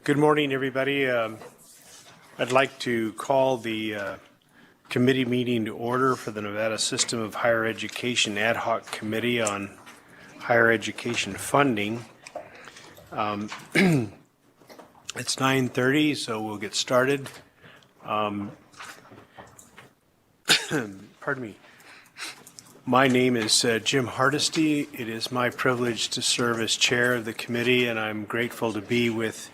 Good morning, everybody. I'd like to call the committee meeting to order for the Nevada System of Higher Education Ad Hoc Committee on Higher Education Funding. It's 9:30, so we'll get started. Pardon me. My name is Jim Hardesty. It is my privilege to serve as chair of the committee, and I'm grateful to be with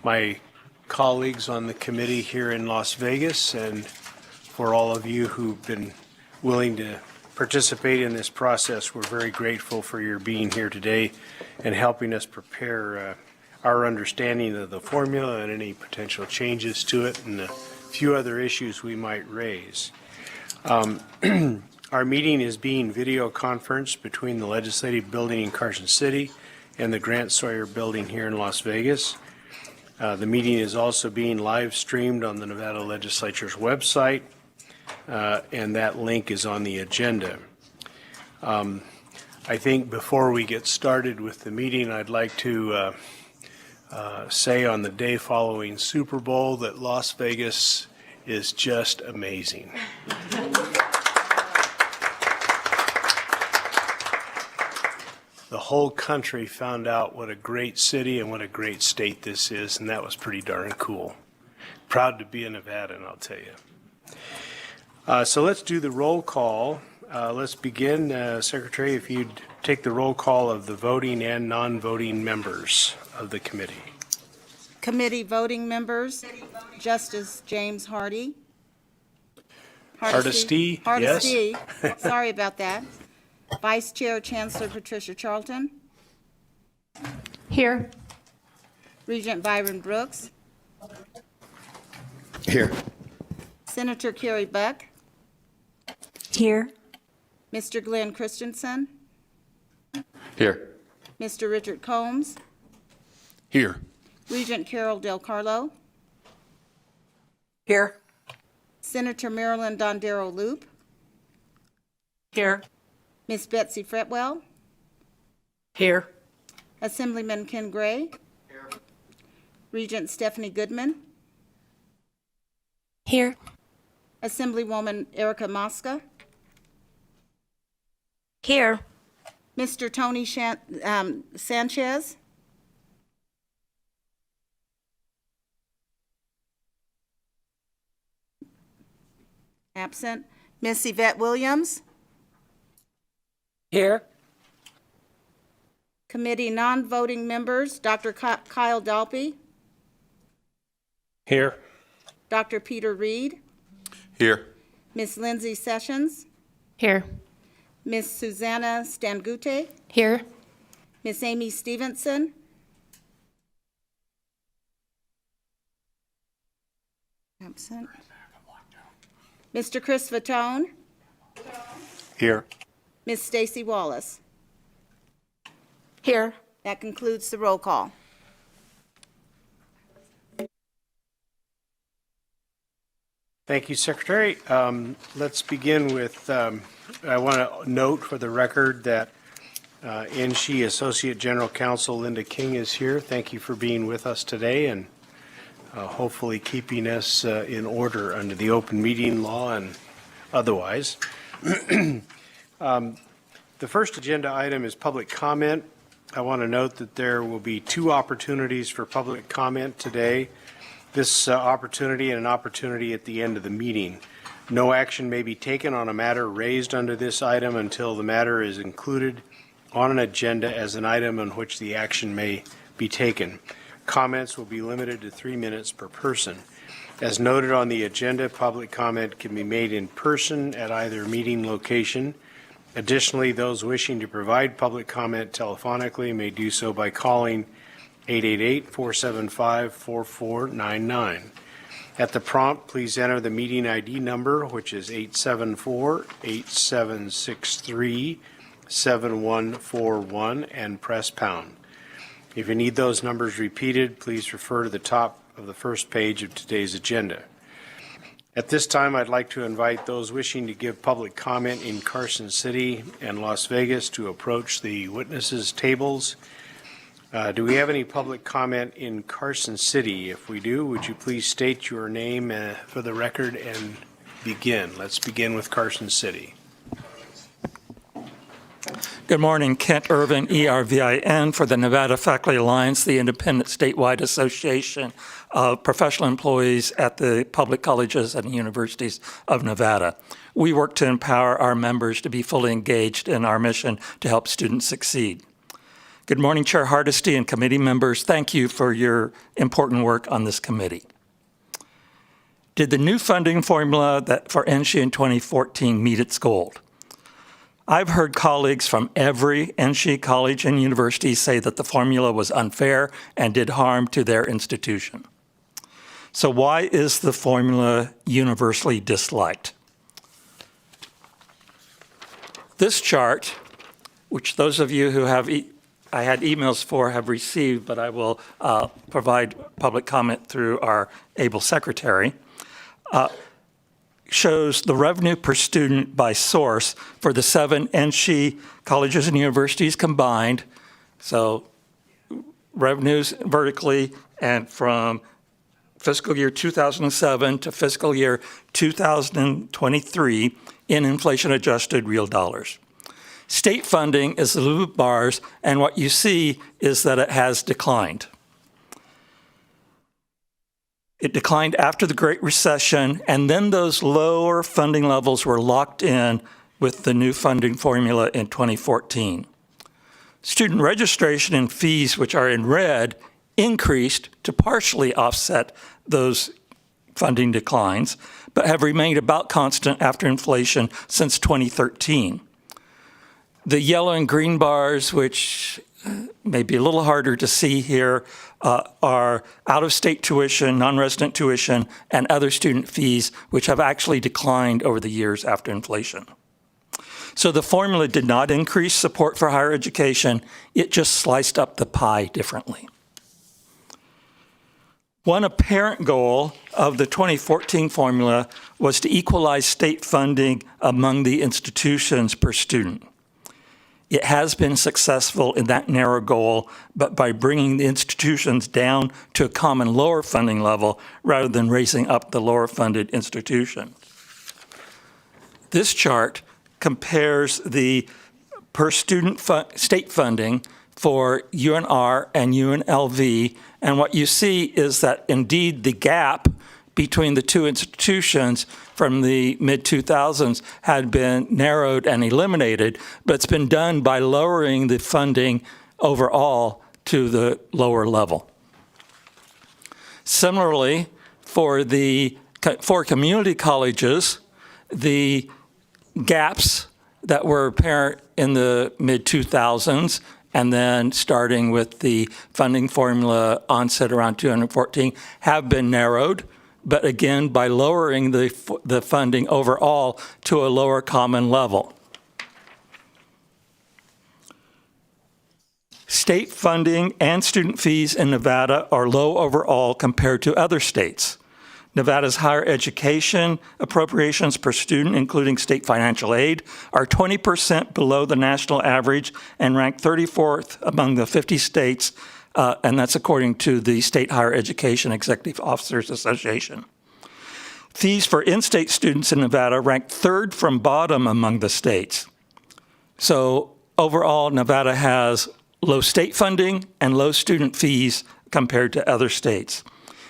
my colleagues on the committee here in Las Vegas, and for all of you who've been willing to participate in this process. We're very grateful for your being here today and helping us prepare our understanding of the formula and any potential changes to it and a few other issues we might raise. Our meeting is being video conferenced between the Legislative Building in Carson City and the Grant Sawyer Building here in Las Vegas. The meeting is also being live streamed on the Nevada Legislature's website, and that link is on the agenda. I think before we get started with the meeting, I'd like to say on the day following Super Bowl that Las Vegas is just amazing. The whole country found out what a great city and what a great state this is, and that was pretty darn cool. Proud to be a Nevadan, I'll tell you. So let's do the roll call. Let's begin. Secretary, if you'd take the roll call of the voting and non-voting members of the committee. Committee voting members, Justice James Hardesty. Hardesty, yes. Sorry about that. Vice Chair Chancellor Patricia Charlton. Here. Regent Byron Brooks. Here. Senator Kerry Buck. Here. Mr. Glenn Christensen. Here. Mr. Richard Combs. Here. Regent Carol Del Carlo. Here. Senator Marilyn Dondero Loop. Here. Miss Betsy Fretwell. Here. Assemblyman Ken Gray. Here. Regent Stephanie Goodman. Here. Assemblywoman Erica Mosca. Here. Mr. Tony Sanchez. Absent. Miss Yvette Williams. Here. Committee non-voting members, Dr. Kyle Dalpy. Here. Dr. Peter Reed. Here. Miss Lindsay Sessions. Here. Miss Susanna Stangute. Here. Miss Amy Stevenson. Absent. Mr. Chris Fatone. Here. Miss Stacy Wallace. Here. That concludes the roll call. Thank you, Secretary. Let's begin with, I want to note for the record that NSHE Associate General Counsel Linda King is here. Thank you for being with us today and hopefully keeping us in order under the open meeting law and otherwise. The first agenda item is public comment. I want to note that there will be two opportunities for public comment today. This opportunity and an opportunity at the end of the meeting. No action may be taken on a matter raised under this item until the matter is included on an agenda as an item on which the action may be taken. Comments will be limited to 3 minutes per person. As noted on the agenda, public comment can be made in person at either meeting location. Additionally, those wishing to provide public comment telephonically may do so by calling 888-475-4499. At the prompt, please enter the meeting ID number, which is 874-8763-7141, and press pound. If you need those numbers repeated, please refer to the top of the first page of today's agenda. At this time, I'd like to invite those wishing to give public comment in Carson City and Las Vegas to approach the witnesses' tables. Do we have any public comment in Carson City? If we do, would you please state your name for the record and begin? Let's begin with Carson City. Good morning, Kent Irvin, ERVIN, for the Nevada Faculty Alliance, the independent statewide association of professional employees at the public colleges and universities of Nevada. We work to empower our members to be fully engaged in our mission to help students succeed. Good morning, Chair Hardesty and committee members. Thank you for your important work on this committee. Did the new funding formula for NSHE in 2014 meet its goal? I've heard colleagues from every NSHE college and university say that the formula was unfair and did harm to their institution. So why is the formula universally disliked? This chart, which those of you who have I had emails for have received, but I will provide public comment through our able secretary, shows the revenue per student by source for the 7 NSHE colleges and universities combined. So revenues vertically, and from fiscal year 2007 to fiscal year 2023 in inflation-adjusted real dollars. State funding is the blue bars, and what you see is that it has declined. It declined after the Great Recession, and then those lower funding levels were locked in with the new funding formula in 2014. Student registration and fees, which are in red, increased to partially offset those funding declines, but have remained about constant after inflation since 2013. The yellow and green bars, which may be a little harder to see here, are out-of-state tuition, non-resident tuition, and other student fees, which have actually declined over the years after inflation. So the formula did not increase support for higher education, it just sliced up the pie differently. One apparent goal of the 2014 formula was to equalize state funding among the institutions per student. It has been successful in that narrow goal, but by bringing the institutions down to a common lower funding level rather than raising up the lower funded institution. This chart compares the per student state funding for UNR and UNLV, and what you see is that indeed the gap between the two institutions from the mid-2000s had been narrowed and eliminated, but it's been done by lowering the funding overall to the lower level. Similarly, for community colleges, the gaps that were apparent in the mid-2000s and then starting with the funding formula onset around 2014 have been narrowed, but again, by lowering the funding overall to a lower common level. State funding and student fees in Nevada are low overall compared to other states. Nevada's higher education appropriations per student, including state financial aid, are 20% below the national average and rank 34th among the 50 states, and that's according to the State Higher Education Executive Officers Association. Fees for in-state students in Nevada rank 3rd from bottom among the states. So overall, Nevada has low state funding and low student fees compared to other states.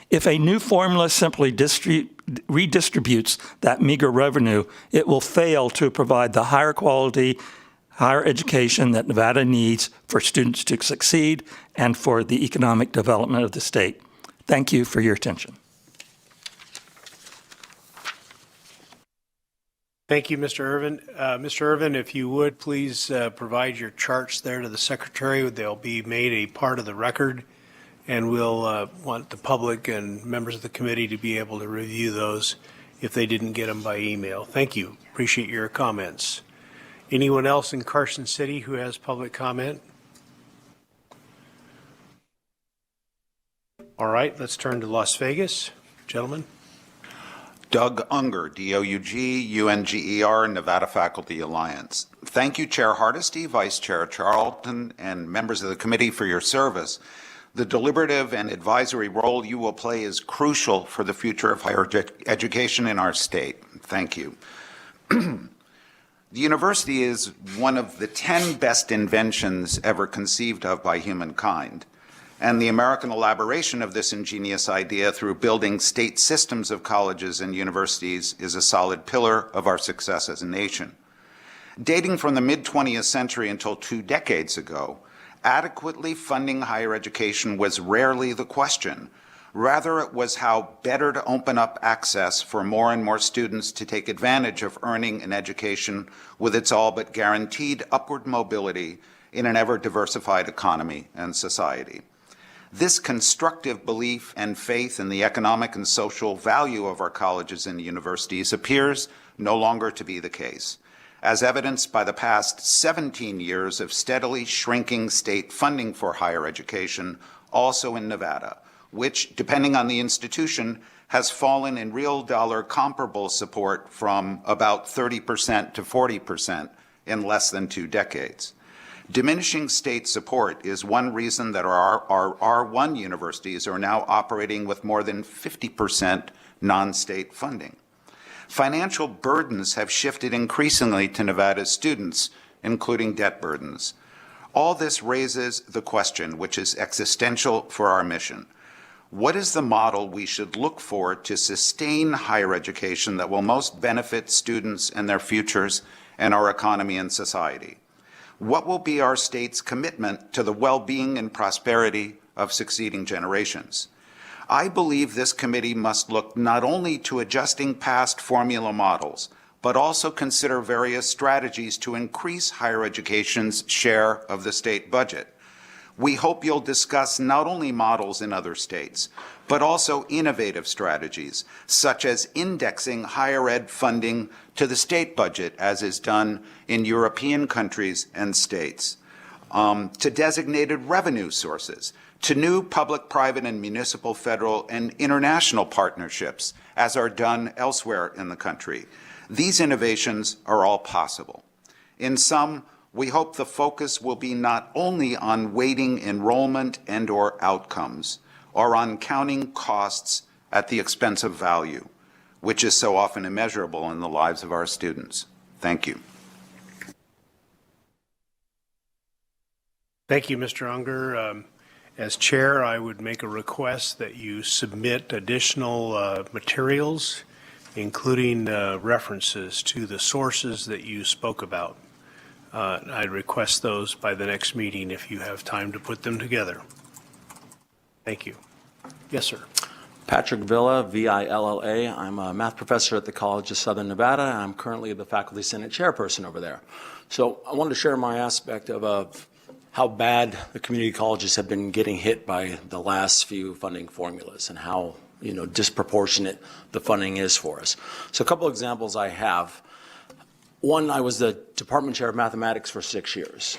If a new formula simply redistributes that meager revenue, it will fail to provide the higher quality, higher education that Nevada needs for students to succeed and for the economic development of the state. Thank you for your attention. Thank you, Mr. Irvin. Mr. Irvin, if you would, please provide your charts there to the secretary. They'll be made a part of the record, and we'll want the public and members of the committee to be able to review those if they didn't get them by email. Thank you. Appreciate your comments. Anyone else in Carson City who has public comment? All right, let's turn to Las Vegas. Gentlemen. Doug Unger, D-O-U-G-U-N-G-E-R, Nevada Faculty Alliance. Thank you, Chair Hardesty, Vice Chair Charlton, and members of the committee for your service. The deliberative and advisory role you will play is crucial for the future of higher education in our state. Thank you. The university is one of the 10 best inventions ever conceived of by humankind. And the American elaboration of this ingenious idea through building state systems of colleges and universities is a solid pillar of our success as a nation. Dating from the mid-20th century until 2 decades ago, adequately funding higher education was rarely the question. Rather, it was how better to open up access for more and more students to take advantage of earning an education with its all but guaranteed upward mobility in an ever-diversified economy and society. This constructive belief and faith in the economic and social value of our colleges and universities appears no longer to be the case, as evidenced by the past 17 years of steadily shrinking state funding for higher education, also in Nevada, which, depending on the institution, has fallen in real dollar comparable support from about 30% to 40% in less than 2 decades. Diminishing state support is one reason that our R1 universities are now operating with more than 50% non-state funding. Financial burdens have shifted increasingly to Nevada's students, including debt burdens. All this raises the question, which is existential for our mission. What is the model we should look for to sustain higher education that will most benefit students and their futures and our economy and society? What will be our state's commitment to the well-being and prosperity of succeeding generations? I believe this committee must look not only to adjusting past formula models, but also consider various strategies to increase higher education's share of the state budget. We hope you'll discuss not only models in other states, but also innovative strategies, such as indexing higher ed funding to the state budget, as is done in European countries and states, to designated revenue sources, to new public, private, and municipal, federal, and international partnerships, as are done elsewhere in the country. These innovations are all possible. In sum, we hope the focus will be not only on weighting enrollment and/or outcomes, or on counting costs at the expense of value, which is so often immeasurable in the lives of our students. Thank you. Thank you, Mr. Unger. As chair, I would make a request that you submit additional materials, including references to the sources that you spoke about. I'd request those by the next meeting if you have time to put them together. Thank you. Yes, sir. Patrick Villa, V-I-L-L-A. I'm a math professor at the College of Southern Nevada. I'm currently the Faculty Senate chairperson over there. So I wanted to share my aspect of how bad the community colleges have been getting hit by the last few funding formulas and how disproportionate the funding is for us. So a couple examples I have. One, I was the department chair of mathematics for 6 years.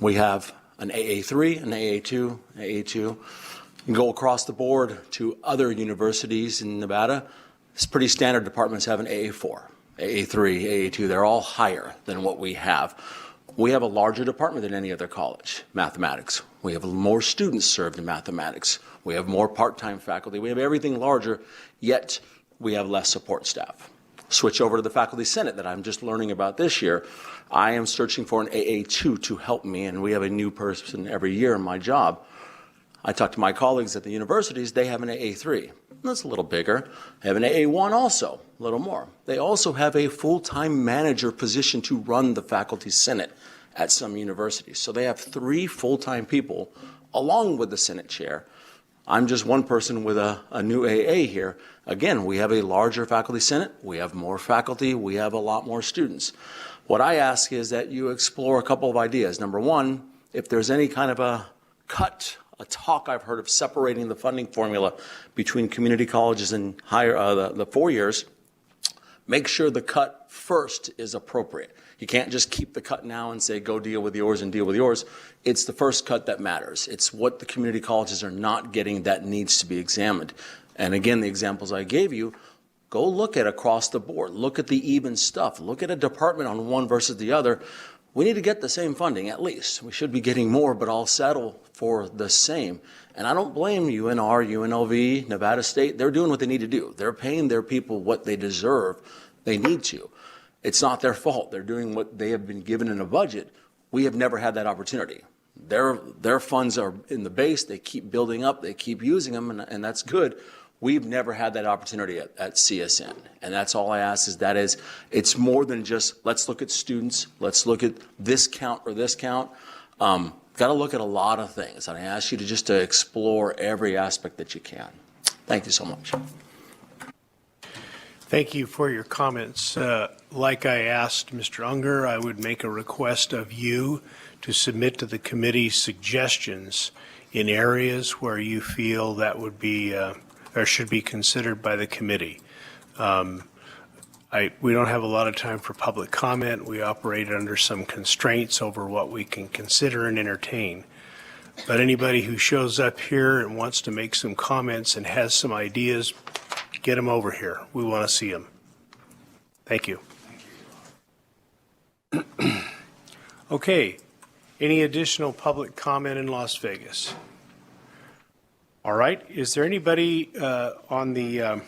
We have an AA3, an AA2, AA2. You can go across the board to other universities in Nevada. It's pretty standard departments have an AA4, AA3, AA2. They're all higher than what we have. We have a larger department than any other college, mathematics. We have more students served in mathematics. We have more part-time faculty. We have everything larger, yet we have less support staff. Switch over to the Faculty Senate that I'm just learning about this year. I am searching for an AA2 to help me, and we have a new person every year in my job. I talk to my colleagues at the universities, they have an AA3. That's a little bigger. They have an AA1 also, a little more. They also have a full-time manager position to run the Faculty Senate at some universities. So they have 3 full-time people along with the Senate chair. I'm just one person with a new AA here. Again, we have a larger Faculty Senate, we have more faculty, we have a lot more students. What I ask is that you explore a couple of ideas. Number one, if there's any kind of a talk I've heard of separating the funding formula between community colleges and higher the 4 years, make sure the cut first is appropriate. You can't just keep the cut now and say, go deal with yours and deal with yours. It's the first cut that matters. It's what the community colleges are not getting that needs to be examined. And again, the examples I gave you, Go look at across the board. Look at the even stuff. Look at a department on one versus the other. We need to get the same funding, at least. We should be getting more, but I'll settle for the same. And I don't blame UNR, UNLV, Nevada State. They're doing what they need to do. They're paying their people what they deserve. They need to. It's not their fault. They're doing what they have been given in a budget. We have never had that opportunity. Their funds are in the base. They keep building up. They keep using them, and that's good. We've never had that opportunity at CSN. And that's all I ask is it's more than just, let's look at students, let's look at this count or this count. Got to look at a lot of things. And I ask you to explore every aspect that you can. Thank you so much. Thank you for your comments. Like I asked Mr. Unger, I would make a request of you to submit to the committee suggestions in areas where you feel that would be or should be considered by the committee. We don't have a lot of time for public comment. We operate under some constraints over what we can consider and entertain. But anybody who shows up here and wants to make some comments and has some ideas, get them over here. We want to see them. Thank you. Okay. Any additional public comment in Las Vegas? All right. Is there anybody on the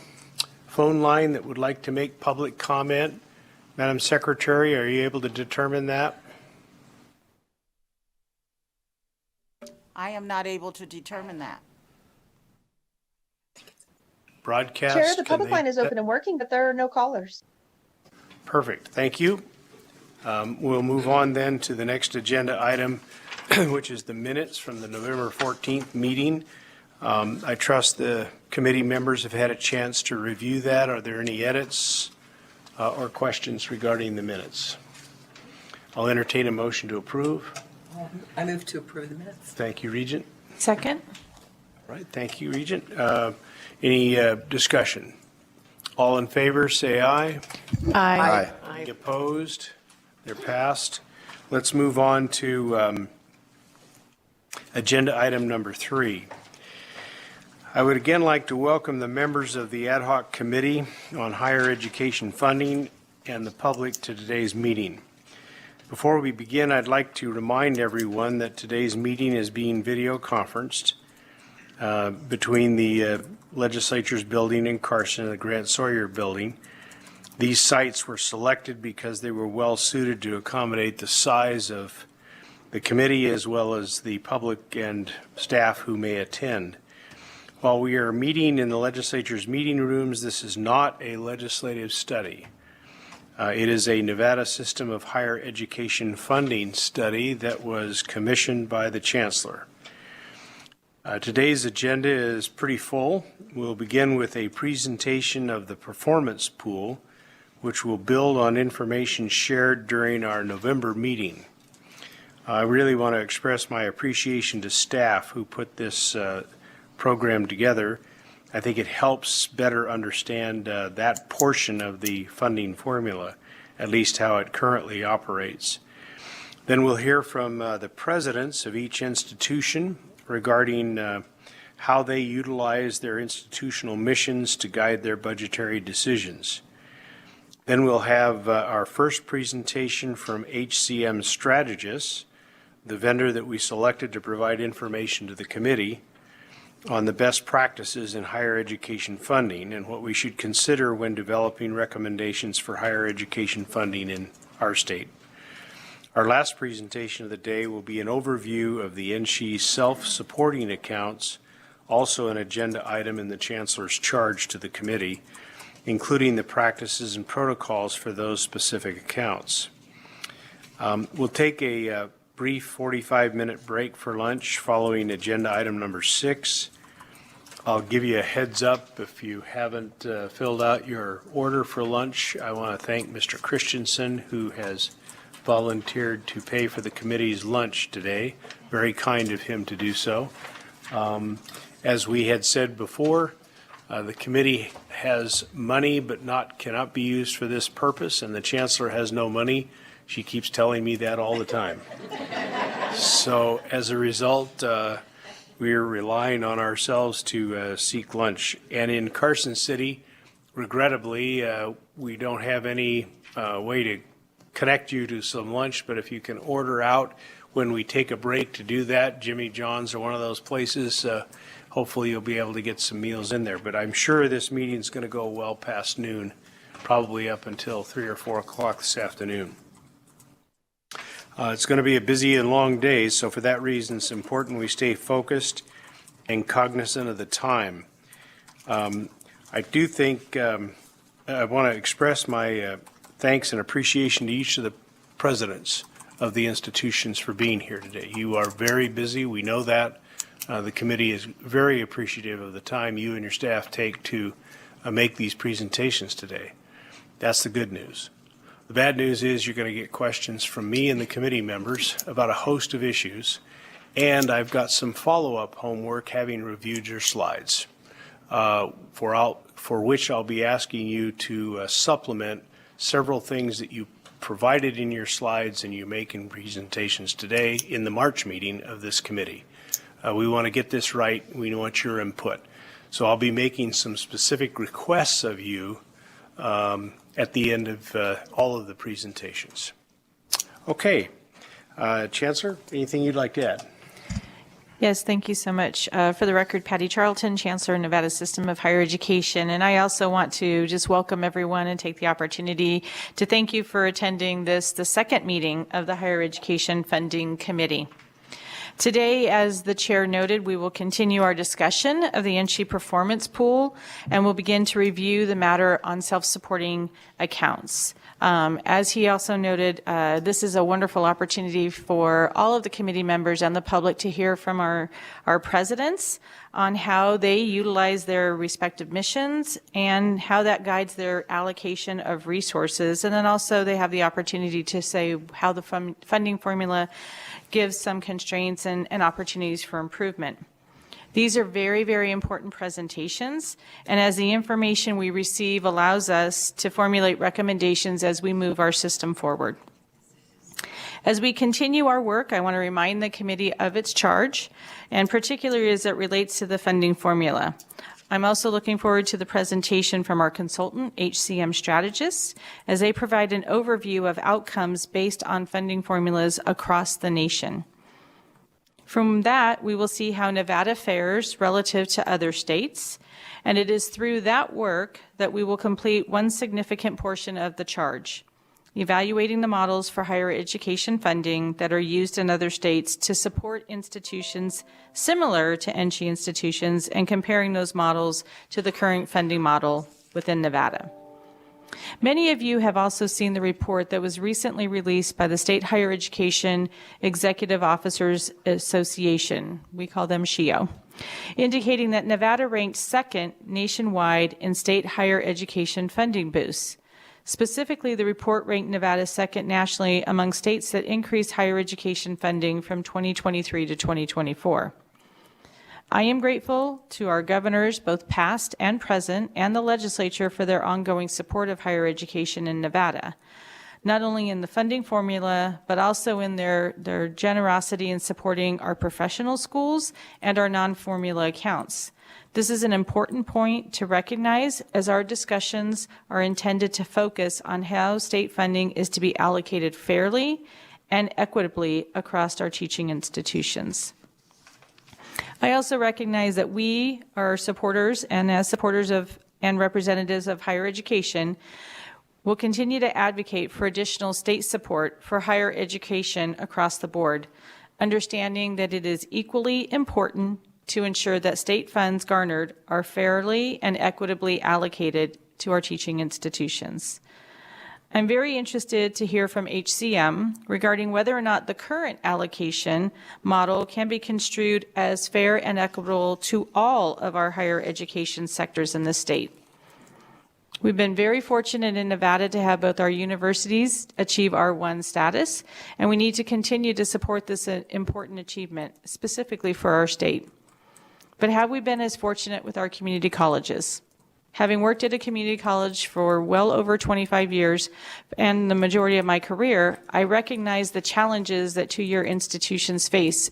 phone line that would like to make public comment? Madam Secretary, are you able to determine that? I am not able to determine that. Broadcast? Chair, the public line is open and working, but there are no callers. Perfect. Thank you. We'll move on then to the next agenda item, which is the minutes from the November 14th meeting. I trust the committee members have had a chance to review that. Are there any edits or questions regarding the minutes? I'll entertain a motion to approve. I move to approve the minutes. Thank you, Regent. Second. All right, thank you, Regent. Any discussion? All in favor, say aye. Aye. Any opposed? They're passed. Let's move on to agenda item number 3. I would again like to welcome the members of the Ad hoc Committee on Higher Education Funding and the public to today's meeting. Before we begin, I'd like to remind everyone that today's meeting is being video conferenced between the Legislature's building in Carson and the Grant Sawyer building. These sites were selected because they were well suited to accommodate the size of the committee as well as the public and staff who may attend. While we are meeting in the Legislature's meeting rooms, this is not a legislative study. It is a Nevada System of Higher Education Funding study that was commissioned by the Chancellor. Today's agenda is pretty full. We'll begin with a presentation of the performance pool, which will build on information shared during our November meeting. I really want to express my appreciation to staff who put this program together. I think it helps better understand that portion of the funding formula, at least how it currently operates. Then we'll hear from the presidents of each institution regarding how they utilize their institutional missions to guide their budgetary decisions. Then we'll have our first presentation from HCM Strategists, the vendor that we selected to provide information to the committee on the best practices in higher education funding and what we should consider when developing recommendations for higher education funding in our state. Our last presentation of the day will be an overview of the NSHE self-supporting accounts, also an agenda item in the Chancellor's charge to the committee, including the practices and protocols for those specific accounts. We'll take a brief 45-minute break for lunch following agenda item number 6. I'll give you a heads up if you haven't filled out your order for lunch. I want to thank Mr. Christensen, who has volunteered to pay for the committee's lunch today. Very kind of him to do so. As we had said before, the committee has money but cannot be used for this purpose, and the Chancellor has no money. She keeps telling me that all the time. So as a result, we're relying on ourselves to seek lunch. And in Carson City, regrettably, we don't have any way to connect you to some lunch, but if you can order out when we take a break to do that, Jimmy John's or one of those places, hopefully you'll be able to get some meals in there. But I'm sure this meeting's going to go well past noon, probably up until 3 or 4 o'clock this afternoon. It's going to be a busy and long day, so for that reason, it's important we stay focused and cognizant of the time. I do think I want to express my thanks and appreciation to each of the presidents of the institutions for being here today. You are very busy. We know that. The committee is very appreciative of the time you and your staff take to make these presentations today. That's the good news. The bad news is you're going to get questions from me and the committee members about a host of issues, and I've got some follow-up homework having reviewed your slides, for which I'll be asking you to supplement several things that you provided in your slides and you make in presentations today in the March meeting of this committee. We want to get this right. We want your input. So I'll be making some specific requests of you at the end of all of the presentations. Okay. Chancellor, anything you'd like to add? Yes, thank you so much. For the record, Patty Charlton, Chancellor, Nevada System of Higher Education. And I also want to just welcome everyone and take the opportunity to thank you for attending the second meeting of the Higher Education Funding Committee. Today, as the chair noted, we will continue our discussion of the NSHE performance pool, and we'll begin to review the matter on self-supporting accounts. As he also noted, this is a wonderful opportunity for all of the committee members and the public to hear from our presidents on how they utilize their respective missions and how that guides their allocation of resources. And then also they have the opportunity to say how the funding formula gives some constraints and opportunities for improvement. These are very, very important presentations, and as the information we receive allows us to formulate recommendations as we move our system forward. As we continue our work, I want to remind the committee of its charge, and particularly as it relates to the funding formula. I'm also looking forward to the presentation from our consultant, HCM strategists, as they provide an overview of outcomes based on funding formulas across the nation. From that, we will see how Nevada fares relative to other states, and it is through that work that we will complete one significant portion of the charge, evaluating the models for higher education funding that are used in other states to support institutions similar to NSHE institutions and comparing those models to the current funding model within Nevada. Many of you have also seen the report that was recently released by the State Higher Education Executive Officers Association, we call them SHEO, indicating that Nevada ranked second nationwide in state higher education funding boosts. Specifically, the report ranked Nevada second nationally among states that increased higher education funding from 2023 to 2024. I am grateful to our governors, both past and present, and the legislature for their ongoing support of higher education in Nevada, not only in the funding formula, but also in their generosity in supporting our professional schools and our non-formula accounts. This is an important point to recognize as our discussions are intended to focus on how state funding is to be allocated fairly and equitably across our teaching institutions. I also recognize that we are supporters, and as supporters of and representatives of higher education, will continue to advocate for additional state support for higher education across the board, understanding that it is equally important to ensure that state funds garnered are fairly and equitably allocated to our teaching institutions. I'm very interested to hear from HCM regarding whether or not the current allocation model can be construed as fair and equitable to all of our higher education sectors in the state. We've been very fortunate in Nevada to have both our universities achieve R1 status, and we need to continue to support this important achievement, specifically for our state. But have we been as fortunate with our community colleges? Having worked at a community college for well over 25 years and the majority of my career, I recognize the challenges that two-year institutions face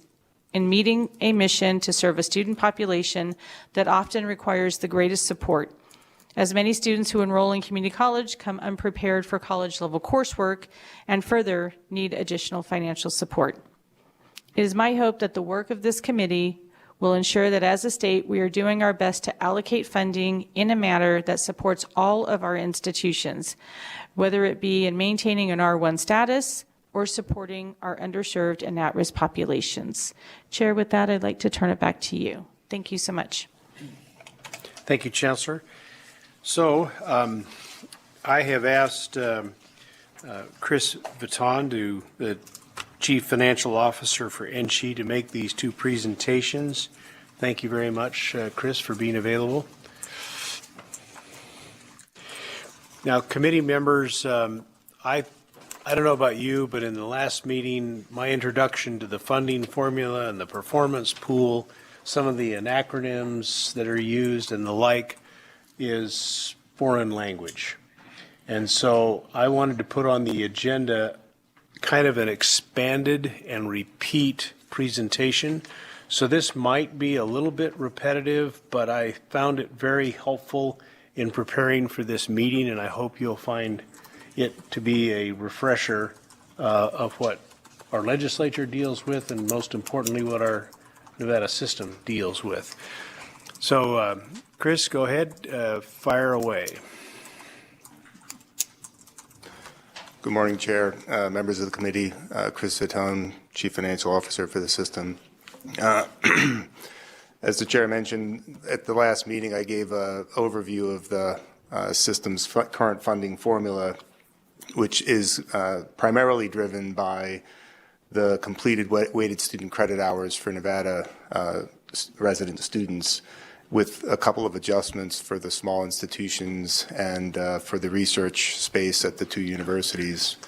in meeting a mission to serve a student population that often requires the greatest support, as many students who enroll in community college come unprepared for college-level coursework and further need additional financial support. It is my hope that the work of this committee will ensure that as a state, we are doing our best to allocate funding in a manner that supports all of our institutions, whether it be in maintaining an R1 status or supporting our underserved and at-risk populations. Chair, with that, I'd like to turn it back to you. Thank you so much. Thank you, Chancellor. So I have asked Chris Vitton, the Chief Financial Officer for NSHE, to make these two presentations. Thank you very much, Chris, for being available. Now, committee members, I don't know about you, but in the last meeting, my introduction to the funding formula and the performance pool, some of the acronyms that are used and the like, is foreign language. And so I wanted to put on the agenda kind of an expanded and repeat presentation. So this might be a little bit repetitive, but I found it very helpful in preparing for this meeting, and I hope you'll find it to be a refresher of what our legislature deals with, and most importantly, what our Nevada system deals with. So, Chris, go ahead, fire away. Good morning, Chair, members of the committee. Chris Vitton, Chief Financial Officer for the system. As the Chair mentioned, at the last meeting, I gave an overview of the system's current funding formula, which is primarily driven by the completed weighted student credit hours for Nevada resident students, with a couple of adjustments for the small institutions and for the research space at the two universities.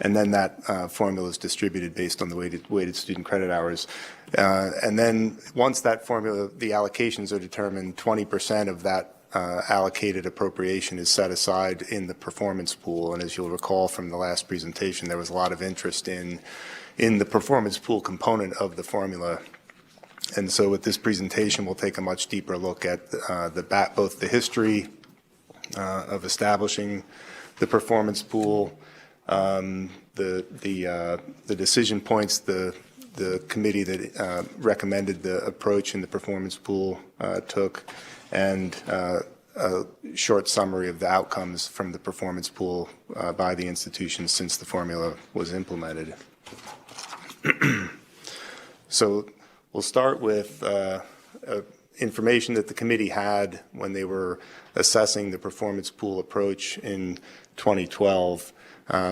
And then that formula is distributed based on the weighted student credit hours. And then once that formula, the allocations are determined, 20% of that allocated appropriation is set aside in the performance pool. And as you'll recall from the last presentation, there was a lot of interest in the performance pool component of the formula. And so with this presentation, we'll take a much deeper look at both the history of establishing the performance pool, the decision points the committee that recommended the approach in the performance pool took, and a short summary of the outcomes from the performance pool by the institution since the formula was implemented. So we'll start with information that the committee had when they were assessing the performance pool approach in 2012,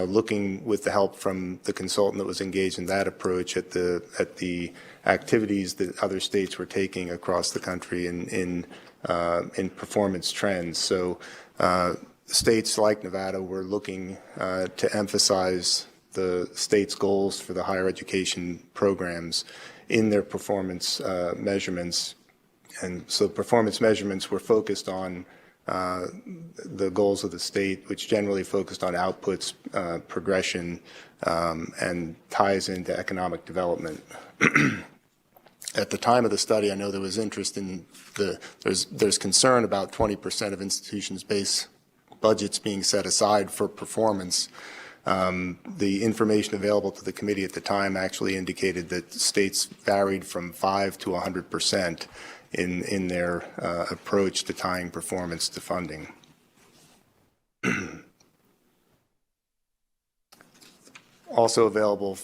looking with the help from the consultant that was engaged in that approach at the activities that other states were taking across the country in performance trends. So states like Nevada were looking to emphasize the state's goals for the higher education programs in their performance measurements. And so performance measurements were focused on the goals of the state, which generally focused on outputs, progression, and ties into economic development. At the time of the study, I know there was interest in there's concern about 20% of institutions' base budgets being set aside for performance. The information available to the committee at the time actually indicated that states varied from 5 to 100% in their approach to tying performance to funding. Also available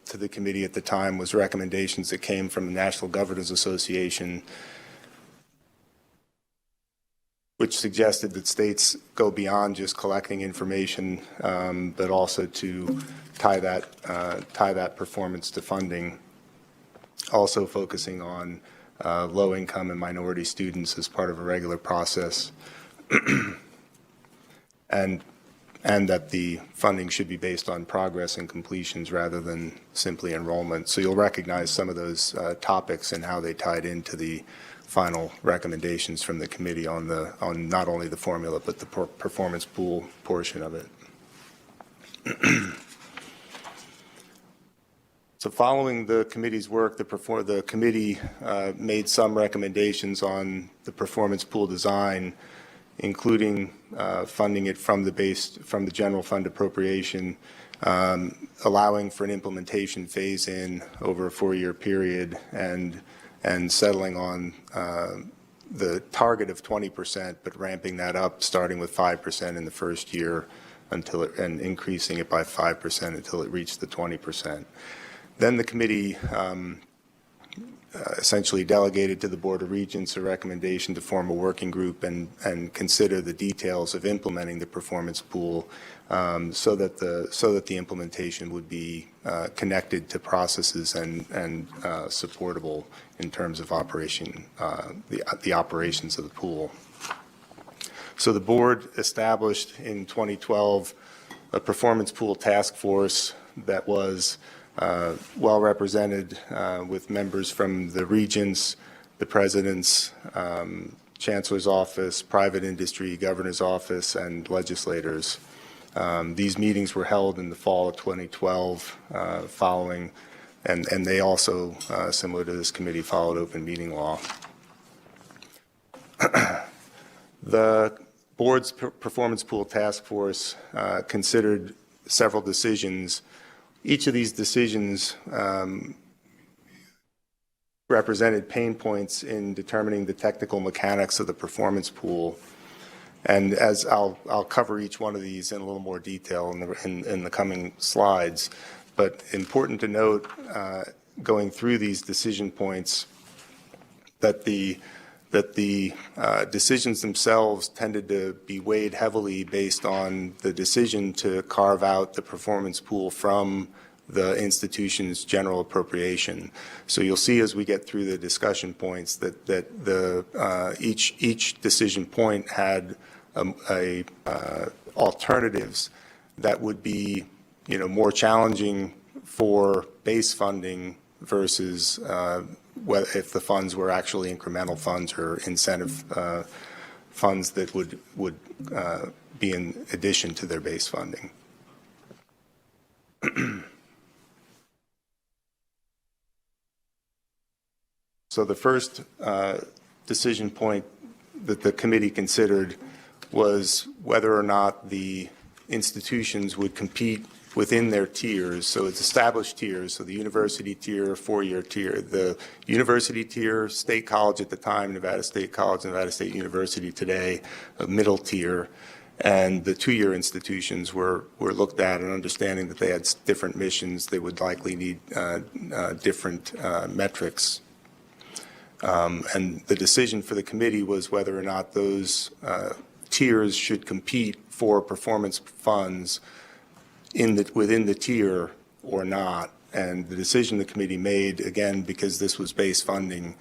to the committee at the time was recommendations that came from the National Governors Association, which suggested that states go beyond just collecting information, but also to tie that performance to funding. Also focusing on low-income and minority students as part of a regular process, and that the funding should be based on progress and completions rather than simply enrollment. So you'll recognize some of those topics and how they tied into the final recommendations from the committee on not only the formula but the performance pool portion of it. So following the committee's work, the committee made some recommendations on the performance pool design, including funding it from the general fund appropriation, allowing for an implementation phase-in over a 4-year period, and settling on the target of 20%, but ramping that up, starting with 5% in the first year and increasing it by 5% until it reached the 20%. Then the committee essentially delegated to the Board of Regents a recommendation to form a working group and consider the details of implementing the performance pool, so that the implementation would be connected to processes and supportable in terms of operation, the operations of the pool. So the board established in 2012 a performance pool task force that was well represented with members from the regents, the president's, chancellor's office, private industry, governor's office, and legislators. These meetings were held in the fall of 2012 following, and they also, similar to this committee, followed open meeting law. The board's performance pool task force considered several decisions. Each of these decisions represented pain points in determining the technical mechanics of the performance pool. And as I'll cover each one of these in a little more detail in the coming slides. But important to note, going through these decision points, that the decisions themselves tended to be weighed heavily based on the decision to carve out the performance pool from the institution's general appropriation. So you'll see as we get through the discussion points that each decision point had alternatives that would be, more challenging for base funding versus if the funds were actually incremental funds or incentive funds that would be in addition to their base funding. So the first decision point that the committee considered was whether or not the institutions would compete within their tiers. So it's established tiers, so the university tier, 4-year tier. The university tier, State College at the time, Nevada State College, Nevada State University today, a middle tier. And the 2-year institutions were looked at, and understanding that they had different missions, they would likely need different metrics. And the decision for the committee was whether or not those tiers should compete for performance funds within the tier or not. And the decision the committee made, again, because this was base funding,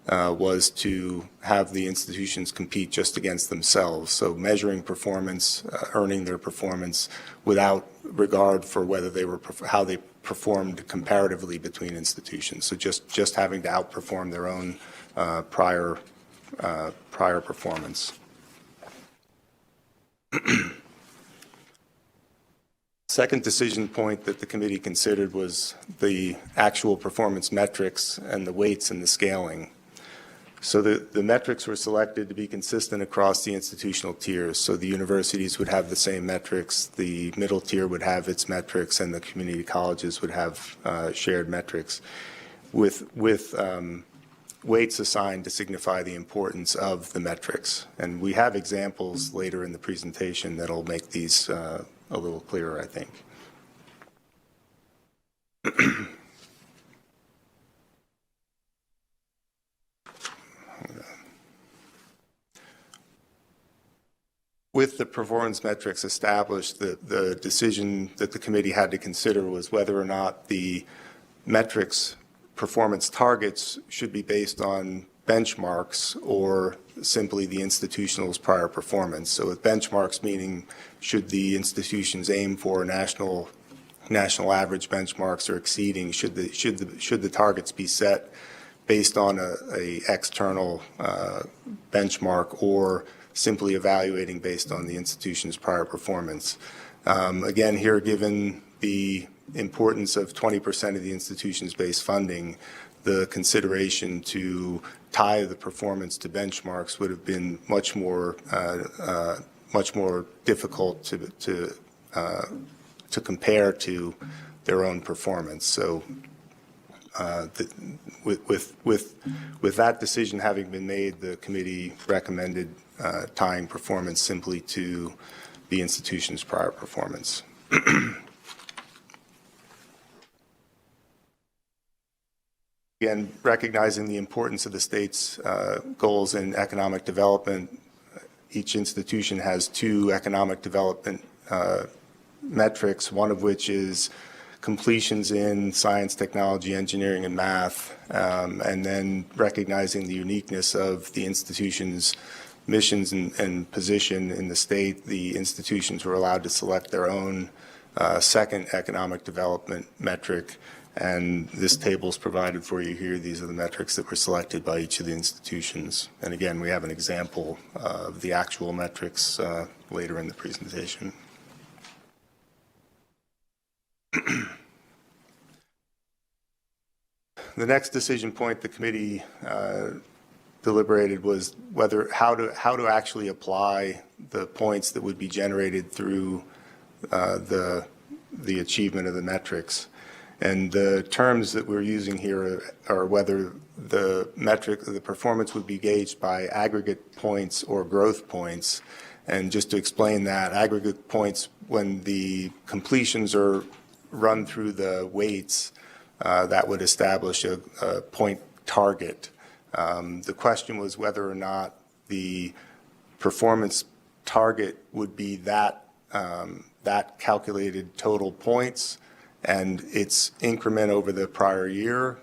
was to have the institutions compete just against themselves. So measuring performance, earning their performance without regard for whether how they performed comparatively between institutions. So just having to outperform their own prior performance. Second decision point that the committee considered was the actual performance metrics and the weights and the scaling. So the metrics were selected to be consistent across the institutional tiers. So the universities would have the same metrics, the middle tier would have its metrics, and the community colleges would have shared metrics with weights assigned to signify the importance of the metrics. And we have examples later in the presentation that'll make these a little clearer, I think. With the performance metrics established, the decision that the committee had to consider was whether or not the metrics performance targets should be based on benchmarks or simply the institutional's prior performance. So with benchmarks meaning, should the institutions aim for national average benchmarks or exceeding, should the targets be set based on a external benchmark, or simply evaluating based on the institution's prior performance. Again, here, given the importance of 20% of the institution's base funding, the consideration to tie the performance to benchmarks would have been much more difficult to compare to their own performance. So with that decision having been made, the committee recommended tying performance simply to the institution's prior performance. Again, recognizing the importance of the state's goals in economic development, each institution has two economic development metrics, one of which is completions in science, technology, engineering, and math, and then recognizing the uniqueness of the institution's missions and position in the state, the institutions were allowed to select their own second economic development metric. And this table is provided for you here. These are the metrics that were selected by each of the institutions. And again, we have an example of the actual metrics later in the presentation. The next decision point the committee deliberated was how to actually apply the points that would be generated through the achievement of the metrics. And the terms that we're using here are whether the performance would be gauged by aggregate points or growth points. And just to explain that, aggregate points, when the completions are run through the weights, that would establish a point target. The question was whether or not the performance target would be that calculated total points and its increment over the prior year,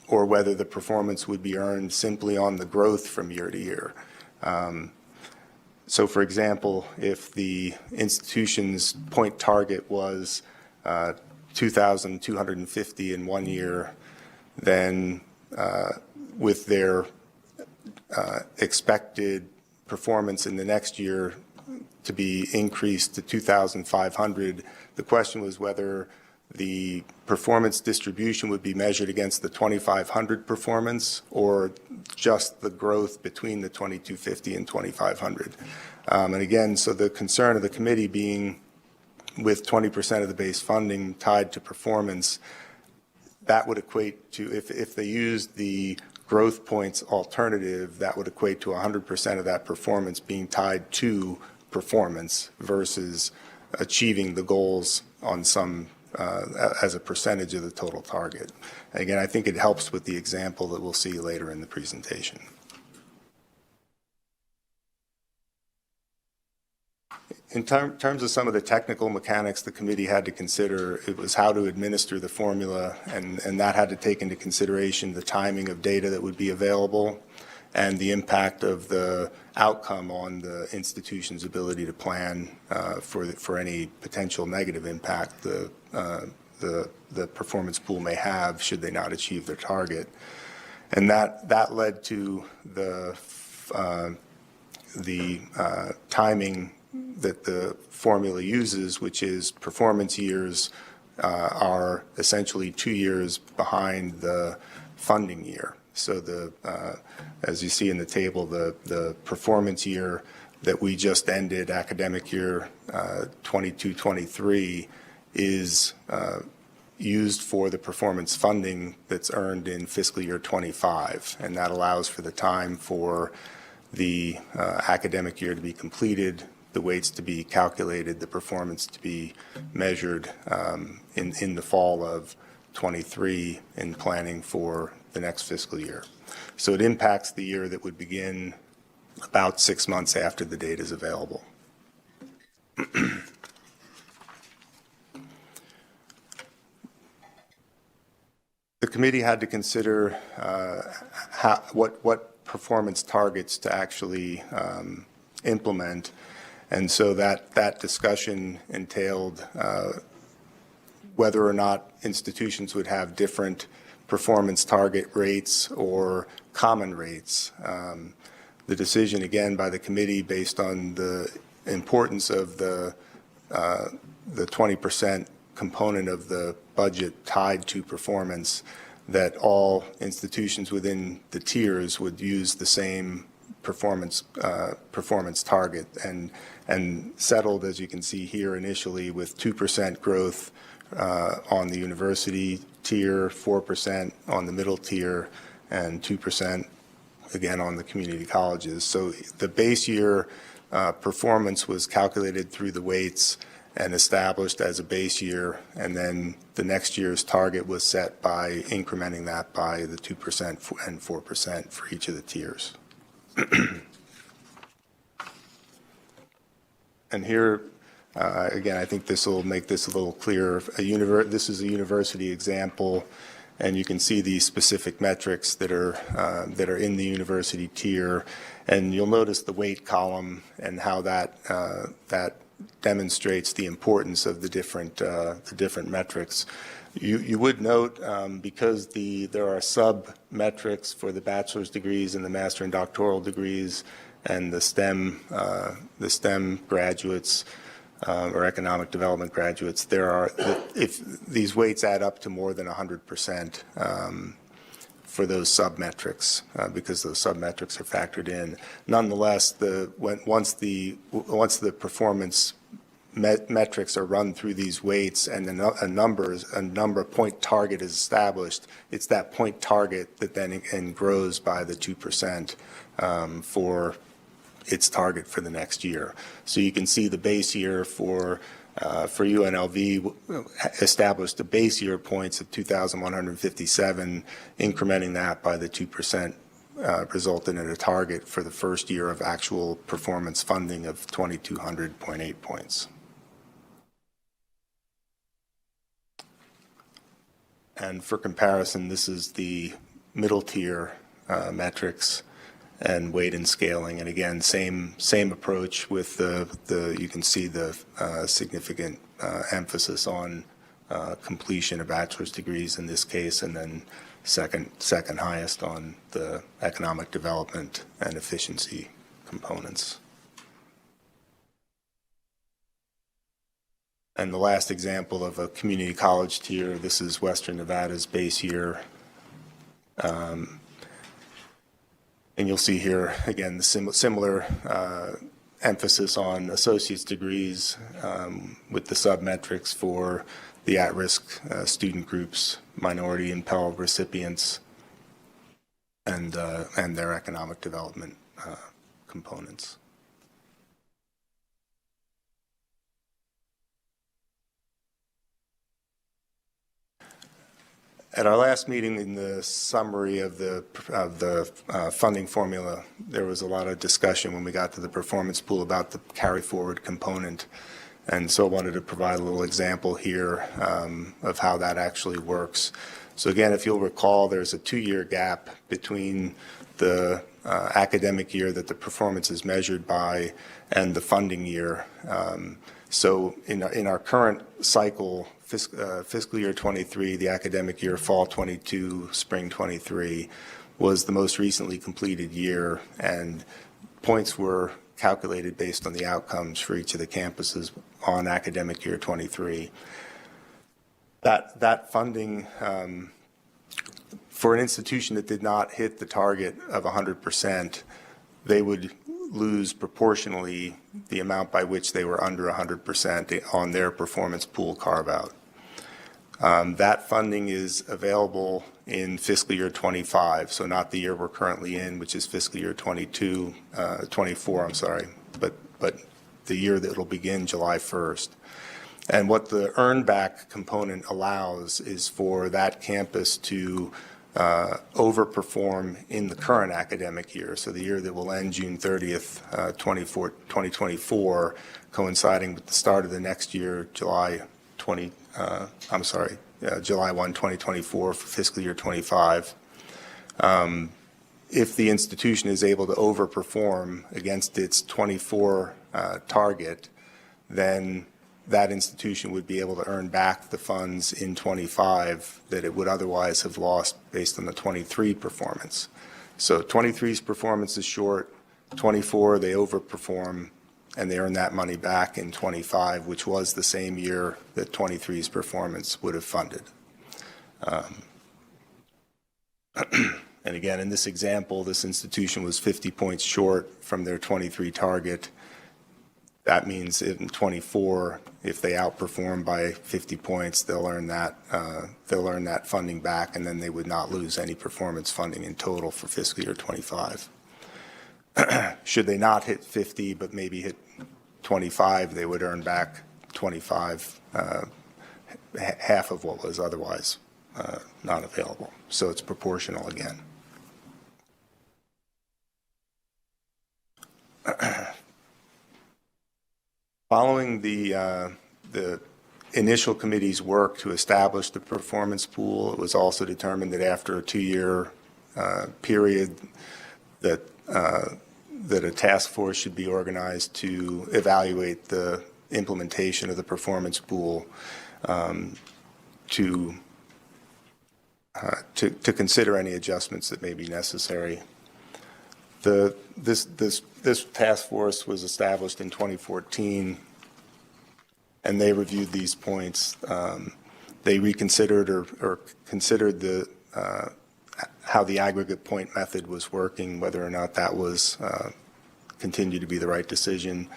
or whether the performance would be earned simply on the growth from year to year. So for example, if the institution's point target was 2,250 in 1 year, then with their expected performance in the next year to be increased to 2,500, the question was whether the performance distribution would be measured against the 2,500 performance or just the growth between the 2,250 and 2,500. And again, so the concern of the committee being with 20% of the base funding tied to performance, that would equate to, if they used the growth points alternative, that would equate to 100% of that performance being tied to performance versus achieving the goals on some as a percentage of the total target. And again, I think it helps with the example that we'll see later in the presentation. In terms of some of the technical mechanics the committee had to consider, it was how to administer the formula, and that had to take into consideration the timing of data that would be available and the impact of the outcome on the institution's ability to plan for any potential negative impact the performance pool may have should they not achieve their target. And that led to the timing that the formula uses, which is performance years are essentially 2 years behind the funding year. So as you see in the table, the performance year that we just ended, academic year 22-23, is used for the performance funding that's earned in fiscal year 25, and that allows for the time for the academic year to be completed, the weights to be calculated, the performance to be measured in the fall of 23 in planning for the next fiscal year. So it impacts the year that would begin about 6 months after the data is available. The committee had to consider what performance targets to actually implement, and so that discussion entailed whether or not institutions would have different performance target rates or common rates. The decision, again, by the committee based on the importance of the 20% component of the budget tied to performance that all institutions within the tiers would use the same performance target, and settled, as you can see here, initially with 2% growth on the university tier, 4% on the middle tier, and 2% again on the community colleges. So the base year performance was calculated through the weights and established as a base year, and then the next year's target was set by incrementing that by the 2% and 4% for each of the tiers. And here, again, I think this will make this a little clearer. This is a university example, and you can see the specific metrics that are in the university tier, and you'll notice the weight column and how that demonstrates the importance of the different metrics. You would note, because there are sub-metrics for the bachelor's degrees and the master and doctoral degrees and the STEM graduates or economic development graduates, if these weights add up to more than 100% for those sub-metrics, because those sub-metrics are factored in. Nonetheless, once the performance metrics are run through these weights and a number point target is established, it's that point target that then grows by the 2% for its target for the next year. So you can see the base year for UNLV established a base year points of 2,157, incrementing that by the 2% resulted in a target for the first year of actual performance funding of 2,200.8 points. And for comparison, this is the middle tier metrics and weight and scaling. And again, same approach with you can see the significant emphasis on completion of bachelor's degrees in this case, and then second highest on the economic development and efficiency components. And the last example of a community college tier, this is Western Nevada's base year. And you'll see here, again, the similar emphasis on associate's degrees with the sub-metrics for the at-risk student groups, minority and Pell recipients, and their economic development components. At our last meeting, in the summary of the funding formula, there was a lot of discussion when we got to the performance pool about the carry forward component. And so I wanted to provide a little example here of how that actually works. So again, if you'll recall, there's a 2-year gap between the academic year that the performance is measured by and the funding year. So in our current cycle, fiscal year 23, the academic year, fall 22, spring 23, was the most recently completed year, and points were calculated based on the outcomes for each of the campuses on academic year 23. That funding for an institution that did not hit the target of 100%, they would lose proportionally the amount by which they were under 100% on their performance pool carve-out. That funding is available in fiscal year 25, so not the year we're currently in, which is fiscal year 24, I'm sorry, but the year that it'll begin July 1st. And what the earn back component allows is for that campus to overperform in the current academic year, so the year that will end June 30th, 2024, coinciding with the start of the next year, July 1, 2024 for fiscal year 25. If the institution is able to overperform against its 24 target, then that institution would be able to earn back the funds in 25 that it would otherwise have lost based on the 23 performance. So 23's performance is short, 24 they overperform, and they earn that money back in 25, which was the same year that 23's performance would have funded. And again, in this example, this institution was 50 points short from their 23 target. That means in 24, if they outperform by 50 points, they'll earn that funding back, and then they would not lose any performance funding in total for fiscal year 25. Should they not hit 50, but maybe hit 25, they would earn back 25, half of what was otherwise not available. So it's proportional again. Following the initial committee's work to establish the performance pool, it was also determined that after a 2-year period that a task force should be organized to evaluate the implementation of the performance pool, to consider any adjustments that may be necessary. This task force was established in 2014, and they reviewed these points. They reconsidered or considered how the aggregate point method was working, whether or not that was continued to be the right decision.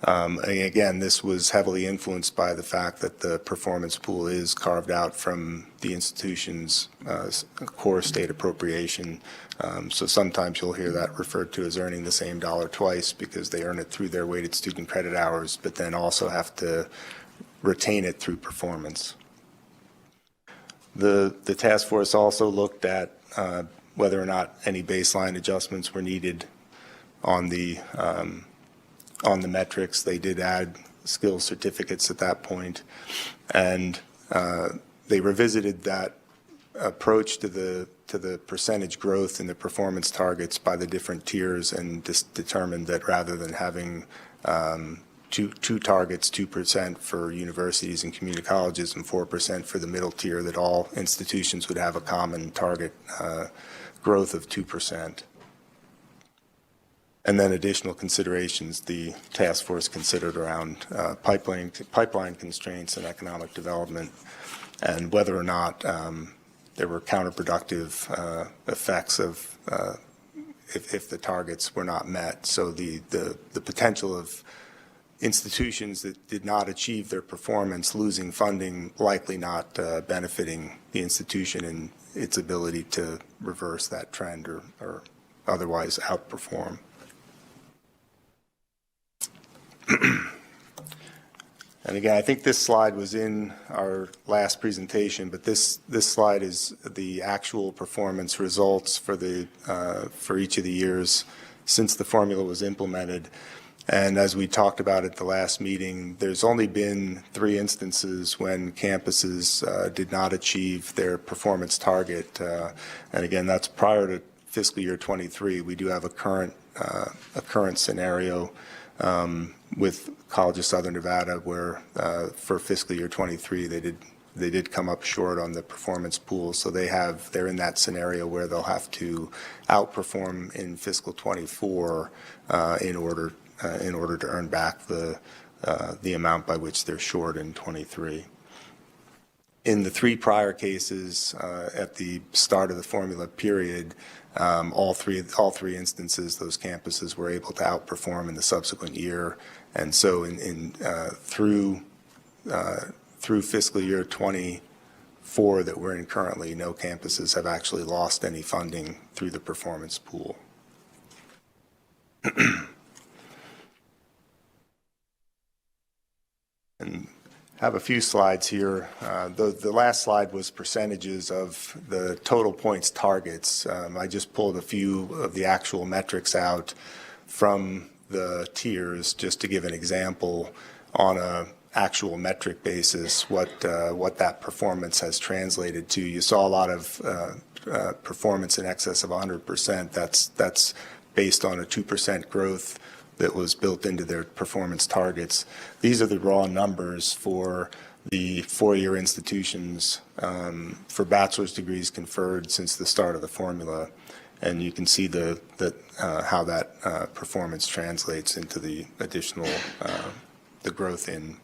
And again, this was heavily influenced by the fact that the performance pool is carved out from the institution's core state appropriation. So sometimes you'll hear that referred to as earning the same dollar twice because they earn it through their weighted student credit hours, but then also have to retain it through performance. The task force also looked at whether or not any baseline adjustments were needed on the metrics. They did add skills certificates at that point, and they revisited that approach to the percentage growth in the performance targets by the different tiers, and determined that rather than having two targets, 2% for universities and community colleges and 4% for the middle tier, that all institutions would have a common target growth of 2%. And then additional considerations the task force considered around pipeline constraints and economic development, and whether or not there were counterproductive effects of if the targets were not met. So the potential of institutions that did not achieve their performance losing funding, likely not benefiting the institution in its ability to reverse that trend or otherwise outperform. And again, I think this slide was in our last presentation, but this slide is the actual performance results for each of the years since the formula was implemented. And as we talked about at the last meeting, there's only been 3 instances when campuses did not achieve their performance target. And again, that's prior to fiscal year 23. We do have a current scenario with College of Southern Nevada where for fiscal year 23 they did come up short on the performance pool. So they're in that scenario where they'll have to outperform in fiscal 24 in order to earn back the amount by which they're short in 23. In the 3 prior cases at the start of the formula period, all three instances, those campuses were able to outperform in the subsequent year. And so through fiscal year 24 that we're in currently, no campuses have actually lost any funding through the performance pool. And have a few slides here. The last slide was percentages of the total points targets. I just pulled a few of the actual metrics out from the tiers just to give an example on a actual metric basis what that performance has translated to. You saw a lot of performance in excess of 100%. That's based on a 2% growth that was built into their performance targets. These are the raw numbers for the 4-year institutions for bachelor's degrees conferred since the start of the formula. And you can see how that performance translates into the additional, the growth in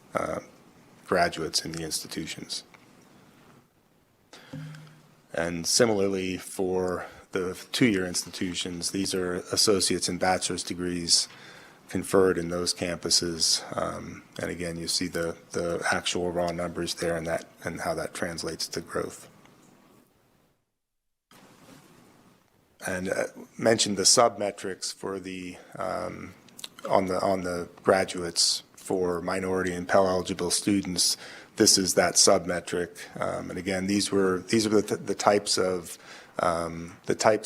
graduates in the institutions. And similarly, for the two-year institutions, these are associate's and bachelor's degrees conferred in those campuses. And again, you see the actual raw numbers there and how that translates to growth. And mentioned the sub-metrics for the on the graduates for minority and Pell eligible students. This is that sub-metric, and again, these are the types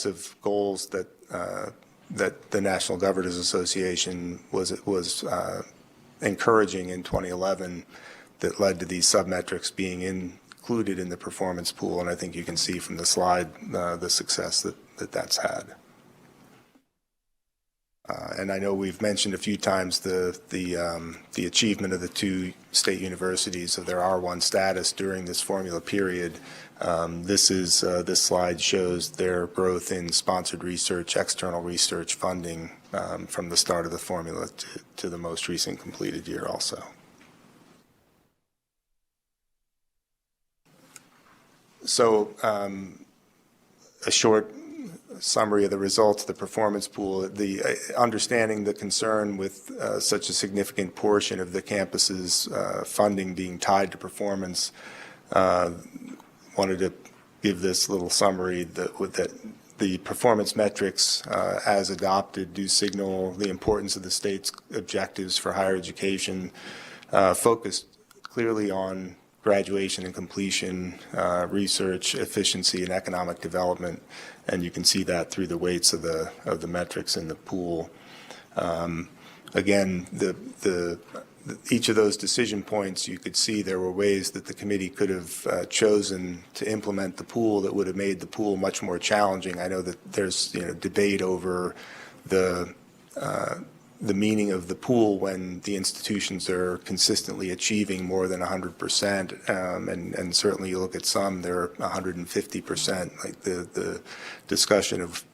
of goals that that the National Governors Association was encouraging in 2011 that led to these sub-metrics being included in the performance pool, and I think you can see from the slide the success that's had. And I know we've mentioned a few times the achievement of the two state universities of their R1 status during this formula period. This slide shows their growth in sponsored research, external research funding from the start of the formula to the most recent completed year also. So a short summary of the results of the performance pool, the understanding the concern with such a significant portion of the campus's funding being tied to performance, wanted to give this little summary that the performance metrics as adopted do signal the importance of the state's objectives for higher education, focused clearly on graduation and completion, research, efficiency, and economic development, and you can see that through the weights of the metrics in the pool. Again, each of those decision points, you could see there were ways that the committee could have chosen to implement the pool that would have made the pool much more challenging. I know that there's debate over the meaning of the pool when the institutions are consistently achieving more than 100%, and certainly you look at some, they're 150%. Like the discussion of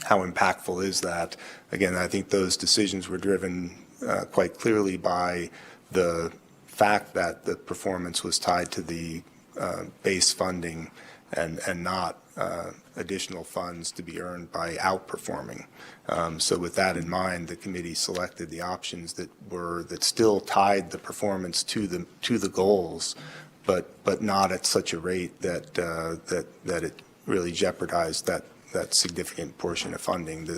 how impactful is that? Again, I think those decisions were driven quite clearly by the fact that the performance was tied to the base funding and not additional funds to be earned by outperforming. So with that in mind, the committee selected the options that still tied the performance to the goals, but not at such a rate that it really jeopardized that significant portion of funding.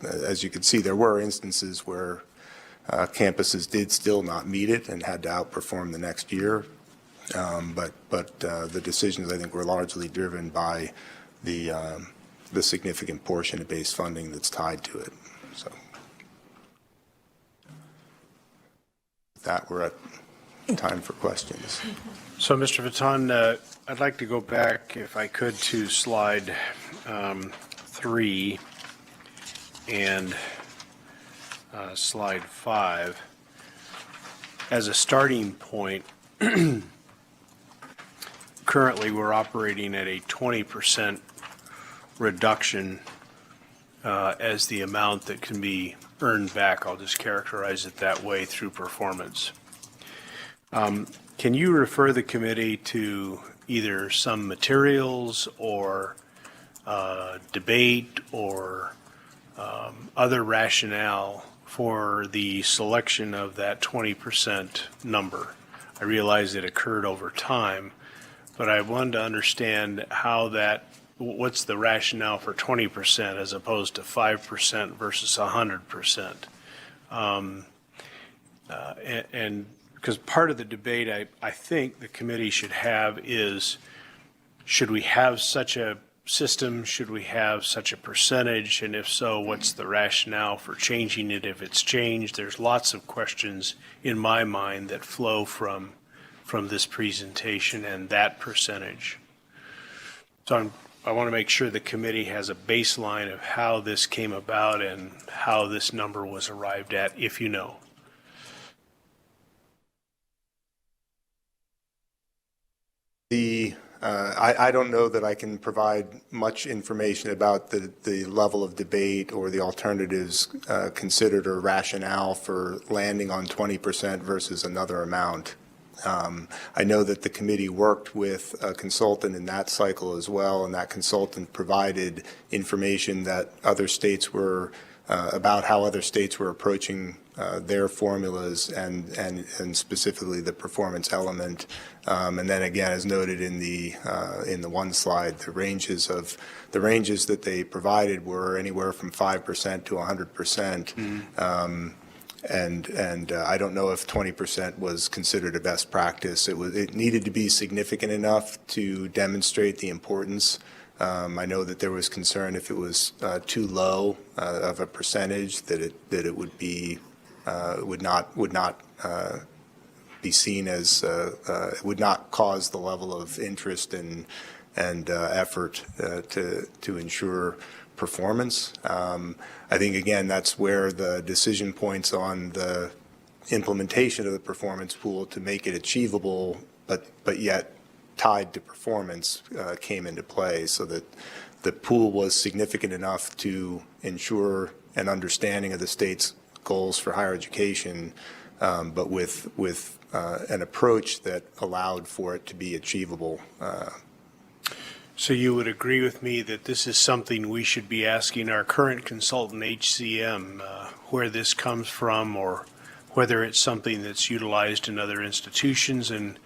As you can see, there were instances where campuses did still not meet it and had to outperform the next year. But the decisions, I think, were largely driven by the significant portion of base funding that's tied to it. So with that, we're at time for questions. So, Mr. Vitton, I'd like to go back, if I could, to slide 3 and slide 5. As a starting point, currently we're operating at a 20% reduction as the amount that can be earned back. I'll just characterize it that way through performance. Can you refer the committee to either some materials or debate or other rationale for the selection of that 20% number? I realize it occurred over time, but I wanted to understand what's the rationale for 20% as opposed to 5% versus 100%? And because part of the debate I think the committee should have is, should we have such a system? Should we have such a percentage? And if so, what's the rationale for changing it if it's changed? There's lots of questions in my mind that flow from this presentation and that percentage. So I want to make sure the committee has a baseline of how this came about and how this number was arrived at, if you know. I don't know that I can provide much information about the level of debate or the alternatives considered or rationale for landing on 20% versus another amount. I know that the committee worked with a consultant in that cycle as well, and that consultant provided information that other states were about how other states were approaching their formulas and specifically the performance element. And then again, as noted in the one slide, the ranges that they provided were anywhere from 5% to 100%. And I don't know if 20% was considered a best practice. It needed to be significant enough to demonstrate the importance. I know that there was concern if it was too low of a percentage that it would be would not be seen as it would not cause the level of interest and effort to ensure performance. I think, again, that's where the decision points on the implementation of the performance pool to make it achievable, but yet tied to performance came into play, so that the pool was significant enough to ensure an understanding of the state's goals for higher education, but with an approach that allowed for it to be achievable. So you would agree with me that this is something we should be asking our current consultant, HCM, where this comes from, or whether it's something that's utilized in other institutions, and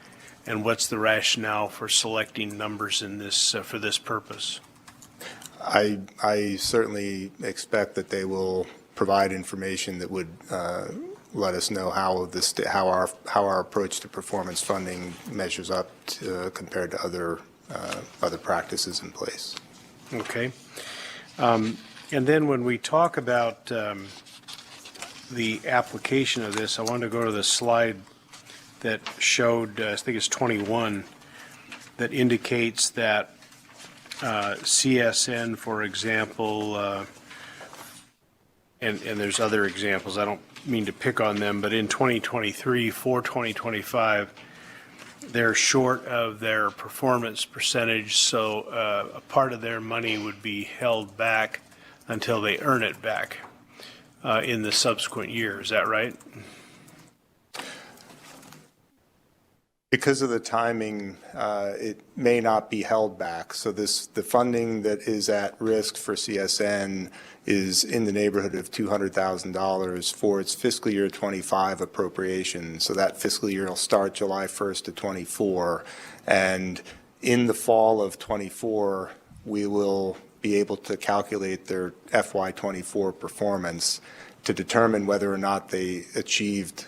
what's the rationale for selecting numbers in this for this purpose? I certainly expect that they will provide information that would let us know how our approach to performance funding measures up compared to other practices in place. Okay. And then when we talk about the application of this, I want to go to the slide that showed, I think it's 21, that indicates that CSN, for example, and there's other examples, I don't mean to pick on them, but in 2023 for 2025, they're short of their performance percentage, so a part of their money would be held back until they earn it back in the subsequent year. Is that right? Because of the timing, it may not be held back. So the funding that is at risk for CSN is in the neighborhood of $200,000 for its fiscal year 25 appropriation. So that fiscal year will start July 1st of 24. And in the fall of 24, we will be able to calculate their FY24 performance to determine whether or not they achieved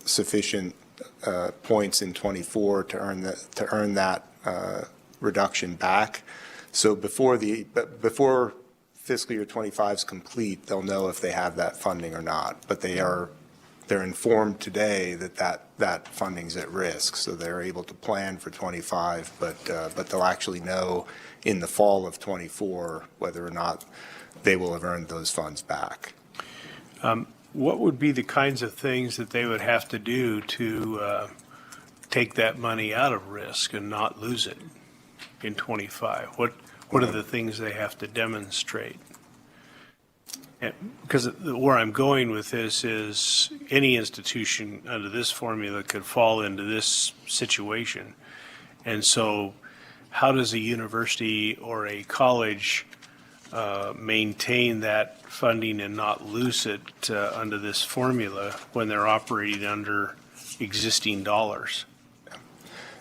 sufficient points in 24 to earn that reduction back. So before fiscal year 25 is complete, they'll know if they have that funding or not. But they're informed today that funding's at risk, so they're able to plan for 25. But they'll actually know in the fall of 24 whether or not they will have earned those funds back. What would be the kinds of things that they would have to do to take that money out of risk and not lose it in 25? What are the things they have to demonstrate? Because where I'm going with this is any institution under this formula could fall into this situation. And so how does a university or a college maintain that funding and not lose it under this formula when they're operating under existing dollars?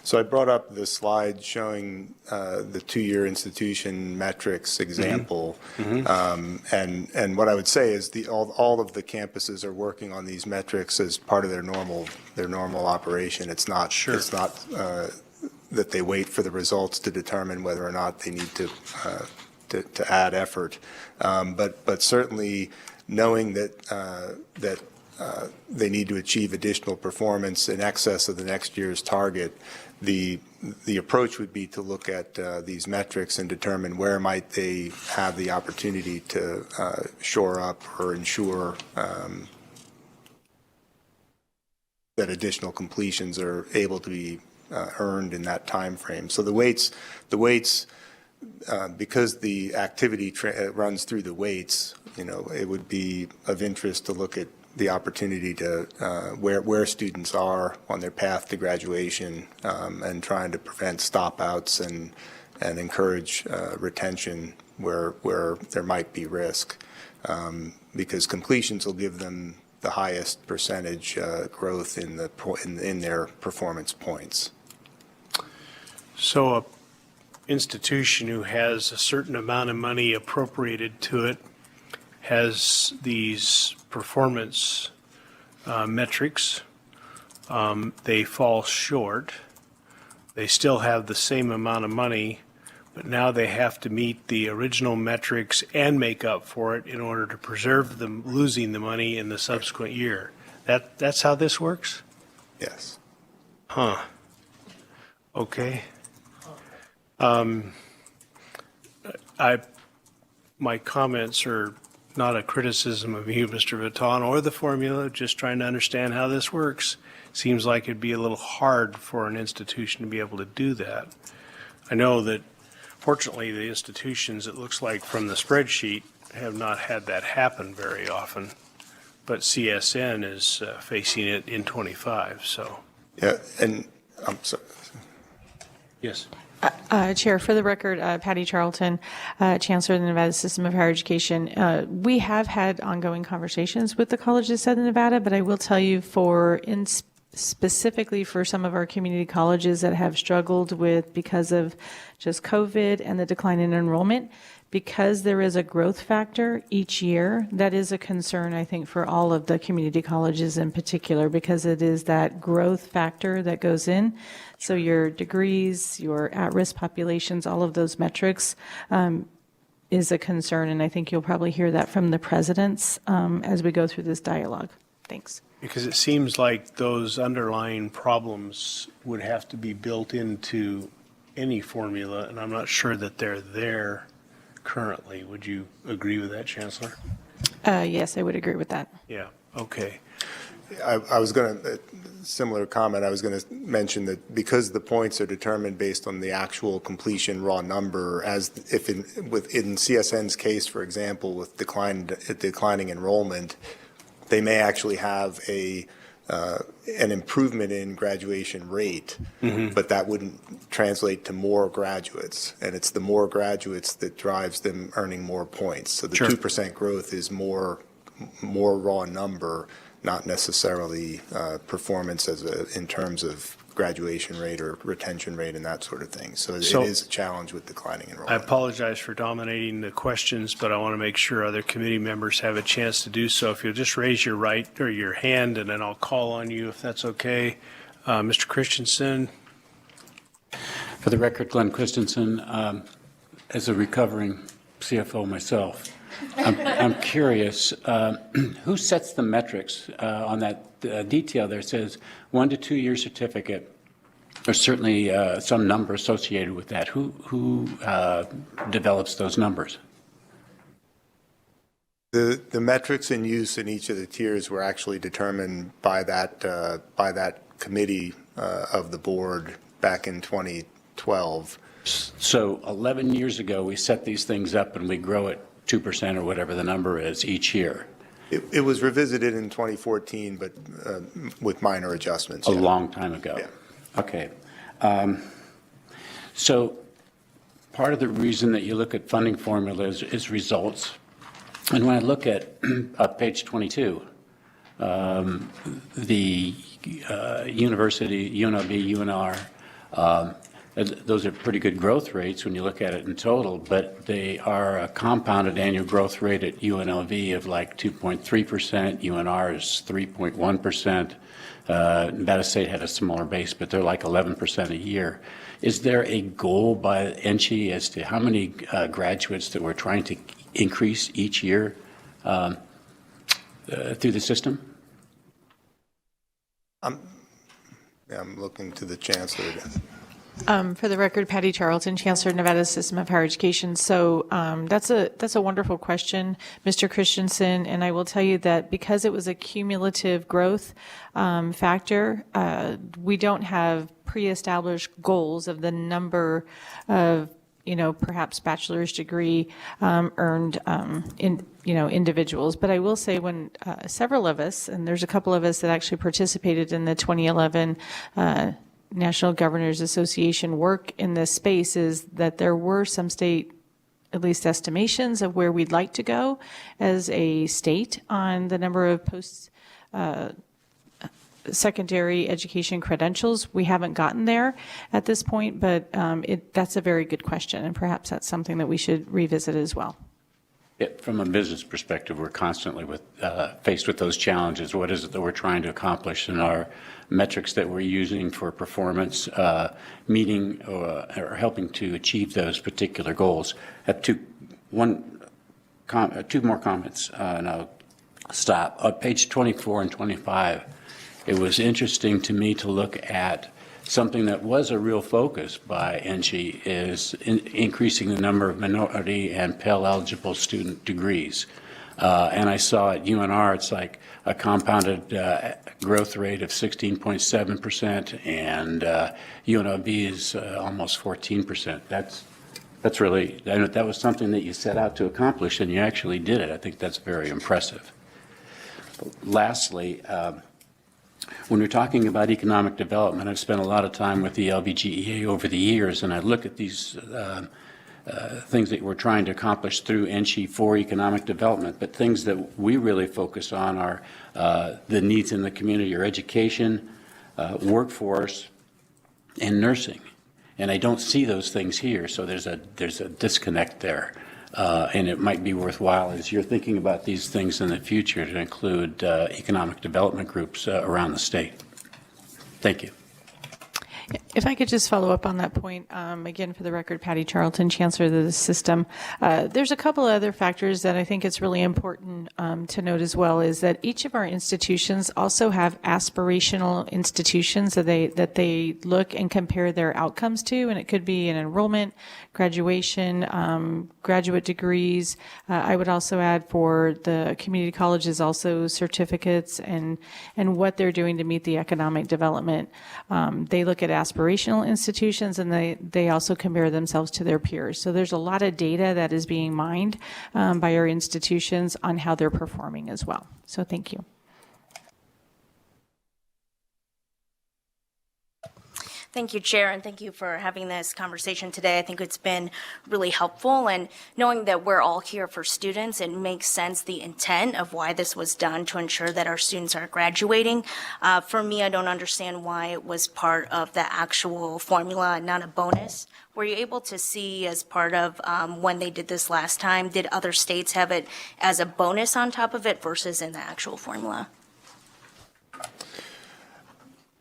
So I brought up the slide showing the two-year institution metrics example. And what I would say is all of the campuses are working on these metrics as part of their normal operation. It's not that they wait for the results to determine whether or not they need to add effort, but certainly knowing that they need to achieve additional performance in excess of the next year's target, the approach would be to look at these metrics and determine where might they have the opportunity to shore up or ensure that additional completions are able to be earned in that time frame. So the weights. Because the activity runs through the weights, it would be of interest to look at the opportunity to where students are on their path to graduation, and trying to prevent stop-outs and encourage retention where there might be risk, because completions will give them the highest percentage growth in their performance points. So a institution who has a certain amount of money appropriated to it has these performance metrics. They fall short. They still have the same amount of money, but now they have to meet the original metrics and make up for it in order to preserve them losing the money in the subsequent year. That's how this works? Yes. Huh. Okay. My comments are not a criticism of you, Mr. Vuitton, or the formula, just trying to understand how this works. Seems like it'd be a little hard for an institution to be able to do that. I know that fortunately the institutions, it looks like from the spreadsheet, have not had that happen very often, but CSN is facing it in 25, so. Yeah, and I'm sorry. Yes. Chair, for the record, Patty Charlton, Chancellor of the Nevada System of Higher Education. We have had ongoing conversations with the College of Southern Nevada, but I will tell you specifically for some of our community colleges that have struggled with because of just COVID and the decline in enrollment, because there is a growth factor each year, that is a concern, I think, for all of the community colleges in particular, because it is that growth factor that goes in. So your degrees, your at-risk populations, all of those metrics is a concern, and I think you'll probably hear that from the presidents as we go through this dialogue. Thanks. Because it seems like those underlying problems would have to be built into any formula, and I'm not sure that they're there currently. Would you agree with that, Chancellor? Yes, I would agree with that. Yeah, okay. I was going to, similar comment, I was going to mention that because the points are determined based on the actual completion raw number, as if in CSN's case, for example, with declining enrollment, they may actually have an improvement in graduation rate, but that wouldn't translate to more graduates. And it's the more graduates that drives them earning more points. So the 2% growth is more raw number, not necessarily performance in terms of graduation rate or retention rate and that sort of thing. So it is a challenge with declining enrollment. I apologize for dominating the questions, but I want to make sure other committee members have a chance to do so. If you'll just raise your your hand, and then I'll call on you if that's okay. Mr. Christensen. For the record, Glenn Christensen, as a recovering CFO myself, I'm curious, who sets the metrics on that detail there? It says 1 to 2 year certificate. There's certainly some number associated with that. Who develops those numbers? The metrics in use in each of the tiers were actually determined by that committee of the board back in 2012. So 11 years ago, we set these things up and we grow it 2% or whatever the number is each year. It was revisited in 2014, but with minor adjustments. A long time ago. Yeah. Okay. So part of the reason that you look at funding formulas is results. And when I look at page 22, the university, UNLV, UNR, those are pretty good growth rates when you look at it in total, but they are a compounded annual growth rate at UNLV of like 2.3%, UNR is 3.1%. Nevada State had a smaller base, but they're like 11% a year. Is there a goal by NSHE as to how many graduates that we're trying to increase each year through the system? I'm looking to the Chancellor. For the record, Patty Charlton, Chancellor of Nevada System of Higher Education. So that's a wonderful question, Mr. Christensen, and I will tell you that because it was a cumulative growth factor, we don't have pre-established goals of the number of perhaps bachelor's degree earned individuals. But I will say when several of us, and there's a couple of us that actually participated in the 2011 National Governors Association work in this space, is that there were some state, at least estimations of where we'd like to go as a state on the number of secondary education credentials. We haven't gotten there at this point, but that's a very good question, and perhaps that's something that we should revisit as well. From a business perspective, we're constantly faced with those challenges. What is it that we're trying to accomplish, and our metrics that we're using for performance meeting or helping to achieve those particular goals? I have two more comments, and I'll stop. On page 24 and 25, it was interesting to me to look at something that was a real focus by NSHE, is increasing the number of minority and Pell-eligible student degrees. And I saw at UNR, it's like a compounded growth rate of 16.7%, and UNLV is almost 14%. That's really, that was something that you set out to accomplish, and you actually did it. I think that's very impressive. Lastly, when we're talking about economic development, I've spent a lot of time with the LBGEA over the years, and I look at these things that we're trying to accomplish through NSHE for economic development, but things that we really focus on are the needs in the community, or education, workforce, and nursing. And I don't see those things here, so there's a disconnect there. And it might be worthwhile, as you're thinking about these things in the future, to include economic development groups around the state. Thank you. If I could just follow up on that point, again, for the record, Patty Charlton, Chancellor of the system. There's a couple of other factors that I think it's really important to note as well, is that each of our institutions also have aspirational institutions that they look and compare their outcomes to, and it could be an enrollment, graduation, graduate degrees. I would also add for the community colleges also certificates and what they're doing to meet the economic development. They look at aspirational institutions, and they also compare themselves to their peers. So there's a lot of data that is being mined by our institutions on how they're performing as well. So thank you. Thank you, Chair, and thank you for having this conversation today. I think it's been really helpful, and knowing that we're all here for students, it makes sense the intent of why this was done to ensure that our students are graduating. For me, I don't understand why it was part of the actual formula and not a bonus. Were you able to see, as part of when they did this last time, did other states have it as a bonus on top of it versus in the actual formula?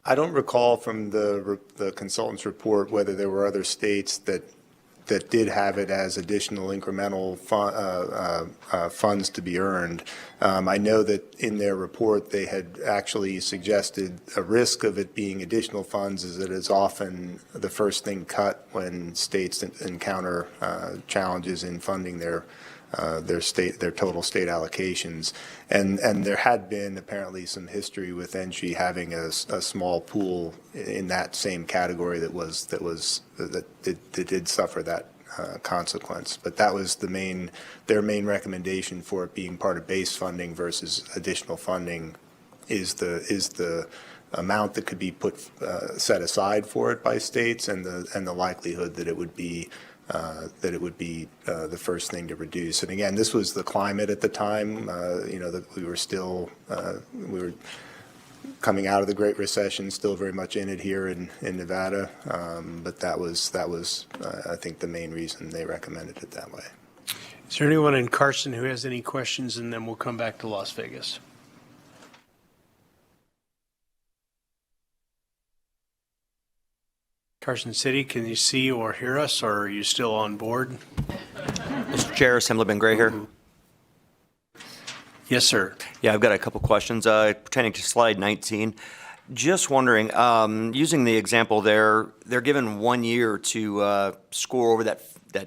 I don't recall from the consultant's report whether there were other states that did have it as additional incremental funds to be earned. I know that in their report they had actually suggested a risk of it being additional funds, is that it's often the first thing cut when states encounter challenges in funding their total state allocations, and there had been apparently some history with NSHE having a small pool in that same category that did suffer that consequence. But that was their main recommendation for it being part of base funding versus additional funding is the amount that could be set aside for it by states, and the likelihood that it would be the first thing to reduce. And again, this was the climate at the time. That we were coming out of the Great Recession, still very much in it here in Nevada. But that was I think the main reason they recommended it that way. Is there anyone in Carson who has any questions, and then we'll come back to Las Vegas? Carson City, can you see or hear us, or are you still on board? Mr. Chair, Assemblyman Gray here. Yes, sir. Yeah, I've got a couple questions pertaining to slide 19. Just wondering, using the example there, they're given 1 year to score over that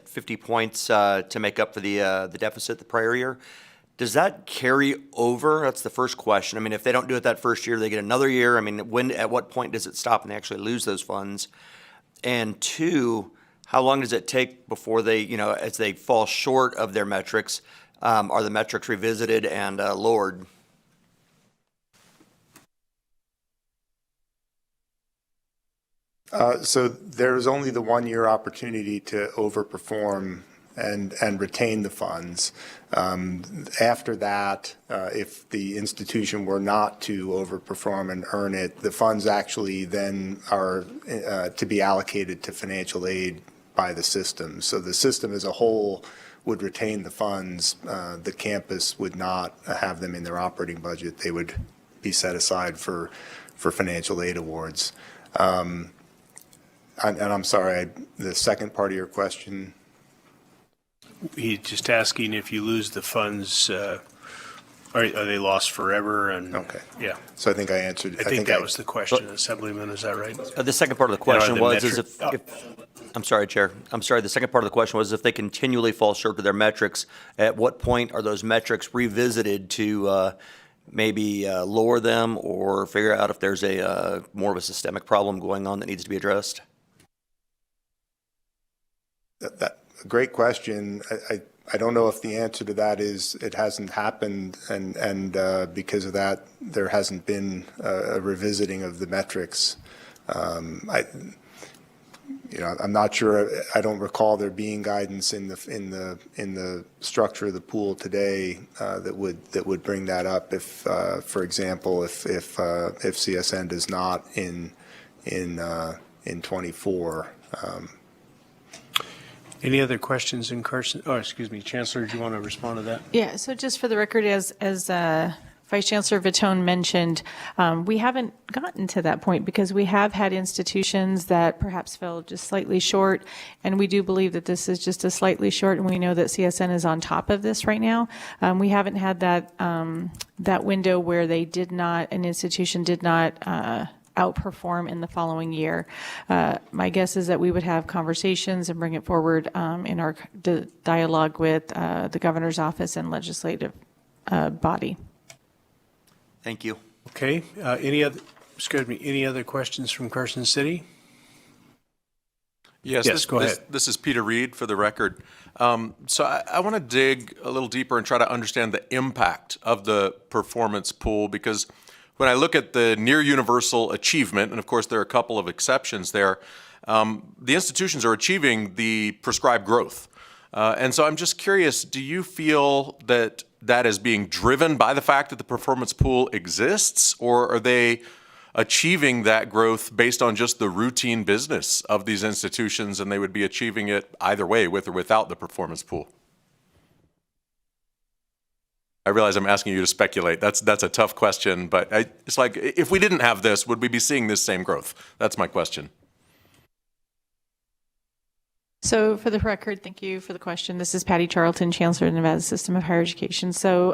50 points to make up for the deficit the prior year. Does that carry over? That's the first question. I mean, if they don't do it that first year, they get another year. I mean, at what point does it stop and they actually lose those funds? And two, how long does it take before they, as they fall short of their metrics, are the metrics revisited and lowered? So there's only the 1-year opportunity to overperform and retain the funds. After that, if the institution were not to overperform and earn it, the funds actually then are to be allocated to financial aid by the system. So the system as a whole would retain the funds. The campus would not have them in their operating budget. They would be set aside for financial aid awards. And I'm sorry, the second part of your question? He's just asking if you lose the funds, are they lost forever? And Okay. Yeah. So I think I answered. I think that was the question, Assemblyman, is that right? The second part of the question the was, metric- I'm sorry, Chair. I'm sorry. The second part of the question was if they continually fall short of their metrics, at what point are those metrics revisited to maybe lower them or figure out if there's a more of a systemic problem going on that needs to be addressed? That great question. I don't know if the answer to that is it hasn't happened, and because of that, there hasn't been a revisiting of the metrics. I'm not sure. I don't recall there being guidance in the structure of the pool today that would bring that up. If, for example, if CSN does not in 24. Any other questions in Carson? Oh, excuse me, Chancellor, do you want to respond to that? Yeah, so just for the record, as Vice Chancellor Vitone mentioned, we haven't gotten to that point because we have had institutions that perhaps fell just slightly short, and we do believe that this is just a slightly short, and we know that CSN is on top of this right now. We haven't had that window where an institution did not outperform in the following year. My guess is that we would have conversations and bring it forward in our dialogue with the governor's office and legislative body. Thank you. Okay. Any other questions from Carson City? Yes, go ahead. This is Peter Reed for the record. So I want to dig a little deeper and try to understand the impact of the performance pool, because when I look at the near universal achievement, and of course there are a couple of exceptions there, the institutions are achieving the prescribed growth. And so I'm just curious, do you feel that that is being driven by the fact that the performance pool exists, or are they achieving that growth based on just the routine business of these institutions, and they would be achieving it either way, with or without the performance pool? I realize I'm asking you to speculate. That's a tough question, but it's like, if we didn't have this, would we be seeing this same growth? That's my question. So for the record, thank you for the question. This is Patty Charlton, Chancellor of the Nevada System of Higher Education. So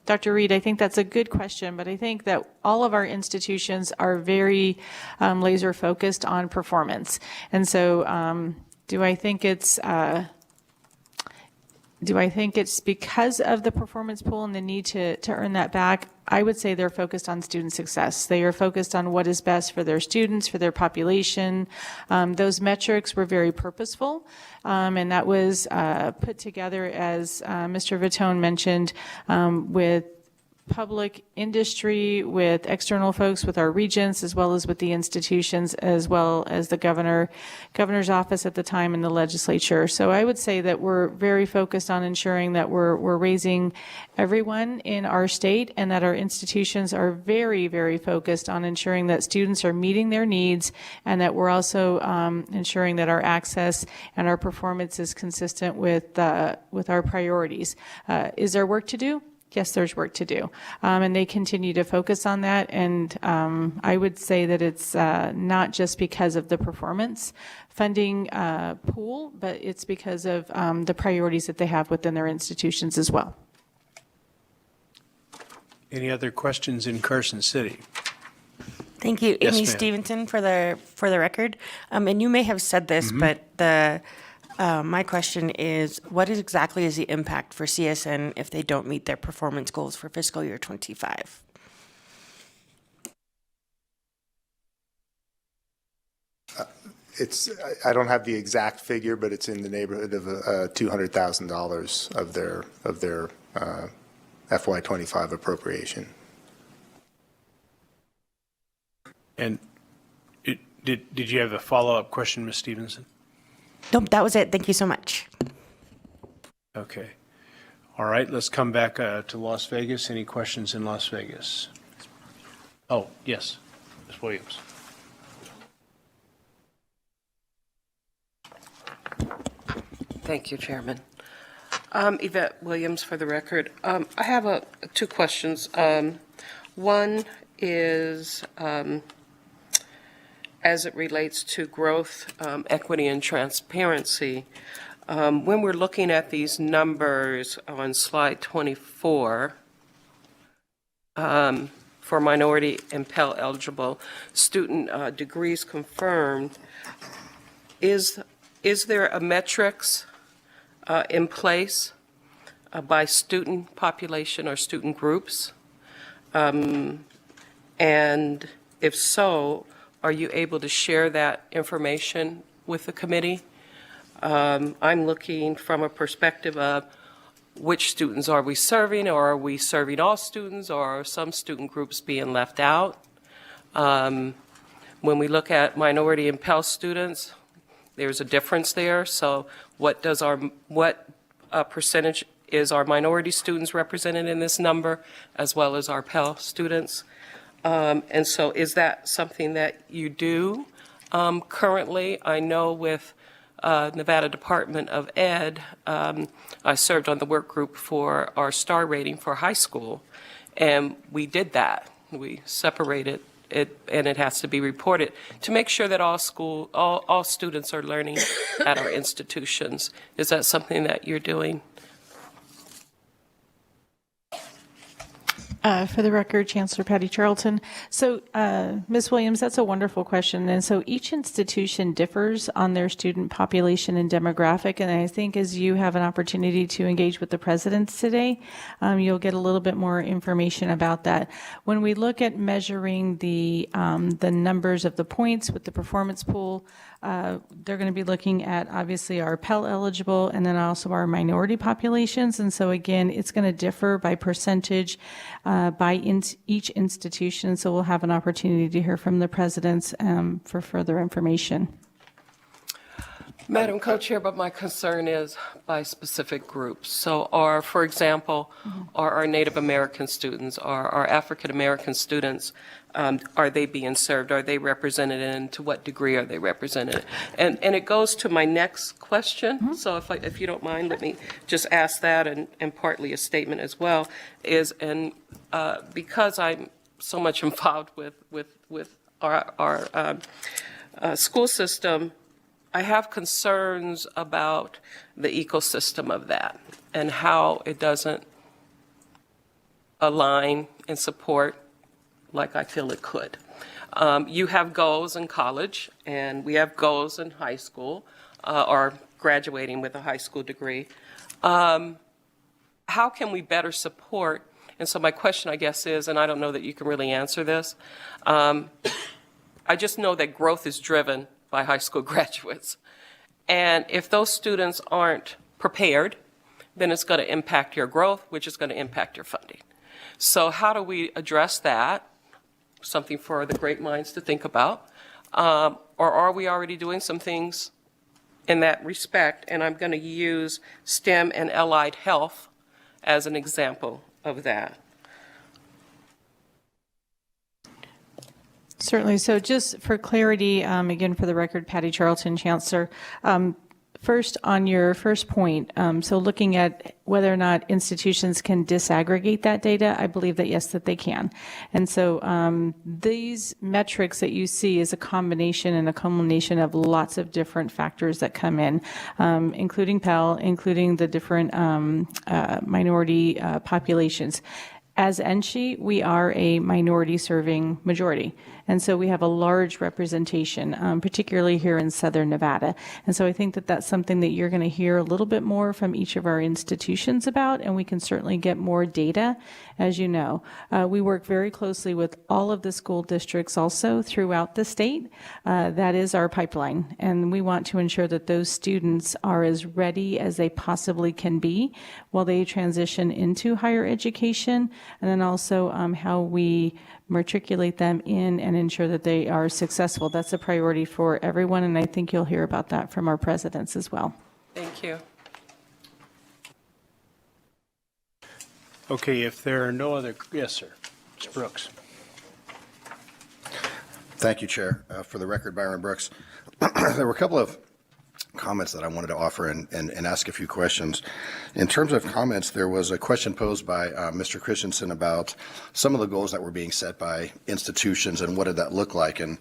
Dr. Reed, I think that's a good question, but I think that all of our institutions are very laser focused on performance. And so do I think it's because of the performance pool and the need to earn that back? I would say they're focused on student success. They are focused on what is best for their students, for their population. Those metrics were very purposeful, and that was put together, as Mr. Vitone mentioned, with public industry, with external folks, with our regents, as well as with the institutions, as well as the governor's office at the time and the legislature. So I would say that we're very focused on ensuring that we're raising everyone in our state, and that our institutions are very, very focused on ensuring that students are meeting their needs, and that we're also ensuring that our access and our performance is consistent with our priorities. Is there work to do? Yes, there's work to do, and they continue to focus on that. And I would say that it's not just because of the performance funding pool, but it's because of the priorities that they have within their institutions as well. Any other questions in Carson City? Thank you, Yes, Amy ma'am. Stevenson, for the record. And you may have said this, but my question is, what exactly is the impact for CSN if they don't meet their performance goals for fiscal year 25? I don't have the exact figure, but it's in the neighborhood of $200,000 of their FY25 appropriation. And did you have a follow-up question, Ms. Stevenson? Nope, that was it. Thank you so much. Okay. All right, let's come back to Las Vegas. Any questions in Las Vegas? Oh, yes, Ms. Williams. Thank you, Chairman. Yvette Williams for the record. I have two questions. One is as it relates to growth, equity, and transparency. When we're looking at these numbers on slide 24, for minority and Pell eligible student degrees confirmed, is there a metrics in place by student population or student groups? And if so, are you able to share that information with the committee? I'm looking from a perspective of which students are we serving, or are we serving all students, or are some student groups being left out? When we look at minority and Pell students, there's a difference there. So what percentage is our minority students represented in this number, as well as our Pell students? And so is that something that you do currently? I know with Nevada Department of Ed, I served on the work group for our star rating for high school, and we did that. We separated it, and it has to be reported to make sure that all students are learning at our institutions. Is that something that you're doing? For the record, Chancellor Patty Charlton. So, Ms. Williams, that's a wonderful question. And so each institution differs on their student population and demographic. And I think as you have an opportunity to engage with the presidents today, you'll get a little bit more information about that. When we look at measuring the numbers of the points with the performance pool, they're going to be looking at obviously our Pell eligible and then also our minority populations. And so again, it's going to differ by percentage by each institution. So we'll have an opportunity to hear from the presidents for further information. Madam Co-Chair, but my concern is by specific groups. So for example, are our Native American students, are our African American students, are they being served? Are they represented, and to what degree are they represented? And it goes to my next question. So if you don't mind, let me just ask that, and partly a statement as well, because I'm so much involved with our school system, I have concerns about the ecosystem of that and how it doesn't align and support like I feel it could. You have goals in college, and we have goals in high school, or graduating with a high school degree. How can we better support? And so my question, I guess, is, and I don't know that you can really answer this, I just know that growth is driven by high school graduates. And if those students aren't prepared, then it's going to impact your growth, which is going to impact your funding. So how do we address that? Something for the great minds to think about. Or are we already doing some things in that respect? And I'm going to use STEM and allied health as an example of that. Certainly. So just for clarity, again, for the record, Patty Charlton, Chancellor. First, on your first point, so looking at whether or not institutions can disaggregate that data, I believe that yes, that they can. And so these metrics that you see is a combination and a culmination of lots of different factors that come in, including Pell, including the different minority populations. as NSHE, we are a minority serving majority. And so we have a large representation, particularly here in Southern Nevada. And so I think that that's something that you're going to hear a little bit more from each of our institutions about, and we can certainly get more data, as you know. We work very closely with all of the school districts also throughout the state. That is our pipeline, and we want to ensure that those students are as ready as they possibly can be while they transition into higher education, and then also how we matriculate them in and ensure that they are successful. That's a priority for everyone, and I think you'll hear about that from our presidents as well. Thank you. Okay, if there are no other, yes, sir. Mr. Brooks. Thank you, Chair. For the record, Byron Brooks. There were a couple of comments that I wanted to offer and ask a few questions. In terms of comments, there was a question posed by Mr. Christensen about some of the goals that were being set by institutions and what did that look like. And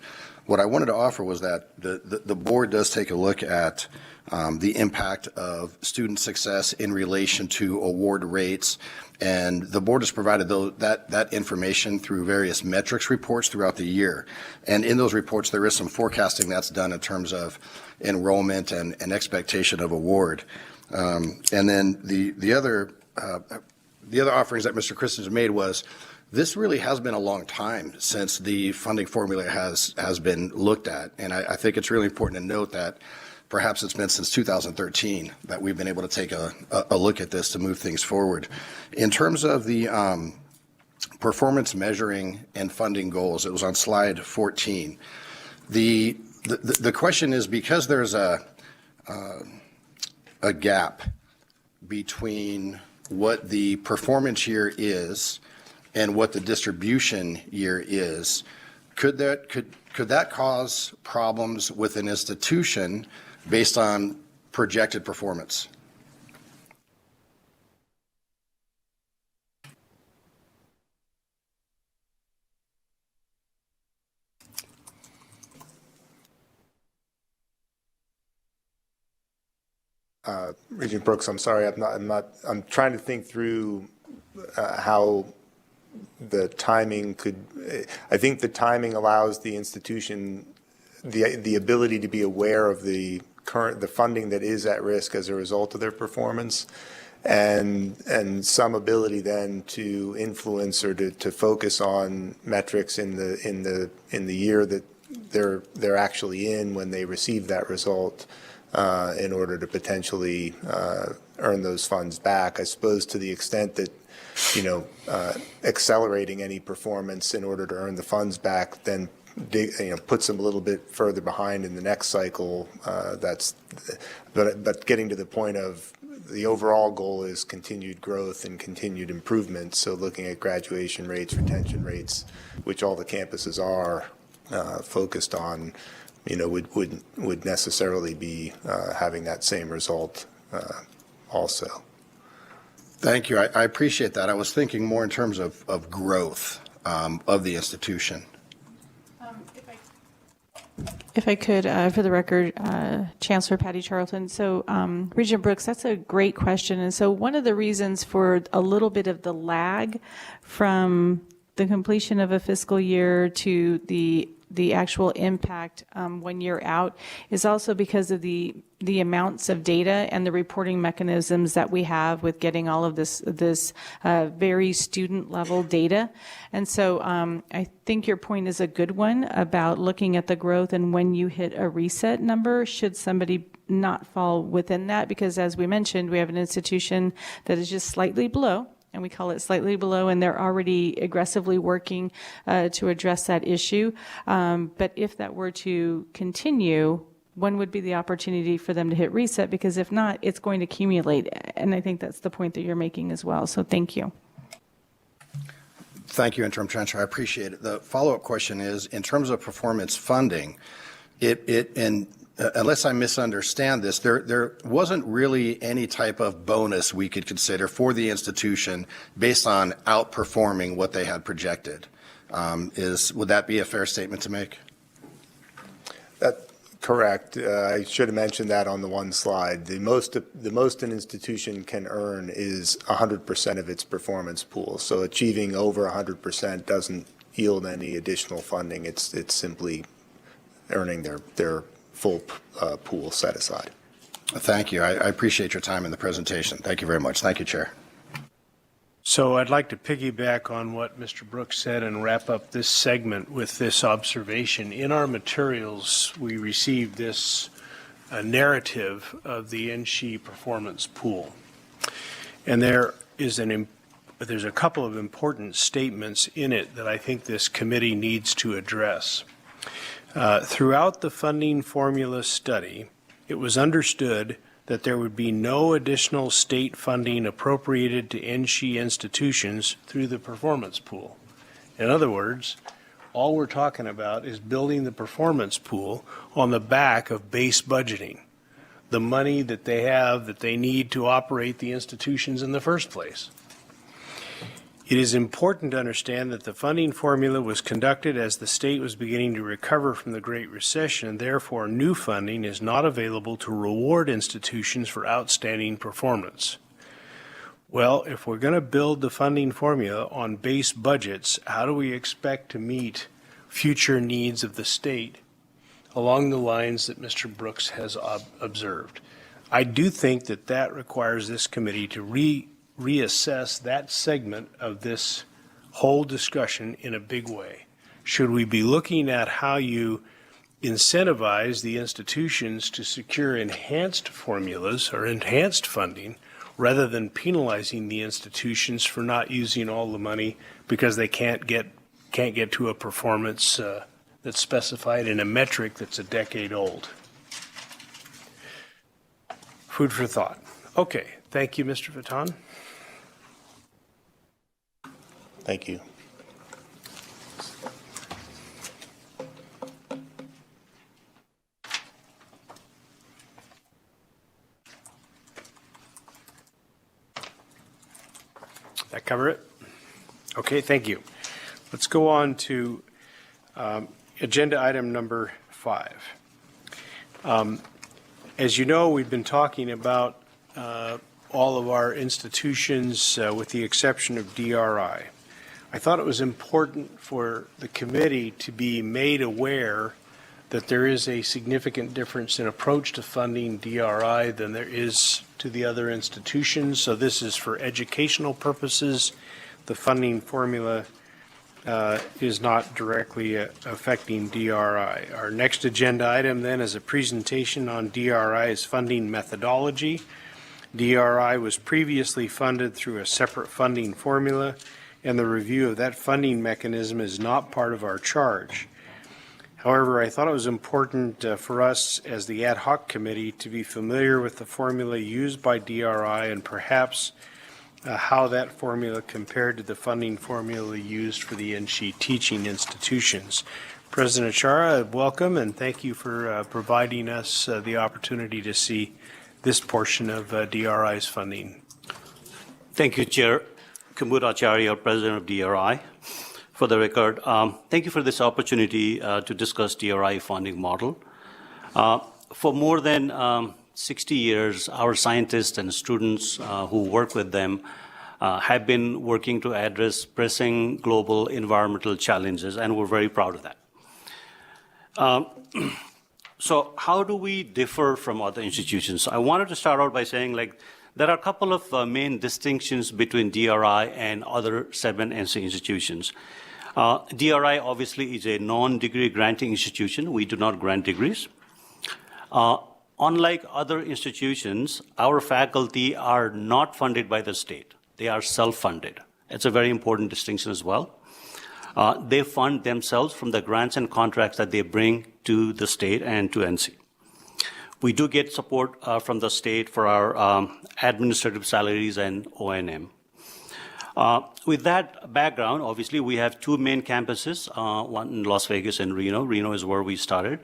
what I wanted to offer was that the board does take a look at the impact of student success in relation to award rates. And the board has provided that information through various metrics reports throughout the year. And in those reports, there is some forecasting that's done in terms of enrollment and expectation of award. And then the other offerings that Mr. Christensen made was, this really has been a long time since the funding formula has been looked at. And I think it's really important to note that perhaps it's been since 2013 that we've been able to take a look at this to move things forward. In terms of the performance measuring and funding goals, it was on slide 14. The question is, because there's a gap between what the performance year is and what the distribution year is, could that cause problems with an institution based on projected performance? Regent Brooks, I'm sorry, I'm trying to think through how the timing could, I think the timing allows the institution the ability to be aware of the funding that is at risk as a result of their performance, and some ability then to influence or to focus on metrics in the year that they're actually in when they receive that result, in order to potentially earn those funds back. I suppose to the extent that, accelerating any performance in order to earn the funds back then puts them a little bit further behind in the next cycle. But getting to the point of the overall goal is continued growth and continued improvement. So looking at graduation rates, retention rates, which all the campuses are focused on, would necessarily be having that same result also. Thank you. I appreciate that. I was thinking more in terms of growth of the institution. If I could, for the record, Chancellor Patty Charlton. So, Regent Brooks, that's a great question. And so one of the reasons for a little bit of the lag from the completion of a fiscal year to the actual impact 1 year out is also because of the amounts of data and the reporting mechanisms that we have with getting all of this very student level data. And so I think your point is a good one about looking at the growth and when you hit a reset number, should somebody not fall within that, because as we mentioned, we have an institution that is just slightly below, and we call it slightly below, and they're already aggressively working to address that issue. But if that were to continue, when would be the opportunity for them to hit reset? Because if not, it's going to accumulate. And I think that's the point that you're making as well. So thank you. Thank you, Interim Chancellor. I appreciate it. The follow-up question is, in terms of performance funding, unless I misunderstand this, there wasn't really any type of bonus we could consider for the institution based on outperforming what they had projected. Would that be a fair statement to make? Correct. I should have mentioned that on the one slide. The most an institution can earn is 100% of its performance pool. So achieving over 100% doesn't yield any additional funding. It's simply earning their full pool set aside. Thank you. I appreciate your time in the presentation. Thank you very much. Thank you, Chair. So I'd like to piggyback on what Mr. Brooks said and wrap up this segment with this observation. In our materials, we received this narrative of the NSHE performance pool. And there's a couple of important statements in it that I think this committee needs to address. Throughout the funding formula study, it was understood that there would be no additional state funding appropriated to NSHE institutions through the performance pool. In other words, all we're talking about is building the performance pool on the back of base budgeting, the money that they have that they need to operate the institutions in the first place. It is important to understand that the funding formula was conducted as the state was beginning to recover from the Great Recession, and therefore new funding is not available to reward institutions for outstanding performance. Well, if we're going to build the funding formula on base budgets, how do we expect to meet future needs of the state along the lines that Mr. Brooks has observed? I do think that that requires this committee to reassess that segment of this whole discussion in a big way. Should we be looking at how you incentivize the institutions to secure enhanced formulas or enhanced funding rather than penalizing the institutions for not using all the money because they can't get to a performance that's specified in a metric that's a decade old? Food for thought. Okay, thank you, Mr. Vitton. Thank you. That cover it? Okay, thank you. Let's go on to agenda item number 5. As you know, we've been talking about all of our institutions with the exception of DRI. I thought it was important for the committee to be made aware that there is a significant difference in approach to funding DRI than there is to the other institutions. So this is for educational purposes. The funding formula is not directly affecting DRI. Our next agenda item then is a presentation on DRI's funding methodology. DRI was previously funded through a separate funding formula, and the review of that funding mechanism is not part of our charge. However, I thought it was important for us as the ad hoc committee to be familiar with the formula used by DRI and perhaps how that formula compared to the funding formula used for the NSHE teaching institutions. President Chara, welcome, and thank you for providing us the opportunity to see this portion of DRI's funding. Thank you, Chair. Kumud Acharya, President of DRI. For the record, thank you for this opportunity to discuss DRI funding model. For more than 60 years, our scientists and students who work with them have been working to address pressing global environmental challenges, and we're very proud of that. So how do we differ from other institutions? I wanted to start out by saying, there are a couple of main distinctions between DRI and other 7 NC institutions. DRI obviously is a non-degree granting institution. We do not grant degrees. Unlike other institutions, our faculty are not funded by the state. They are self-funded. It's a very important distinction as well. They fund themselves from the grants and contracts that they bring to the state and to NC. We do get support from the state for our administrative salaries and O&M. With that background, obviously, we have 2 main campuses, one in Las Vegas and Reno. Reno is where we started.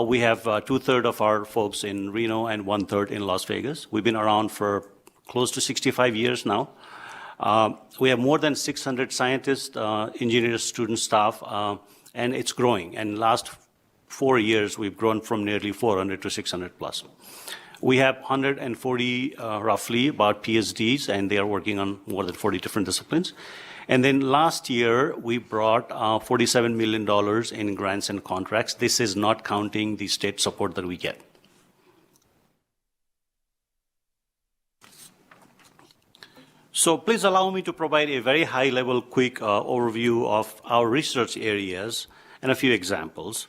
We have 2/3 of our folks in Reno and 1/3 in Las Vegas. We've been around for close to 65 years now. We have more than 600 scientists, engineers, student staff, and it's growing. And last 4 years, we've grown from nearly 400 to 600 plus. We have 140, roughly, about PhDs, and they are working on more than 40 different disciplines. And then last year, we brought $47 million in grants and contracts. This is not counting the state support that we get. So please allow me to provide a very high-level, quick overview of our research areas and a few examples.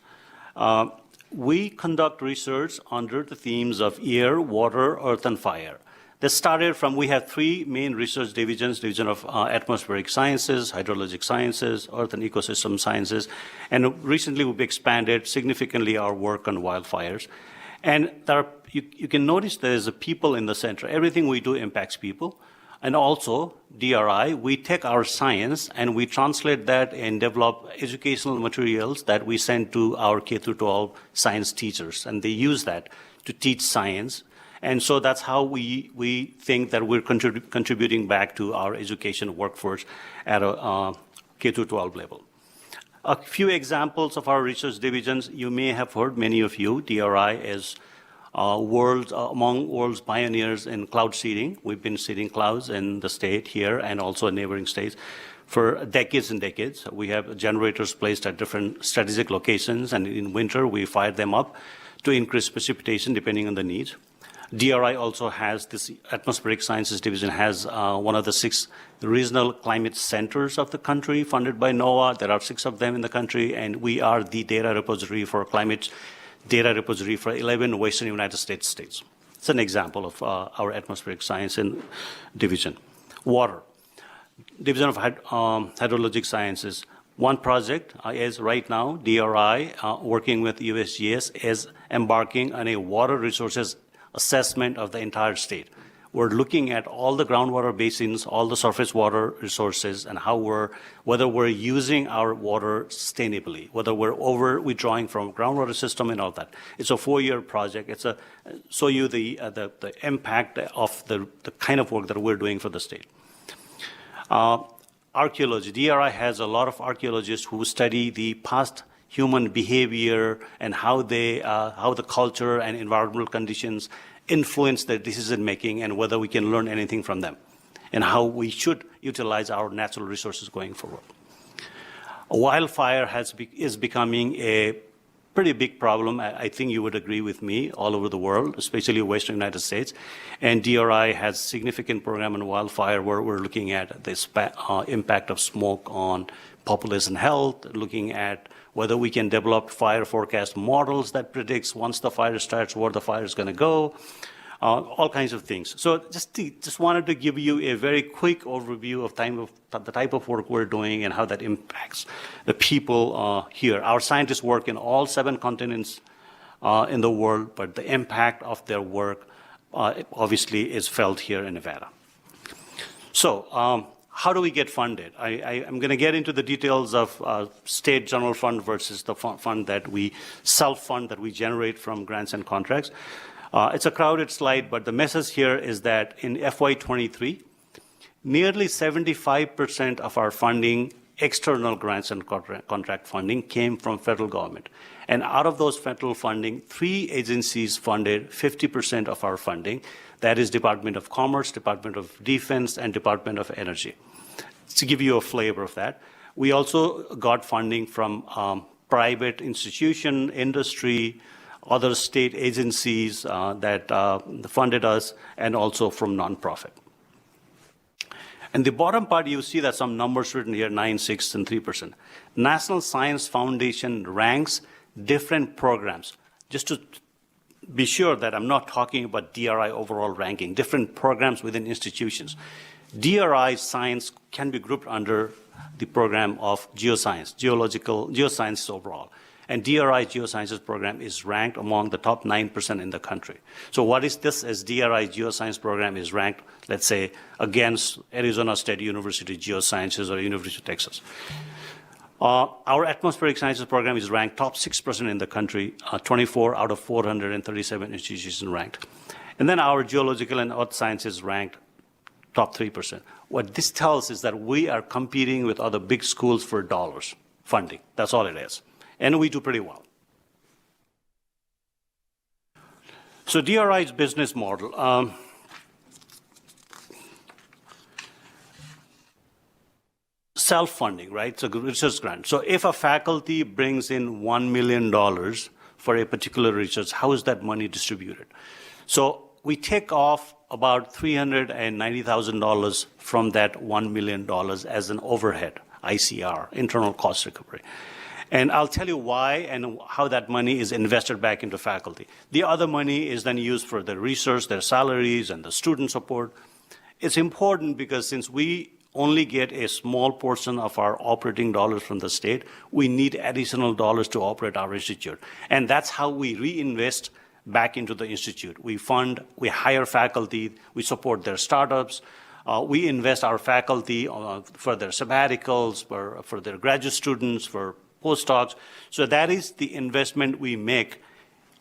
We conduct research under the themes of air, water, earth, and fire. This started from, we have 3 main research divisions, Division of Atmospheric Sciences, Hydrologic Sciences, Earth and Ecosystem Sciences, and recently we've expanded significantly our work on wildfires. And you can notice there's a people in the center. Everything we do impacts people. And also, DRI, we take our science and we translate that and develop educational materials that we send to our K-12 science teachers, and they use that to teach science. And so that's how we think that we're contributing back to our education workforce at a K-12 level. A few examples of our research divisions, you may have heard, many of you, DRI is among world's pioneers in cloud seeding. We've been seeding clouds in the state here and also in neighboring states for decades and decades. We have generators placed at different strategic locations, and in winter we fire them up to increase precipitation depending on the needs. DRI also has, this Atmospheric Sciences Division has one of the 6 regional climate centers of the country funded by NOAA. There are 6 of them in the country, and we are the data repository for climate data repository for 11 Western United States. It's an example of our Atmospheric Science Division. Water, Division of Hydrologic Sciences. One project is right now, DRI, working with USGS, is embarking on a water resources assessment of the entire state. We're looking at all the groundwater basins, all the surface water resources, and whether we're using our water sustainably, whether we're withdrawing from groundwater system and all that. It's a 4-year project. It's show you the impact of the kind of work that we're doing for the state. Archaeology. DRI has a lot of archaeologists who study the past human behavior and how the culture and environmental conditions influence their decision making, and whether we can learn anything from them, and how we should utilize our natural resources going forward. A wildfire is becoming a pretty big problem. I think you would agree with me, all over the world, especially Western United States. And DRI has significant program on wildfire where we're looking at the impact of smoke on population health, looking at whether we can develop fire forecast models that predicts once the fire starts where the fire is going to go, all kinds of things. So just wanted to give you a very quick overview of the type of work we're doing and how that impacts the people here. Our scientists work in all 7 continents in the world, but the impact of their work obviously is felt here in Nevada. So, how do we get funded? I'm going to get into the details of state general fund versus the fund that we self-fund, that we generate from grants and contracts. It's a crowded slide, but the message here is that in FY23, nearly 75% of our funding, external grants and contract funding, came from federal government. And out of those federal funding, 3 agencies funded 50% of our funding. That is Department of Commerce, Department of Defense, and Department of Energy. To give you a flavor of that, we also got funding from private institution, industry, other state agencies that funded us, and also from nonprofit. And the bottom part, you see that some numbers written here, 9, 6, and 3%. National Science Foundation ranks different programs. Just to be sure that I'm not talking about DRI overall ranking, different programs within institutions. DRI science can be grouped under the program of geoscience, geosciences overall. And DRI geosciences program is ranked among the top 9% in the country. So what is this as DRI geoscience program is ranked, let's say, against Arizona State University Geosciences or University of Texas. Our atmospheric sciences program is ranked top 6% in the country, 24 out of 437 institutions ranked. And then our geological and earth sciences ranked top 3%. What this tells is that we are competing with other big schools for dollars, funding. That's all it is. And we do pretty well. So DRI's business model. Self-funding, right? So research grant. So if a faculty brings in $1 million for a particular research, how is that money distributed? So we take off about $390,000 from that $1 million as an overhead, ICR, internal cost recovery. And I'll tell you why and how that money is invested back into faculty. The other money is then used for the research, their salaries, and the student support. It's important because since we only get a small portion of our operating dollars from the state, we need additional dollars to operate our institute. And that's how we reinvest back into the institute. We fund, we hire faculty, we support their startups, we invest our faculty for their sabbaticals, for their graduate students, for postdocs. So that is the investment we make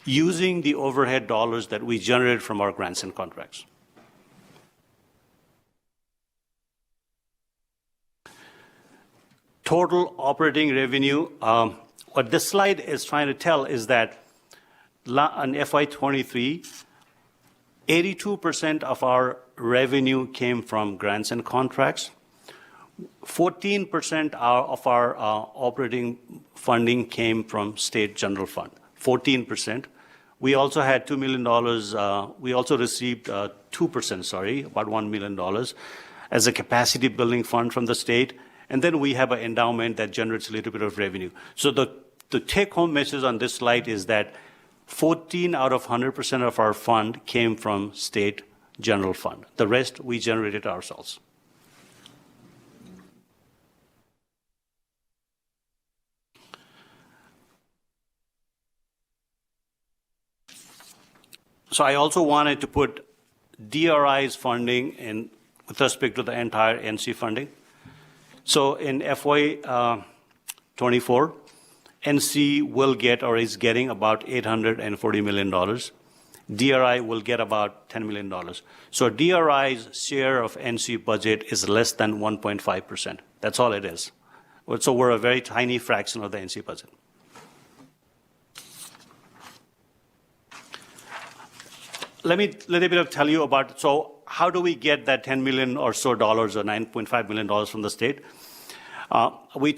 using the overhead dollars that we generate from our grants and contracts. Total operating revenue, what this slide is trying to tell is that on FY23, 82% of our revenue came from grants and contracts. 14% of our operating funding came from state general fund, 14%. We also had $2 million, we also received 2%, sorry, about $1 million as a capacity building fund from the state. And then we have an endowment that generates a little bit of revenue. So the take-home message on this slide is that 14 out of 100% of our fund came from state general fund. The rest we generated ourselves. So I also wanted to put DRI's funding in with respect to the entire NC funding. So in FY24, NC will get or is getting about $840 million. DRI will get about $10 million. So DRI's share of NC budget is less than 1.5%. That's all it is. So we're a very tiny fraction of the NC budget. Let me tell you about, so how do we get that $10 million or so dollars or $9.5 million from the state? We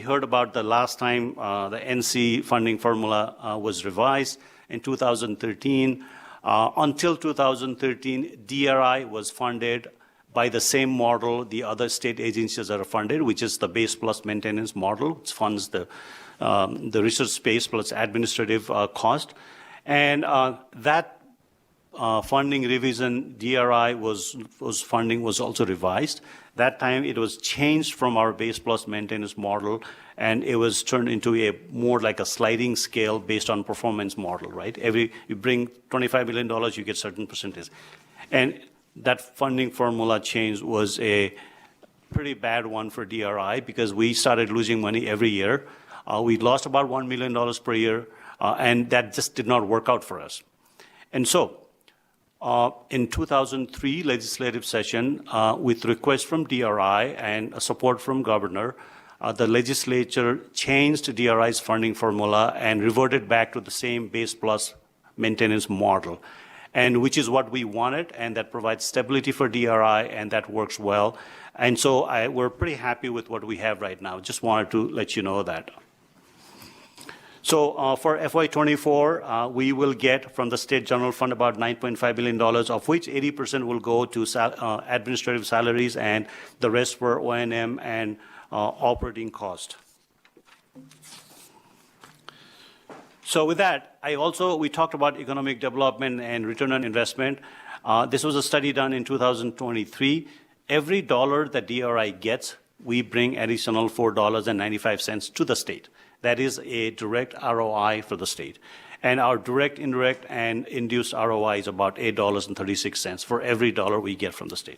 heard about the last time the NC funding formula was revised in 2013. Until 2013, DRI was funded by the same model the other state agencies are funded, which is the base plus maintenance model, which funds the research space plus administrative cost. And that funding revision, DRI funding was also revised. That time it was changed from our base plus maintenance model, and it was turned into a more like a sliding scale based on performance model, right? You bring $25 million, you get certain percentage. And that funding formula change was a pretty bad one for DRI because we started losing money every year. We lost about $1 million per year, and that just did not work out for us. And so, in 2003 legislative session, with request from DRI and support from governor, the legislature changed DRI's funding formula and reverted back to the same base plus maintenance model, and which is what we wanted, and that provides stability for DRI, and that works well. And so we're pretty happy with what we have right now. Just wanted to let you know that. So for FY24, we will get from the state general fund about $9.5 billion, of which 80% will go to administrative salaries and the rest for O&M and operating cost. So with that, we talked about economic development and return on investment. This was a study done in 2023. Every dollar that DRI gets, we bring additional $4.95 to the state. That is a direct ROI for the state. And our direct, indirect, and induced ROI is about $8.36 for every dollar we get from the state.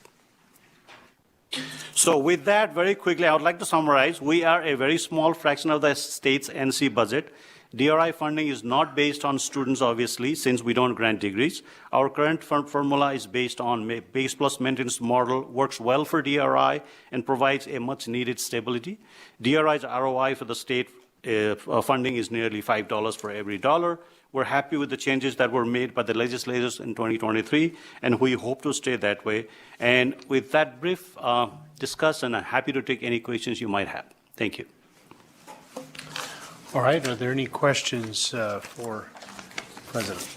So with that, very quickly, I would like to summarize. We are a very small fraction of the state's NC budget. DRI funding is not based on students, obviously, since we don't grant degrees. Our current formula is based on base plus maintenance model, works well for DRI, and provides a much-needed stability. DRI's ROI for the state if funding is nearly $5 for every dollar. We're happy with the changes that were made by the legislators in 2023, and we hope to stay that way. And with that brief discussion, I'm happy to take any questions you might have. Thank you. All right, are there any questions for President?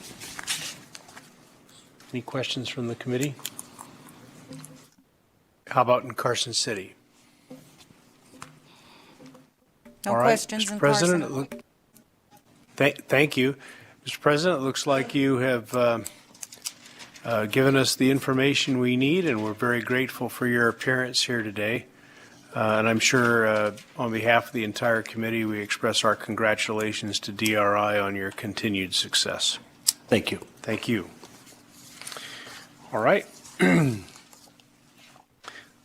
Any questions from the committee? How about in Carson City? No All right, questions Mr. in President, Carson. Thank you. Mr. President, it looks like you have given us the information we need, and we're very grateful for your appearance here today. And I'm sure on behalf of the entire committee, we express our congratulations to DRI on your continued success. Thank you. Thank you. All right.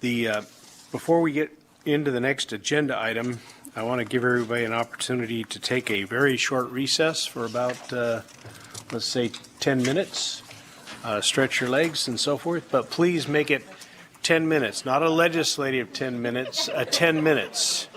Before we get into the next agenda item, I want to give everybody an opportunity to take a very short recess for about, let's say, 10 minutes. Stretch your legs and so forth, but please make it 10 minutes, not a legislative 10 minutes, 10 minutes.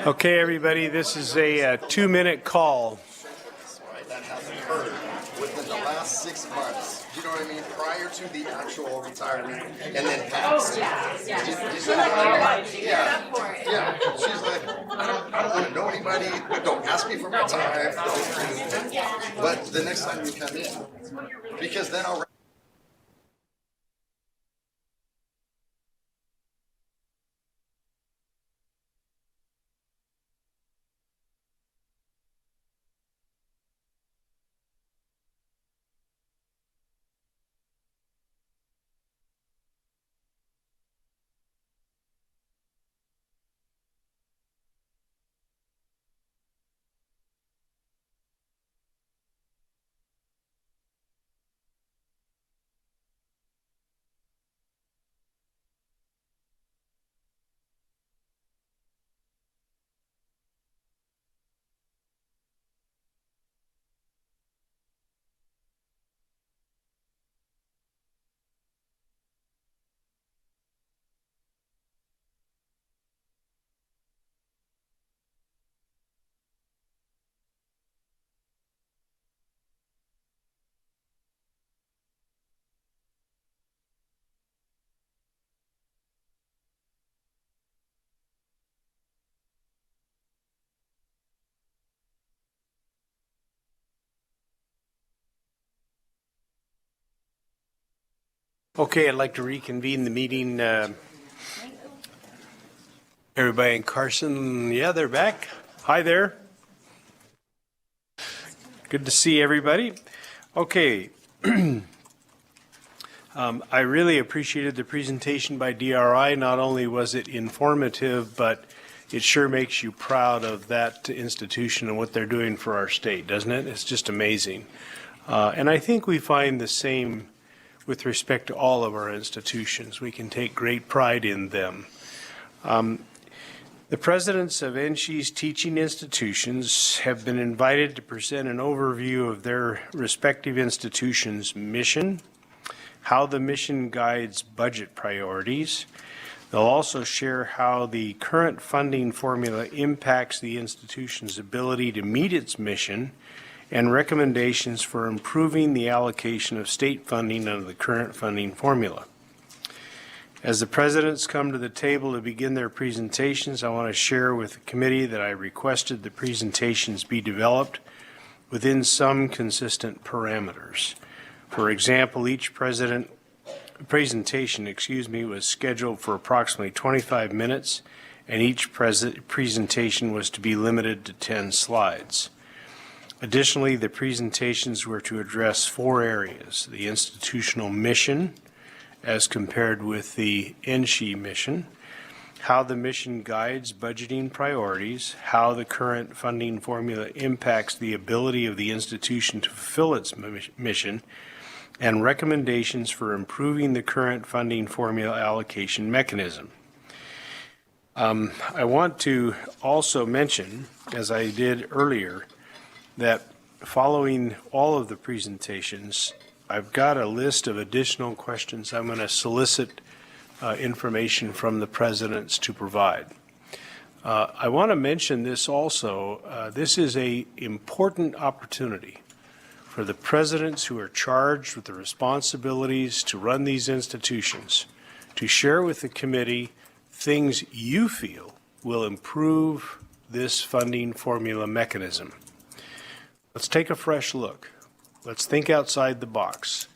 Okay, everybody, this is a 2-minute call. That hasn't occurred within the last 6 months. You know what I mean? Prior to the actual retirement, and then past. Yeah. She's like, I don't want to know anybody. Don't ask me for my time. But the next time you come in, because then I'll. Okay, I'd like to reconvene the meeting. Everybody in Carson, yeah, they're back. Hi there. Good to see everybody. Okay. I really appreciated the presentation by DRI. Not only was it informative, but it sure makes you proud of that institution and what they're doing for our state, doesn't it? It's just amazing. And I think we find the same with respect to all of our institutions. We can take great pride in them. The presidents of NSHE's teaching institutions have been invited to present an overview of their respective institutions' mission, how the mission guides budget priorities. They'll also share how the current funding formula impacts the institution's ability to meet its mission and recommendations for improving the allocation of state funding under the current funding formula. As the presidents come to the table to begin their presentations, I want to share with the committee that I requested the presentations be developed within some consistent parameters. For example, each presentation, was scheduled for approximately 25 minutes, and each presentation was to be limited to 10 slides. Additionally, the presentations were to address 4 areas: the institutional mission as compared with the NSHE mission, how the mission guides budgeting priorities, how the current funding formula impacts the ability of the institution to fulfill its mission, and recommendations for improving the current funding formula allocation mechanism. I want to also mention, as I did earlier, that following all of the presentations, I've got a list of additional questions I'm going to solicit information from the presidents to provide. I want to mention this also. This is an important opportunity for the presidents who are charged with the responsibilities to run these institutions to share with the committee things you feel will improve this funding formula mechanism. Let's take a fresh look. Let's think outside the box.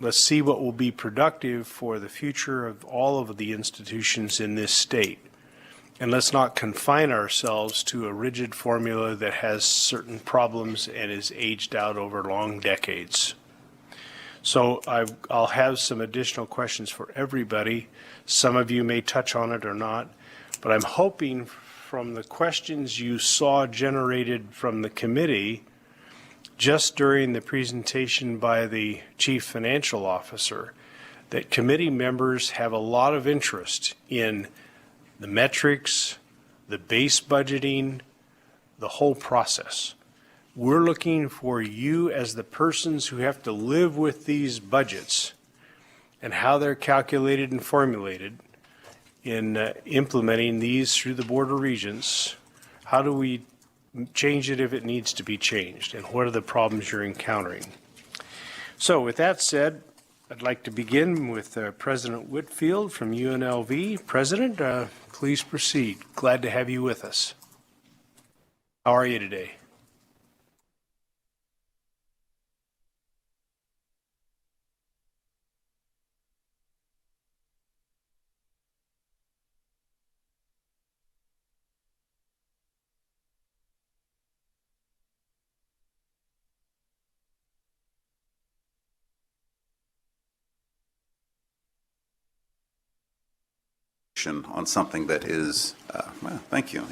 Let's see what will be productive for the future of all of the institutions in this state. And let's not confine ourselves to a rigid formula that has certain problems and is aged out over long decades. So I'll have some additional questions for everybody. Some of you may touch on it or not, but I'm hoping from the questions you saw generated from the committee just during the presentation by the Chief Financial Officer that committee members have a lot of interest in the metrics, the base budgeting, the whole process. We're looking for you as the persons who have to live with these budgets and how they're calculated and formulated in implementing these through the border regions? How do we change it if it needs to be changed? And what are the problems you're encountering? So with that said, I'd like to begin with President Whitfield from UNLV. President, please proceed. Glad to have you with us. How are you today? On something that is, well, thank you,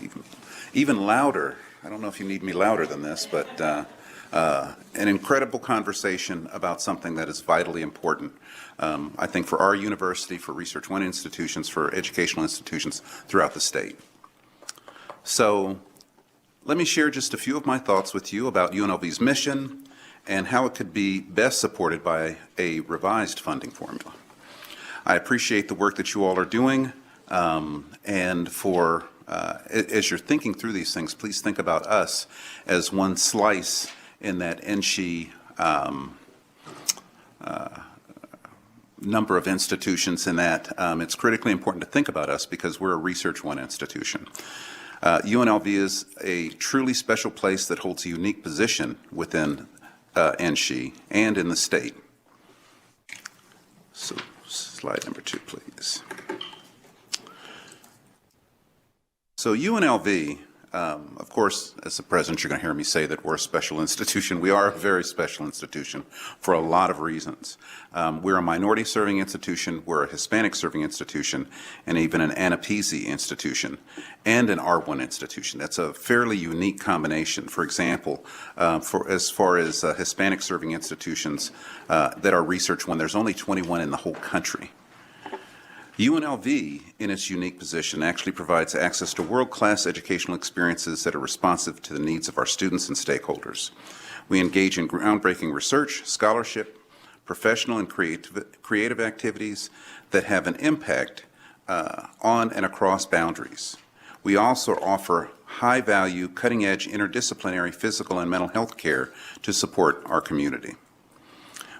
even louder. I don't know if you need me louder than this, but an incredible conversation about something that is vitally important, I think, for our university, for Research One institutions, for educational institutions throughout the state. So let me share just a few of my thoughts with you about UNLV's mission and how it could be best supported by a revised funding formula. I appreciate the work that you all are doing. And for, as you're thinking through these things, please think about us as one slice in that NSHE number of institutions, in that it's critically important to think about us because we're a Research One institution. UNLV is a truly special place that holds a unique position within NSHE and in the state. So slide number 2, please. So UNLV, of course, as the president, you're going to hear me say that we're a special institution. We are a very special institution for a lot of reasons. We're a minority-serving institution, we're a Hispanic-serving institution, and even an Anapeasy institution, and an R1 institution. That's a fairly unique combination. For example, as far as Hispanic-serving institutions that are Research One, there's only 21 in the whole country. UNLV, in its unique position, actually provides access to world-class educational experiences that are responsive to the needs of our students and stakeholders. We engage in groundbreaking research, scholarship, professional and creative activities that have an impact on and across boundaries. We also offer high-value, cutting-edge, interdisciplinary physical and mental health care to support our community.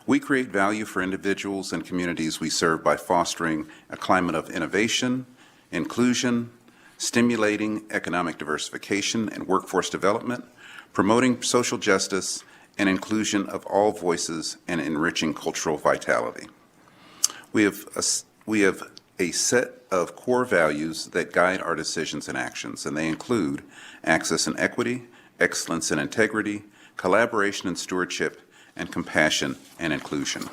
We create value for individuals and communities we serve by fostering a climate of innovation, inclusion, stimulating economic diversification and workforce development, promoting social justice and inclusion of all voices, and enriching cultural vitality. We have a set of core values that guide our decisions and actions, and they include access and equity, excellence and integrity, collaboration and stewardship, and compassion and inclusion.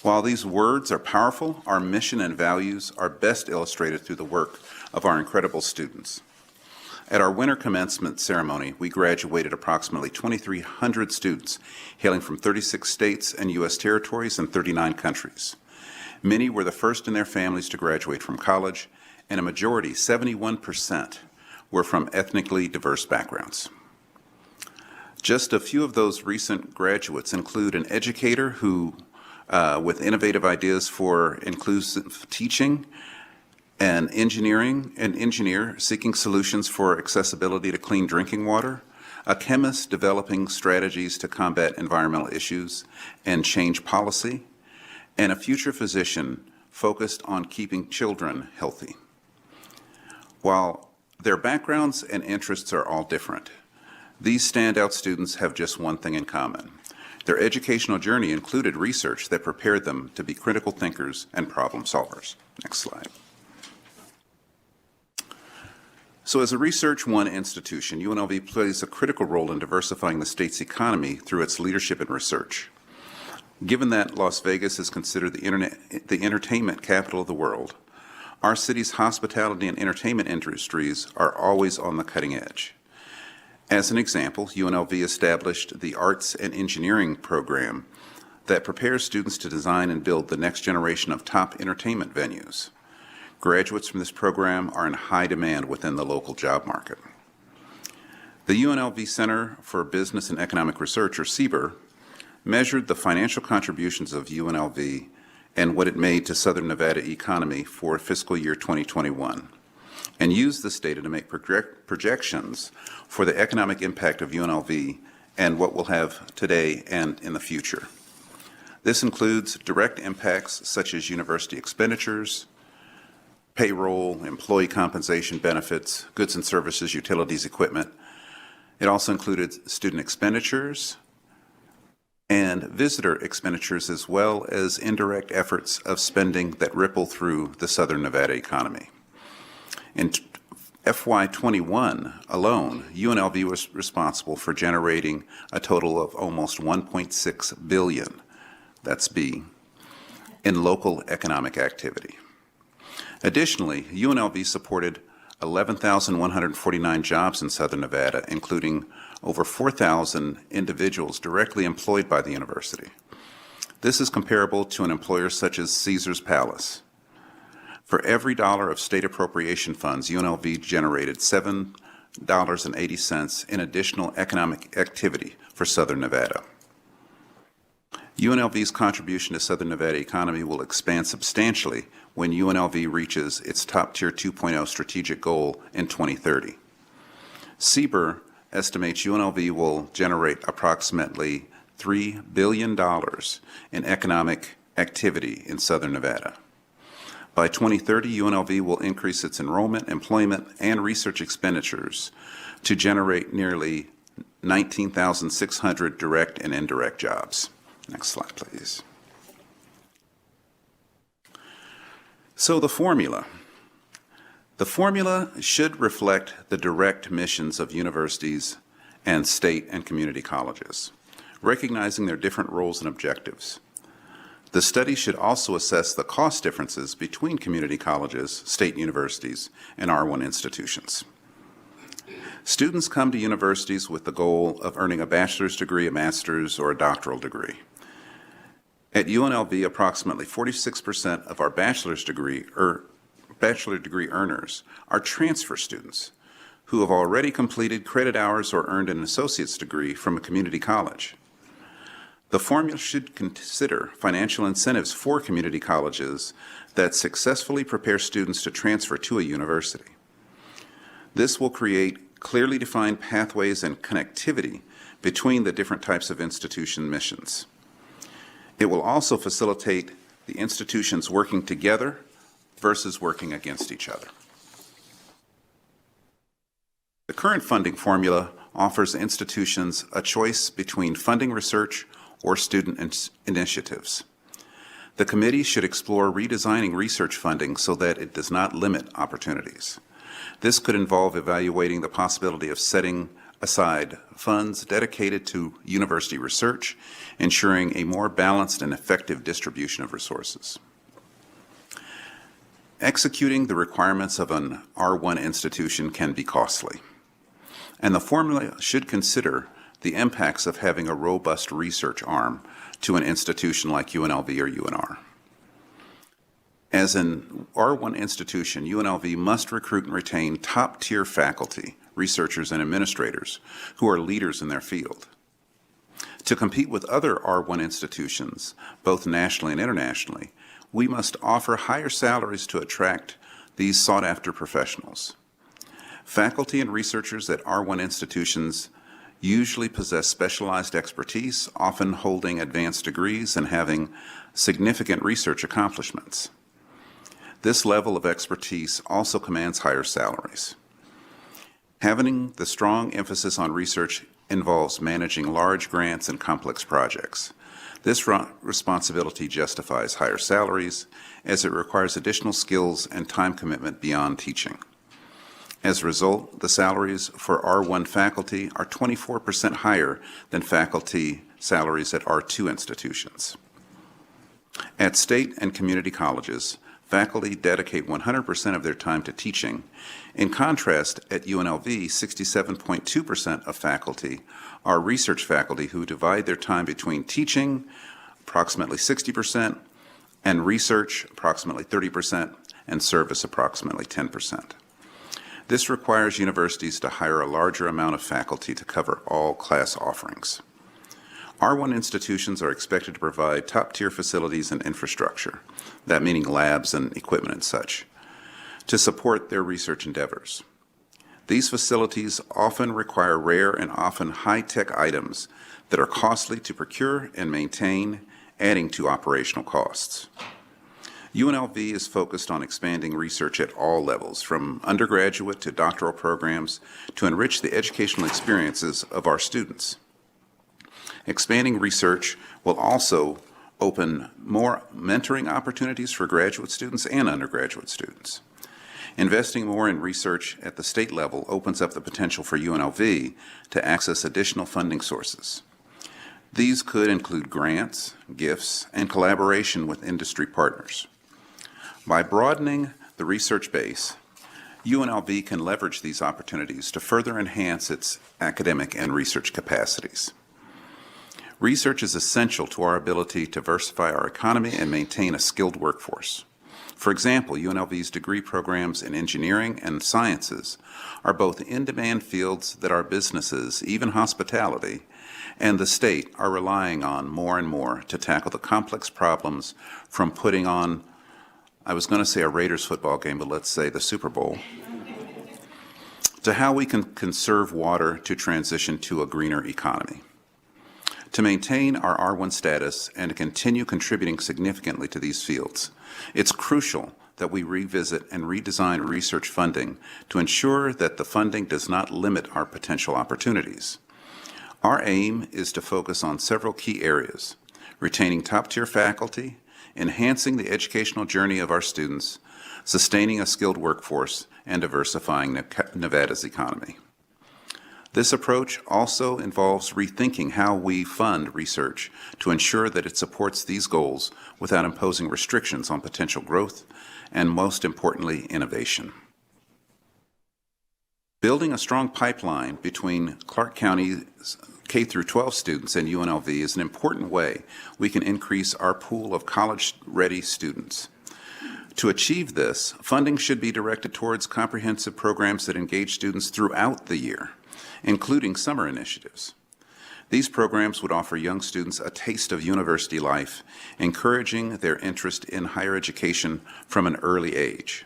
While these words are powerful, our mission and values are best illustrated through the work of our incredible students. At our winter commencement ceremony, we graduated approximately 2,300 students hailing from 36 states and U.S. territories and 39 countries. Many were the first in their families to graduate from college, and a majority, 71%, were from ethnically diverse backgrounds. Just a few of those recent graduates include an educator who, with innovative ideas for inclusive teaching, an engineer seeking solutions for accessibility to clean drinking water, a chemist developing strategies to combat environmental issues and change policy, and a future physician focused on keeping children healthy. While their backgrounds and interests are all different, these standout students have just one thing in common. Their educational journey included research that prepared them to be critical thinkers and problem solvers. Next slide. So as a Research One institution, UNLV plays a critical role in diversifying the state's economy through its leadership in research. Given that Las Vegas is considered the entertainment capital of the world, our city's hospitality and entertainment industries are always on the cutting edge. As an example, UNLV established the Arts and Engineering program that prepares students to design and build the next generation of top entertainment venues. Graduates from this program are in high demand within the local job market. The UNLV Center for Business and Economic Research, or CBER, measured the financial contributions of UNLV and what it made to Southern Nevada economy for fiscal year 2021, and use this data to make projections for the economic impact of UNLV and what we'll have today and in the future. This includes direct impacts such as university expenditures, payroll, employee compensation benefits, goods and services, utilities, equipment. It also included student expenditures and visitor expenditures, as well as indirect efforts of spending that ripple through the Southern Nevada economy. In FY21 alone, UNLV was responsible for generating a total of almost $1.6 billion, that's B, in local economic activity. Additionally, UNLV supported 11,149 jobs in Southern Nevada, including over 4,000 individuals directly employed by the university. This is comparable to an employer such as Caesar's Palace. For every dollar of state appropriation funds, UNLV generated $7.80 in additional economic activity for Southern Nevada. UNLV's contribution to Southern Nevada economy will expand substantially when UNLV reaches its Top Tier 2.0 strategic goal in 2030. CBER estimates UNLV will generate approximately $3 billion in economic activity in Southern Nevada. By 2030, UNLV will increase its enrollment, employment, and research expenditures to generate nearly 19,600 direct and indirect jobs. Next slide, please. So the formula. The formula should reflect the direct missions of universities and state and community colleges, recognizing their different roles and objectives. The study should also assess the cost differences between community colleges, state universities, and R1 institutions. Students come to universities with the goal of earning a bachelor's degree, a master's, or a doctoral degree. At UNLV, approximately 46% of our bachelor degree earners are transfer students who have already completed credit hours or earned an associate's degree from a community college. The formula should consider financial incentives for community colleges that successfully prepare students to transfer to a university. This will create clearly defined pathways and connectivity between the different types of institution missions. It will also facilitate the institutions working together versus working against each other. The current funding formula offers institutions a choice between funding research or student initiatives. The committee should explore redesigning research funding so that it does not limit opportunities. This could involve evaluating the possibility of setting aside funds dedicated to university research, ensuring a more balanced and effective distribution of resources. Executing the requirements of an R1 institution can be costly, and the formula should consider the impacts of having a robust research arm to an institution like UNLV or UNR. As an R1 institution, UNLV must recruit and retain top-tier faculty, researchers, and administrators who are leaders in their field. To compete with other R1 institutions, both nationally and internationally, we must offer higher salaries to attract these sought-after professionals. Faculty and researchers at R1 institutions usually possess specialized expertise, often holding advanced degrees and having significant research accomplishments. This level of expertise also commands higher salaries. Having the strong emphasis on research involves managing large grants and complex projects. This responsibility justifies higher salaries as it requires additional skills and time commitment beyond teaching. As a result, the salaries for R1 faculty are 24% higher than faculty salaries at R2 institutions. At state and community colleges, faculty dedicate 100% of their time to teaching. In contrast, at UNLV, 67.2% of faculty are research faculty who divide their time between teaching, approximately 60%, and research, approximately 30%, and service, approximately 10%. This requires universities to hire a larger amount of faculty to cover all class offerings. R1 institutions are expected to provide top-tier facilities and infrastructure, that meaning labs and equipment and such, to support their research endeavors. These facilities often require rare and often high-tech items that are costly to procure and maintain, adding to operational costs. UNLV is focused on expanding research at all levels, from undergraduate to doctoral programs, to enrich the educational experiences of our students. Expanding research will also open more mentoring opportunities for graduate students and undergraduate students. Investing more in research at the state level opens up the potential for UNLV to access additional funding sources. These could include grants, gifts, and collaboration with industry partners. By broadening the research base, UNLV can leverage these opportunities to further enhance its academic and research capacities. Research is essential to our ability to diversify our economy and maintain a skilled workforce. For example, UNLV's degree programs in engineering and sciences are both in-demand fields that our businesses, even hospitality, and the state are relying on more and more to tackle the complex problems from putting on, I was going to say a Raiders football game, but let's say the Super Bowl, to how we can conserve water to transition to a greener economy. To maintain our R1 status and to continue contributing significantly to these fields, it's crucial that we revisit and redesign research funding to ensure that the funding does not limit our potential opportunities. Our aim is to focus on several key areas: retaining top-tier faculty, enhancing the educational journey of our students, sustaining a skilled workforce, and diversifying Nevada's economy. This approach also involves rethinking how we fund research to ensure that it supports these goals without imposing restrictions on potential growth and, most importantly, innovation. Building a strong pipeline between Clark County's K-12 students and UNLV is an important way we can increase our pool of college-ready students. To achieve this, funding should be directed towards comprehensive programs that engage students throughout the year, including summer initiatives. These programs would offer young students a taste of university life, encouraging their interest in higher education from an early age.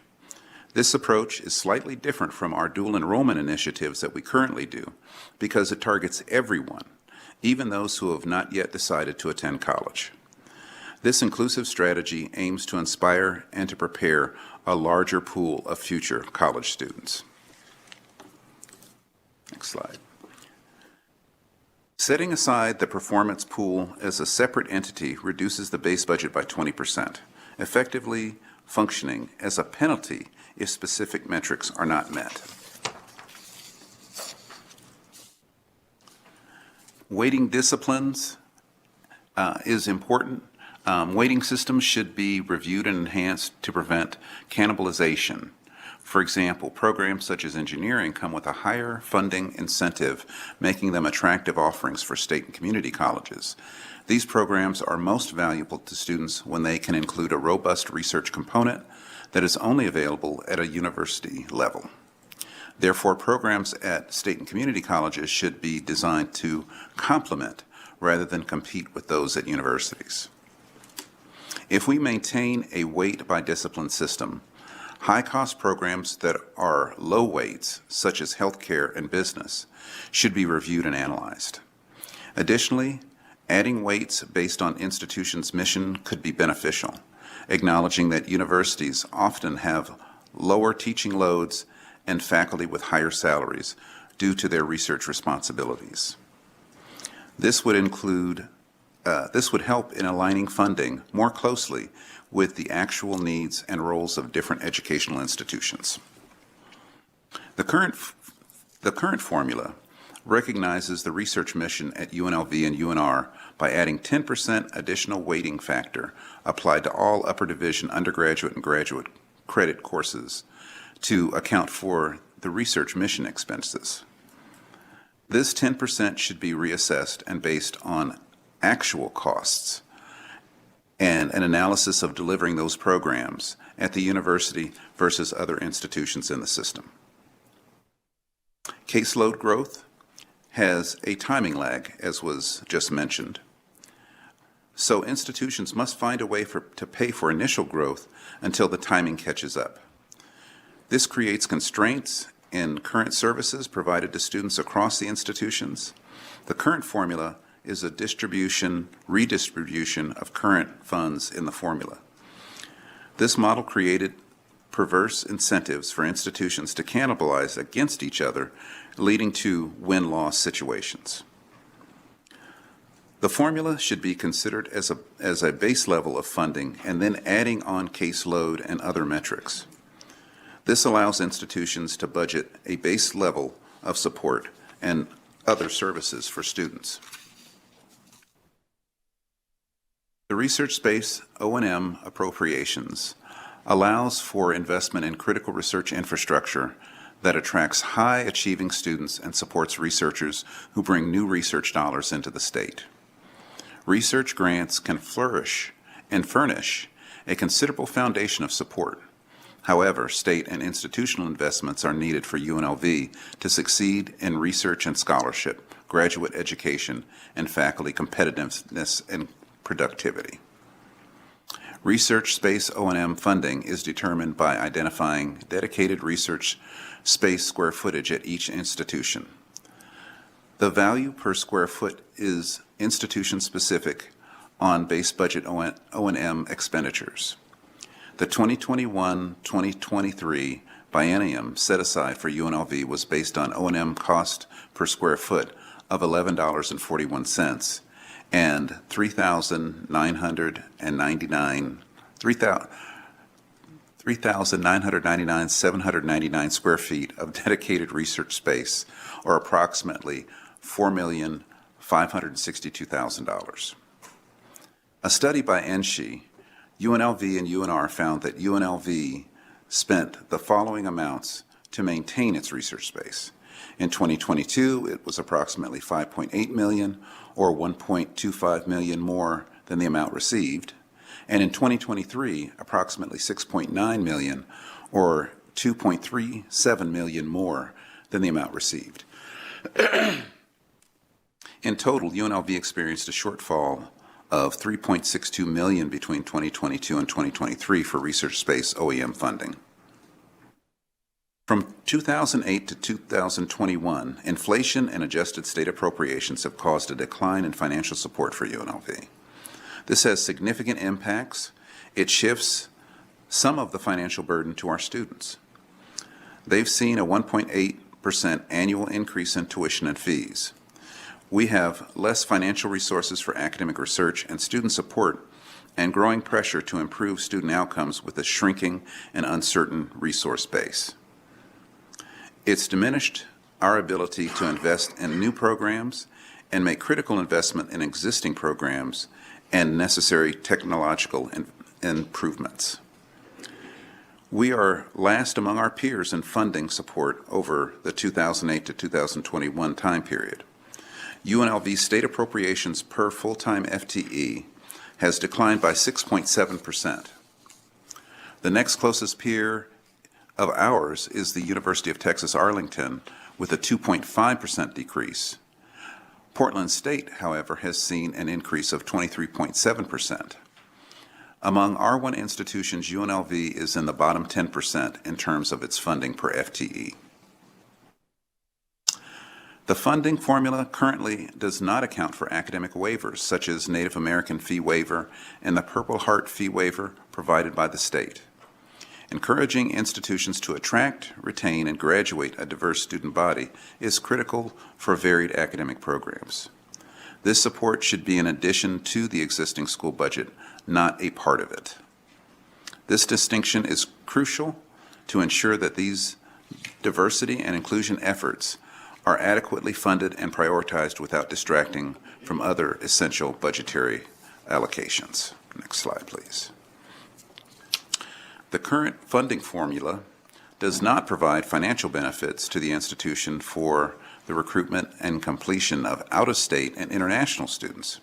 This approach is slightly different from our dual enrollment initiatives that we currently do because it targets everyone, even those who have not yet decided to attend college. This inclusive strategy aims to inspire and to prepare a larger pool of future college students. Next slide. Setting aside the performance pool as a separate entity reduces the base budget by 20%, effectively functioning as a penalty if specific metrics are not met. Weighting disciplines is important. Weighting systems should be reviewed and enhanced to prevent cannibalization. For example, programs such as engineering come with a higher funding incentive, making them attractive offerings for state and community colleges. These programs are most valuable to students when they can include a robust research component that is only available at a university level. Therefore, programs at state and community colleges should be designed to complement rather than compete with those at universities. If we maintain a weight by discipline system, high-cost programs that are low weights, such as healthcare and business, should be reviewed and analyzed. Additionally, adding weights based on institutions' mission could be beneficial, acknowledging that universities often have lower teaching loads and faculty with higher salaries due to their research responsibilities. This would help in aligning funding more closely with the actual needs and roles of different educational institutions. The current formula recognizes the research mission at UNLV and UNR by adding 10% additional weighting factor applied to all upper division undergraduate and graduate credit courses to account for the research mission expenses. This 10% should be reassessed and based on actual costs and an analysis of delivering those programs at the university versus other institutions in the system. Caseload growth has a timing lag, as was just mentioned. So institutions must find a way to pay for initial growth until the timing catches up. This creates constraints in current services provided to students across the institutions. The current formula is a redistribution of current funds in the formula. This model created perverse incentives for institutions to cannibalize against each other, leading to win-loss situations. The formula should be considered as a base level of funding and then adding on caseload and other metrics. This allows institutions to budget a base level of support and other services for students. The research space O&M appropriations allows for investment in critical research infrastructure that attracts high-achieving students and supports researchers who bring new research dollars into the state. Research grants can flourish and furnish a considerable foundation of support. However, state and institutional investments are needed for UNLV to succeed in research and scholarship, graduate education, and faculty competitiveness and productivity. Research space O&M funding is determined by identifying dedicated research space square footage at each institution. The value per square foot is institution-specific on base budget O&M expenditures. The 2021-2023 biennium set aside for UNLV was based on O&M cost per square foot of $11.41 and 3,999,799 square feet of dedicated research space, or approximately $4,562,000. A study by NSHE, UNLV and UNR found that UNLV spent the following amounts to maintain its research space. In 2022, it was approximately $5.8 million, or $1.25 million more than the amount received. And in 2023, approximately $6.9 million, or $2.37 million more than the amount received. In total, UNLV experienced a shortfall of $3.62 million between 2022 and 2023 for research space OEM funding. From 2008 to 2021, inflation and adjusted state appropriations have caused a decline in financial support for UNLV. This has significant impacts. It shifts some of the financial burden to our students. They've seen a 1.8% annual increase in tuition and fees. We have less financial resources for academic research and student support, and growing pressure to improve student outcomes with a shrinking and uncertain resource base. It's diminished our ability to invest in new programs and make critical investment in existing programs and necessary technological improvements. We are last among our peers in funding support over the 2008 to 2021 time period. UNLV state appropriations per full-time FTE has declined by 6.7%. The next closest peer of ours is the University of Texas Arlington with a 2.5% decrease. Portland State, however, has seen an increase of 23.7%. Among R1 institutions, UNLV is in the bottom 10% in terms of its funding per FTE. The funding formula currently does not account for academic waivers, such as Native American fee waiver and the Purple Heart fee waiver provided by the state. Encouraging institutions to attract, retain, and graduate a diverse student body is critical for varied academic programs. This support should be in addition to the existing school budget, not a part of it. This distinction is crucial to ensure that these diversity and inclusion efforts are adequately funded and prioritized without distracting from other essential budgetary allocations. Next slide, please. The current funding formula does not provide financial benefits to the institution for the recruitment and completion of out-of-state and international students.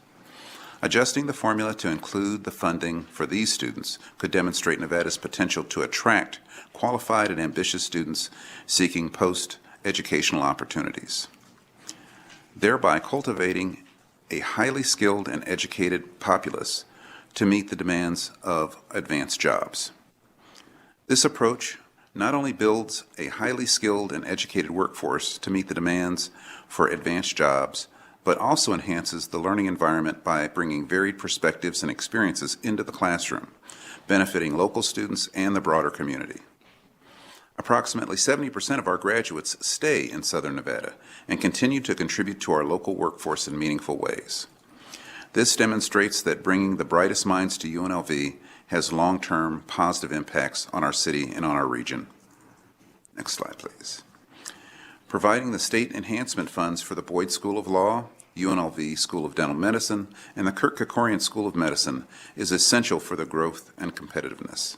Adjusting the formula to include the funding for these students could demonstrate Nevada's potential to attract qualified and ambitious students seeking post-educational opportunities. thereby cultivating a highly skilled and educated populace to meet the demands of advanced jobs. This approach not only builds a highly skilled and educated workforce to meet the demands for advanced jobs, but also enhances the learning environment by bringing varied perspectives and experiences into the classroom, benefiting local students and the broader community. Approximately 70% of our graduates stay in Southern Nevada and continue to contribute to our local workforce in meaningful ways. This demonstrates that bringing the brightest minds to UNLV has long-term positive impacts on our city and on our region. Next slide, please. Providing the state enhancement funds for the Boyd School of Law, UNLV School of Dental Medicine, and the Kirk Kerkorian School of Medicine is essential for the growth and competitiveness.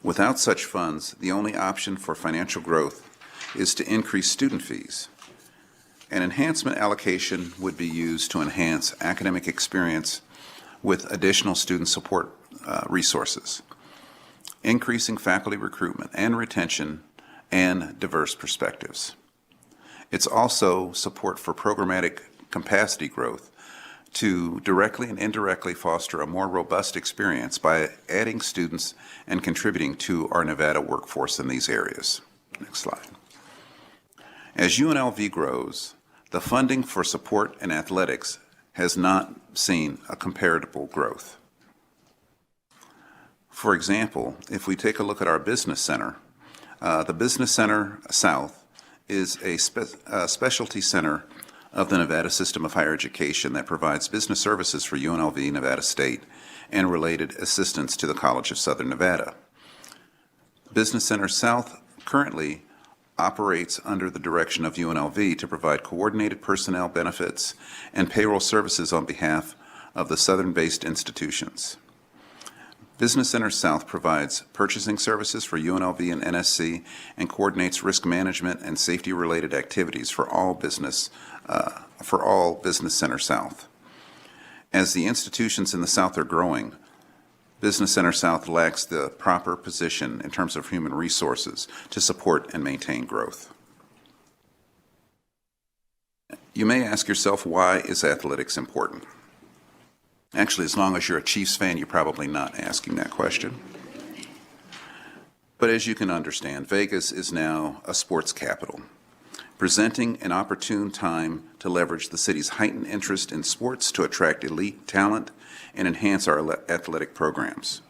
Without such funds, the only option for financial growth is to increase student fees. An enhancement allocation would be used to enhance academic experience with additional student support resources, increasing faculty recruitment and retention, and diverse perspectives. It's also support for programmatic capacity growth to directly and indirectly foster a more robust experience by adding students and contributing to our Nevada workforce in these areas. Next slide. As UNLV grows, the funding for support in athletics has not seen a comparable growth. For example, if we take a look at our business center, the Business Center South is a specialty center of the Nevada System of Higher Education that provides business services for UNLV, Nevada State, and related assistance to the College of Southern Nevada. Business Center South currently operates under the direction of UNLV to provide coordinated personnel benefits and payroll services on behalf of the Southern-based institutions. Business Center South provides purchasing services for UNLV and NSHE and coordinates risk management and safety-related activities for all Business Center South. As the institutions in the South are growing, Business Center South lacks the proper position in terms of human resources to support and maintain growth. You may ask yourself, why is athletics important? Actually, as long as you're a Chiefs fan, you're probably not asking that question. But as you can understand, Vegas is now a sports capital, presenting an opportune time to leverage the city's heightened interest in sports to attract elite talent and enhance our athletic programs.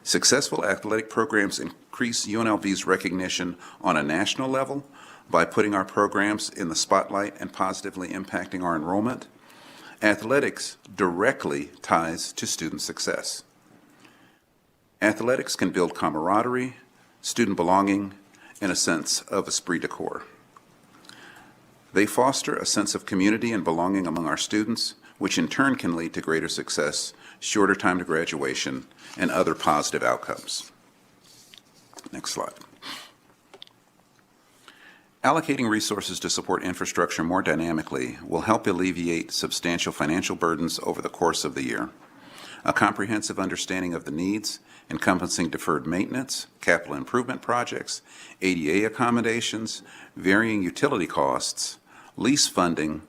Successful athletic programs increase UNLV's recognition on a national level by putting our programs in the spotlight and positively impacting our enrollment. Athletics directly ties to student success. Athletics can build camaraderie, student belonging, and a sense of esprit de corps. They foster a sense of community and belonging among our students, which in turn can lead to greater success, shorter time to graduation, and other positive outcomes. Next slide. Allocating resources to support infrastructure more dynamically will help alleviate substantial financial burdens over the course of the year. A comprehensive understanding of the needs, encompassing deferred maintenance, capital improvement projects, ADA accommodations, varying utility costs, lease funding,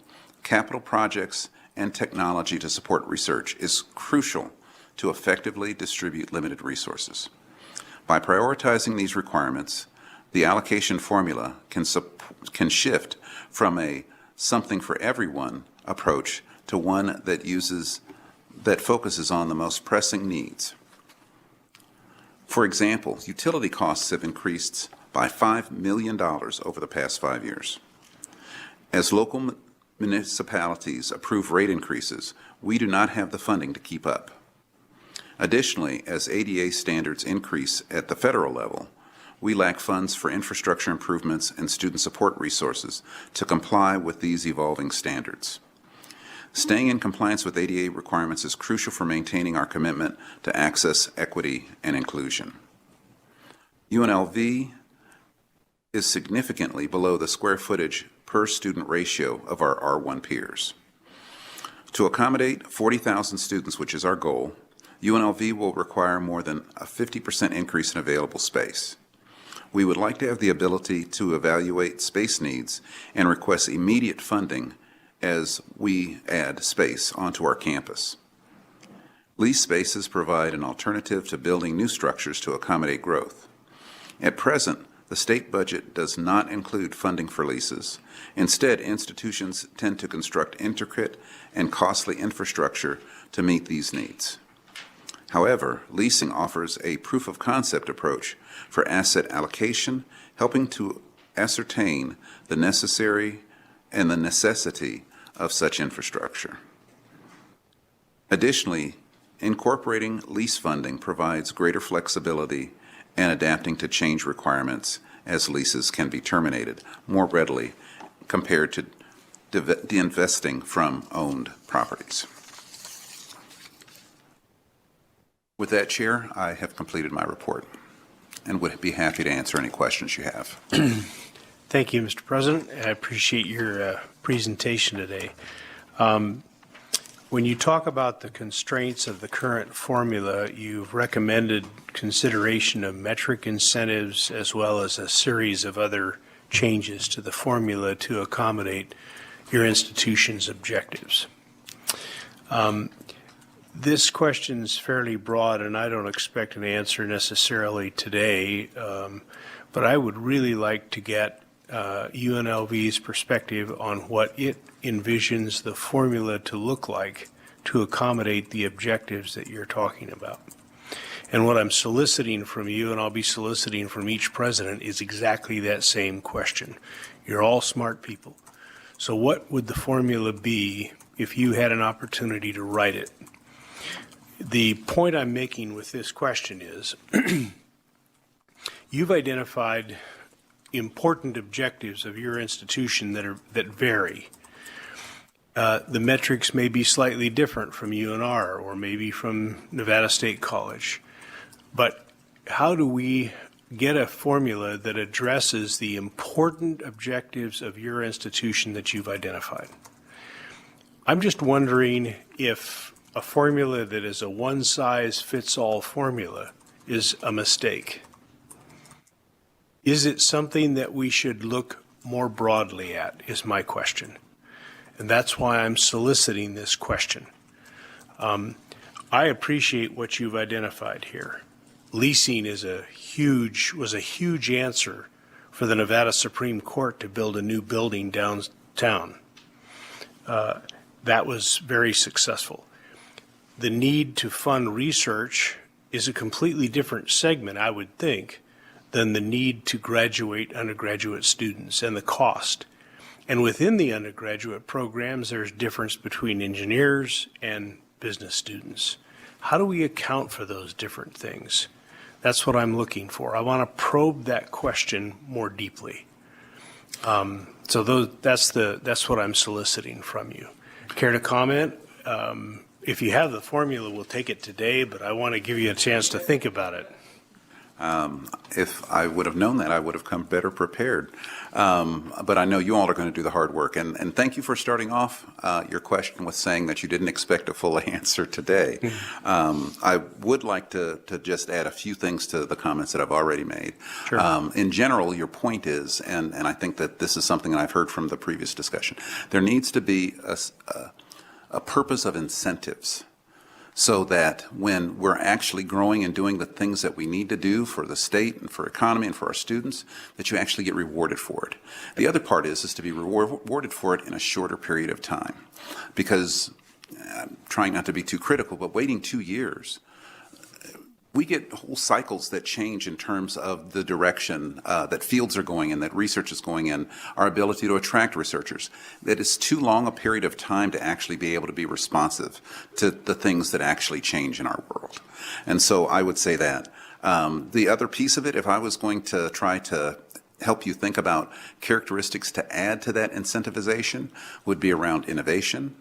capital projects, and technology to support research is crucial to effectively distribute limited resources. By prioritizing these requirements, the allocation formula can shift from a something for everyone approach to one that focuses on the most pressing needs. For example, utility costs have increased by $5 million over the past 5 years. As local municipalities approve rate increases, we do not have the funding to keep up. Additionally, as ADA standards increase at the federal level, we lack funds for infrastructure improvements and student support resources to comply with these evolving standards. Staying in compliance with ADA requirements is crucial for maintaining our commitment to access, equity, and inclusion. UNLV is significantly below the square footage per student ratio of our R1 peers. To accommodate 40,000 students, which is our goal, UNLV will require more than a 50% increase in available space. We would like to have the ability to evaluate space needs and request immediate funding as we add space onto our campus. Lease spaces provide an alternative to building new structures to accommodate growth. At present, the state budget does not include funding for leases. Instead, institutions tend to construct intricate and costly infrastructure to meet these needs. However, leasing offers a proof of concept approach for asset allocation, helping to ascertain the necessity of such infrastructure. Additionally, incorporating lease funding provides greater flexibility and adapting to change requirements as leases can be terminated more readily compared to de-investing from owned properties. With that, Chair, I have completed my report and would be happy to answer any questions you have. Thank you, Mr. President. I appreciate your presentation today. When you talk about the constraints of the current formula, you've recommended consideration of metric incentives as well as a series of other changes to the formula to accommodate your institution's objectives. This question is fairly broad, and I don't expect an answer necessarily today, but I would really like to get UNLV's perspective on what it envisions the formula to look like to accommodate the objectives that you're talking about. And what I'm soliciting from you, and I'll be soliciting from each president, is exactly that same question. You're all smart people. So what would the formula be if you had an opportunity to write it? The point I'm making with this question is you've identified important objectives of your institution that vary. The metrics may be slightly different from UNR or maybe from Nevada State College. But how do we get a formula that addresses the important objectives of your institution that you've identified? I'm just wondering if a formula that is a one-size-fits-all formula is a mistake. Is it something that we should look more broadly at, is my question. And that's why I'm soliciting this question. I appreciate what you've identified here. Leasing was a huge answer for the Nevada Supreme Court to build a new building downtown. That was very successful. The need to fund research is a completely different segment, I would think, than the need to graduate undergraduate students and the cost. And within the undergraduate programs, there's difference between engineers and business students. How do we account for those different things? That's what I'm looking for. I want to probe that question more deeply. That's what I'm soliciting from you. Care to comment? If you have the formula, we'll take it today, but I want to give you a chance to think about it. If I would have known that, I would have come better prepared. But I know you all are going to do the hard work. And thank you for starting off your question with saying that you didn't expect a full answer today. I would like to just add a few things to the comments that I've already made. Sure. In general, your point is, and I think that this is something that I've heard from the previous discussion, there needs to be a purpose of incentives, so that when we're actually growing and doing the things that we need to do for the state and for economy and for our students, that you actually get rewarded for it. The other part is to be rewarded for it in a shorter period of time. Because, I'm trying not to be too critical, but waiting 2 years, we get whole cycles that change in terms of the direction that fields are going in, that research is going in, our ability to attract researchers. That is too long a period of time to actually be able to be responsive to the things that actually change in our world. And so I would say that. The other piece of it, if I was going to try to help you think about characteristics to add to that incentivization, would be around innovation,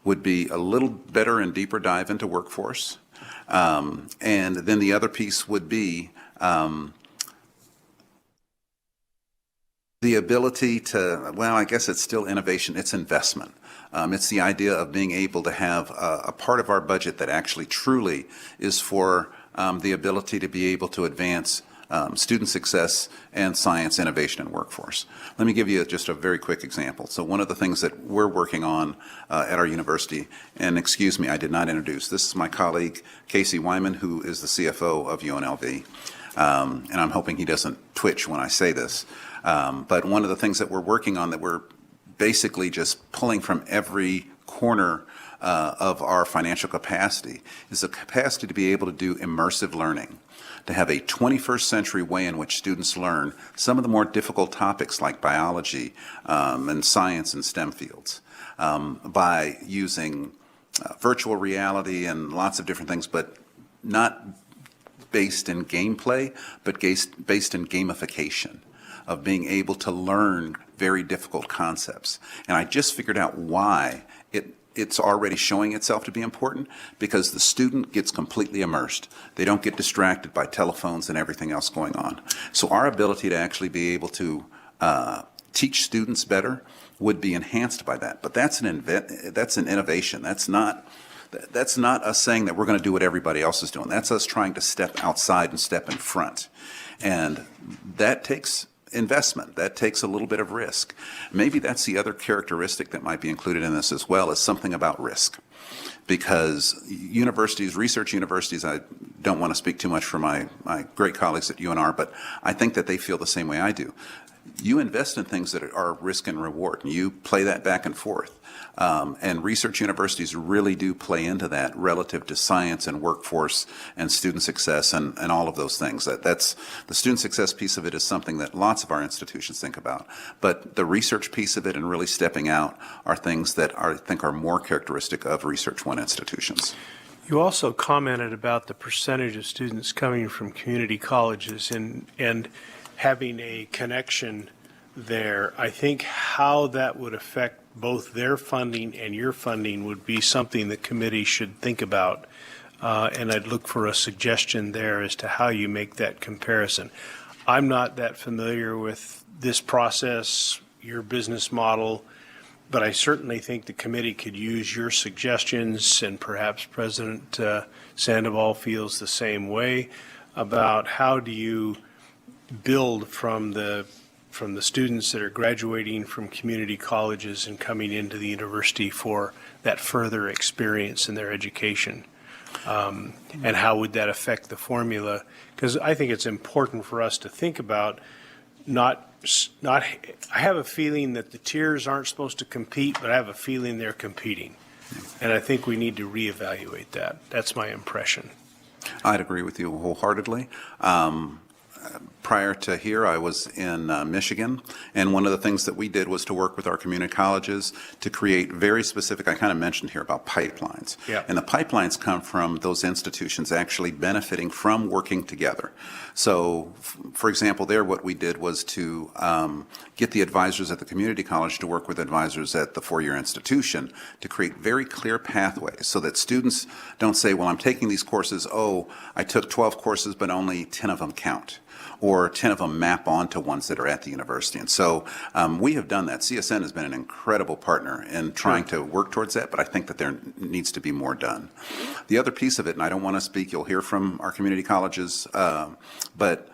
would be a little better and deeper dive into workforce. And then the other piece would be the ability to, well, I guess it's still innovation, it's investment. It's the idea of being able to have a part of our budget that actually truly is for the ability to be able to advance student success, and science, innovation, and workforce. Let me give you just a very quick example. So one of the things that we're working on at our university, and excuse me, I did not introduce, this is my colleague, Casey Wyman, who is the CFO of UNLV. And I'm hoping he doesn't twitch when I say this. But one of the things that we're working on that we're basically just pulling from every corner of our financial capacity is the capacity to be able to do immersive learning, to have a 21st century way in which students learn some of the more difficult topics like biology and science and STEM fields by using virtual reality and lots of different things, but not based in gameplay, but based in gamification of being able to learn very difficult concepts. And I just figured out why it's already showing itself to be important, because the student gets completely immersed. They don't get distracted by telephones and everything else going on. So our ability to actually be able to teach students better would be enhanced by that. But that's an innovation. That's not us saying that we're going to do what everybody else is doing. That's us trying to step outside and step in front. And that takes investment. That takes a little bit of risk. Maybe that's the other characteristic that might be included in this as well, is something about risk. Because universities, research universities, I don't want to speak too much for my great colleagues at UNR, but I think that they feel the same way I do. You invest in things that are risk and reward, and you play that back and forth. And research universities really do play into that relative to science and workforce and student success and all of those things. That's the student success piece of it is something that lots of our institutions think about. But the research piece of it and really stepping out are things that I think are more characteristic of Research One institutions. You also commented about the percentage of students coming from community colleges and having a connection there. I think how that would affect both their funding and your funding would be something the committee should think about. And I'd look for a suggestion there as to how you make that comparison. I'm not that familiar with this process, your business model, but I certainly think the committee could use your suggestions, and perhaps President Sandoval feels the same way, about how do you build from the students that are graduating from community colleges and coming into the university for that further experience in their education. And how would that affect the formula? Because I think it's important for us to think about I have a feeling that the tiers aren't supposed to compete, but I have a feeling they're competing. And I think we need to reevaluate that. That's my impression. I'd agree with you wholeheartedly. Prior to here, I was in Michigan, and one of the things that we did was to work with our community colleges to create very specific, I kind of mentioned here about pipelines. Yeah. And the pipelines come from those institutions actually benefiting from working together. So, for example, there what we did was to get the advisors at the community college to work with advisors at the four-year institution to create very clear pathways so that students don't say, well, I'm taking these courses, I took 12 courses, but only 10 of them count, or 10 of them map onto ones that are at the university. And so we have done that. CSN has been an incredible partner in trying to work towards that, but I think that there needs to be more done. The other piece of it, and I don't want to speak, you'll hear from our community colleges, but,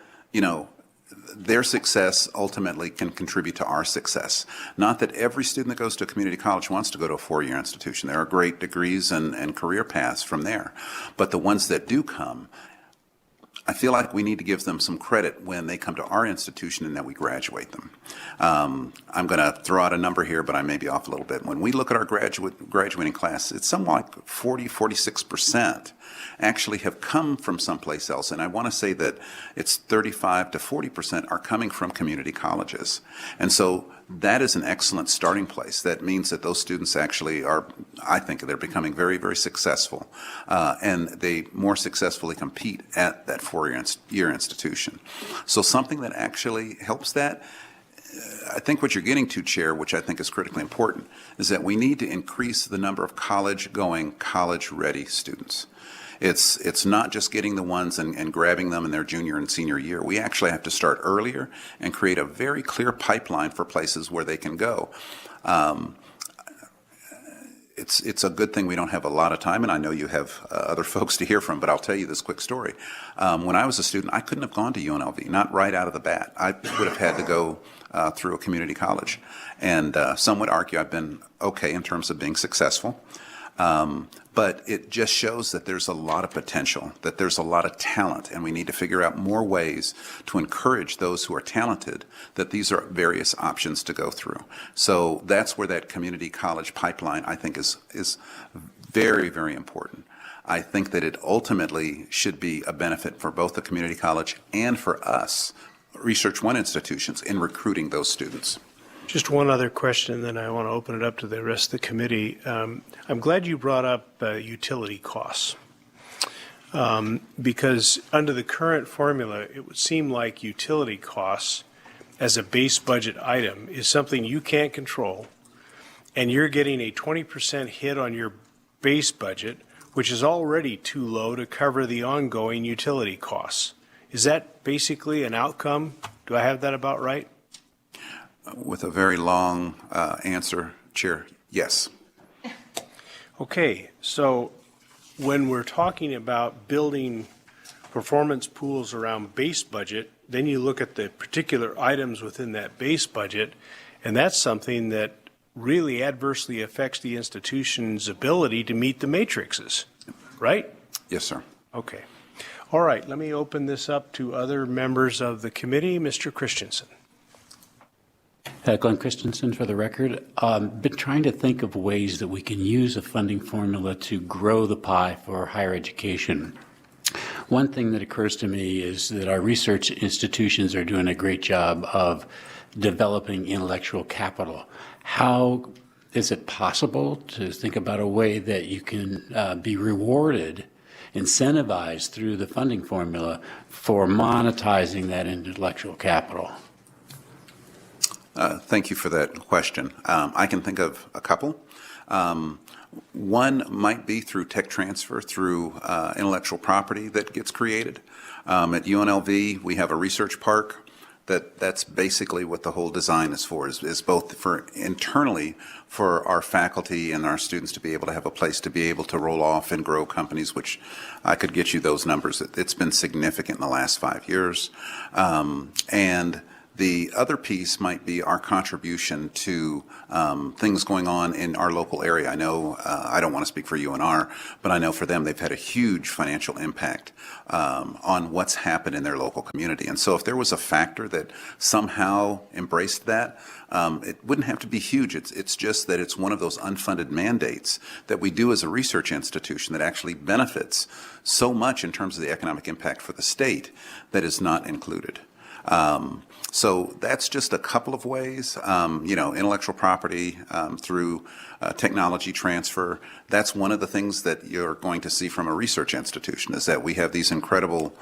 their success ultimately can contribute to our success. Not that every student that goes to a community college wants to go to a four-year institution. There are great degrees and career paths from there. But the ones that do come, I feel like we need to give them some credit when they come to our institution and that we graduate them. I'm going to throw out a number here, but I may be off a little bit. When we look at our graduating class, it's somewhat like 46% actually have come from someplace else. And I want to say that it's 35 to 40% are coming from community colleges. And so that is an excellent starting place. That means that those students actually are, I think they're becoming very, very successful. And they more successfully compete at that four-year institution. So something that actually helps that, I think what you're getting to, Chair, which I think is critically important, is that we need to increase the number of college-going, college-ready students. It's not just getting the ones and grabbing them in their junior and senior year. We actually have to start earlier and create a very clear pipeline for places where they can go. it's a good thing we don't have a lot of time, and I know you have other folks to hear from, but I'll tell you this quick story. When I was a student, I couldn't have gone to UNLV, not right out of the bat. I would have had to go through a community college. And some would argue I've been okay in terms of being successful. But it just shows that there's a lot of potential, that there's a lot of talent, and we need to figure out more ways to encourage those who are talented, that these are various options to go through. So that's where that community college pipeline, I think, is very, very important. I think that it ultimately should be a benefit for both the community college and for us, Research One institutions, in recruiting those students. Just one other question, then I want to open it up to the rest of the committee. I'm glad you brought up utility costs, because under the current formula, it would seem like utility costs as a base budget item is something you can't control, and you're getting a 20% hit on your base budget, which is already too low to cover the ongoing utility costs. Is that basically an outcome? Do I have that about right? With a very long answer, Chair, yes. Okay, so when we're talking about building performance pools around base budget, then you look at the particular items within that base budget, and that's something that really adversely affects the institution's ability to meet the matrices, right? Yes, sir. Okay. All right, let me open this up to other members of the committee. Mr. Christensen. Glenn Christensen for the record. Been trying to think of ways that we can use a funding formula to grow the pie for higher education. One thing that occurs to me is that our research institutions are doing a great job of developing intellectual capital. How is it possible to think about a way that you can be rewarded, incentivized through the funding formula for monetizing that intellectual capital? Thank you for that question. I can think of a couple. One might be through tech transfer, through intellectual property that gets created. At UNLV, we have a research park that's basically what the whole design is for, is both for internally for our faculty and our students to be able to have a place to be able to roll off and grow companies, which I could get you those numbers. It's been significant in the last 5 years. And the other piece might be our contribution to things going on in our local area. I know, I don't want to speak for UNR, but I know for them they've had a huge financial impact on what's happened in their local community. And so if there was a factor that somehow embraced that, it wouldn't have to be huge. It's just that it's one of those unfunded mandates that we do as a research institution that actually benefits so much in terms of the economic impact for the state that is not included. So that's just a couple of ways, intellectual property through technology transfer. That's one of the things that you're going to see from a research institution, is that we have these incredible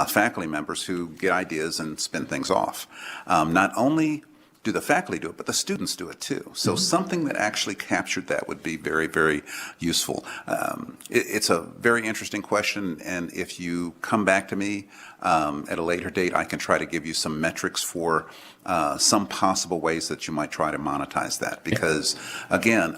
faculty members who get ideas and spin things off. Not only do the faculty do it, but the students do it too. So something that actually captured that would be very, very useful. It's a very interesting question, and if you come back to me at a later date, I can try to give you some metrics for some possible ways that you might try to monetize that. Because again,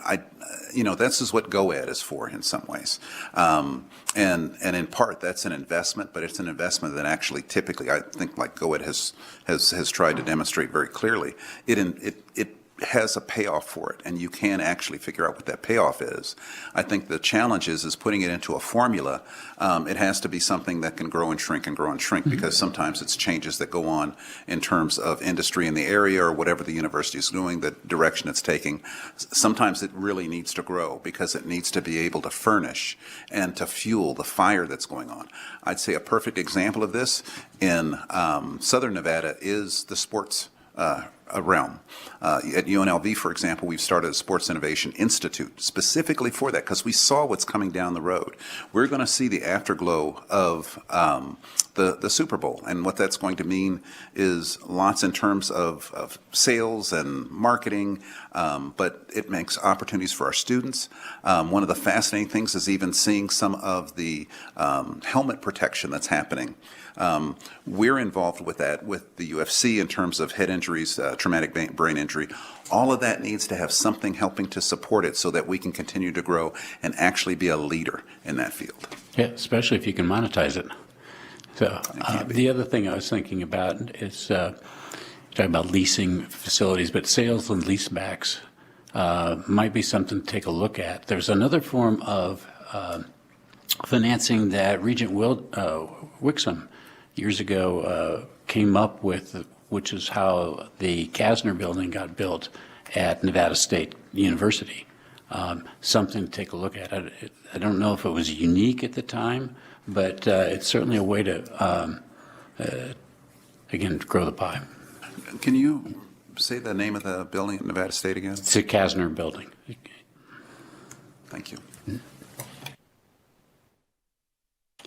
this is what GoEd is for in some ways. And in part, that's an investment, but it's an investment that actually typically, I think, like GoEd has tried to demonstrate very clearly, it has a payoff for it, and you can actually figure out what that payoff is. I think the challenge is putting it into a formula. It has to be something that can grow and shrink and grow and shrink, because sometimes it's changes that go on in terms of industry in the area or whatever the university is doing, the direction it's taking. Sometimes it really needs to grow because it needs to be able to furnish and to fuel the fire that's going on. I'd say a perfect example of this in Southern Nevada is the sports realm. At UNLV, for example, we've started a Sports Innovation Institute specifically for that, because we saw what's coming down the road. We're going to see the afterglow of the Super Bowl, and what that's going to mean is lots in terms of sales and marketing, but it makes opportunities for our students. One of the fascinating things is even seeing some of the helmet protection that's happening. We're involved with that with the UFC in terms of head injuries, traumatic brain injury. All of that needs to have something helping to support it so that we can continue to grow and actually be a leader in that field. Yeah, especially if you can monetize it. So the other thing I was thinking about is talking about leasing facilities, but sales and leasebacks might be something to take a look at. There's another form of financing that Regent Wixom years ago came up with, which is how the Kasner building got built at Nevada State University. Something to take a look at. I don't know if it was unique at the time, but it's certainly a way to, again, grow the pie. Can you say the name of the building at Nevada State again? It's the Kasner building. Thank you.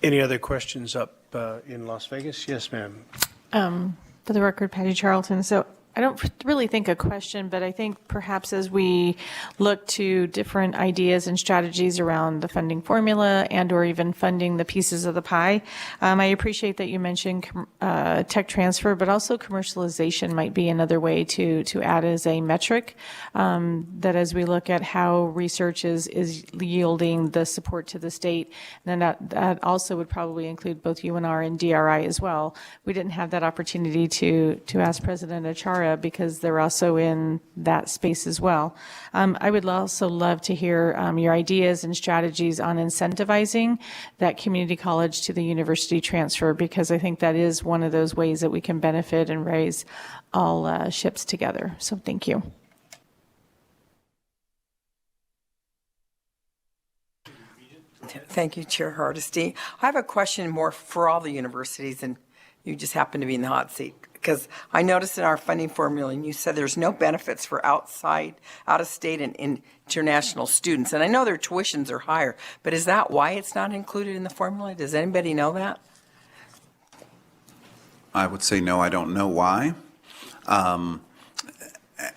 Any other questions up in Las Vegas? Yes, ma'am. For the record, Patty Charlton. So I don't really think a question, but I think perhaps as we look to different ideas and strategies around the funding formula and or even funding the pieces of the pie, I appreciate that you mentioned tech transfer, but also commercialization might be another way to add as a metric, that as we look at how research is yielding the support to the state, then that also would probably include both UNR and DRI as well. We didn't have that opportunity to ask President Achara because they're also in that space as well. I would also love to hear your ideas and strategies on incentivizing that community college to the university transfer, because I think that is one of those ways that we can benefit and raise all ships together. So thank you. Thank you, Chair Hardesty. I have a question more for all the universities, and you just happen to be in the hot seat. Because I noticed in our funding formula, and you said there's no benefits for out-of-state and international students. And I know their tuitions are higher, but is that why it's not included in the formula? Does anybody know that? I would say no, I don't know why.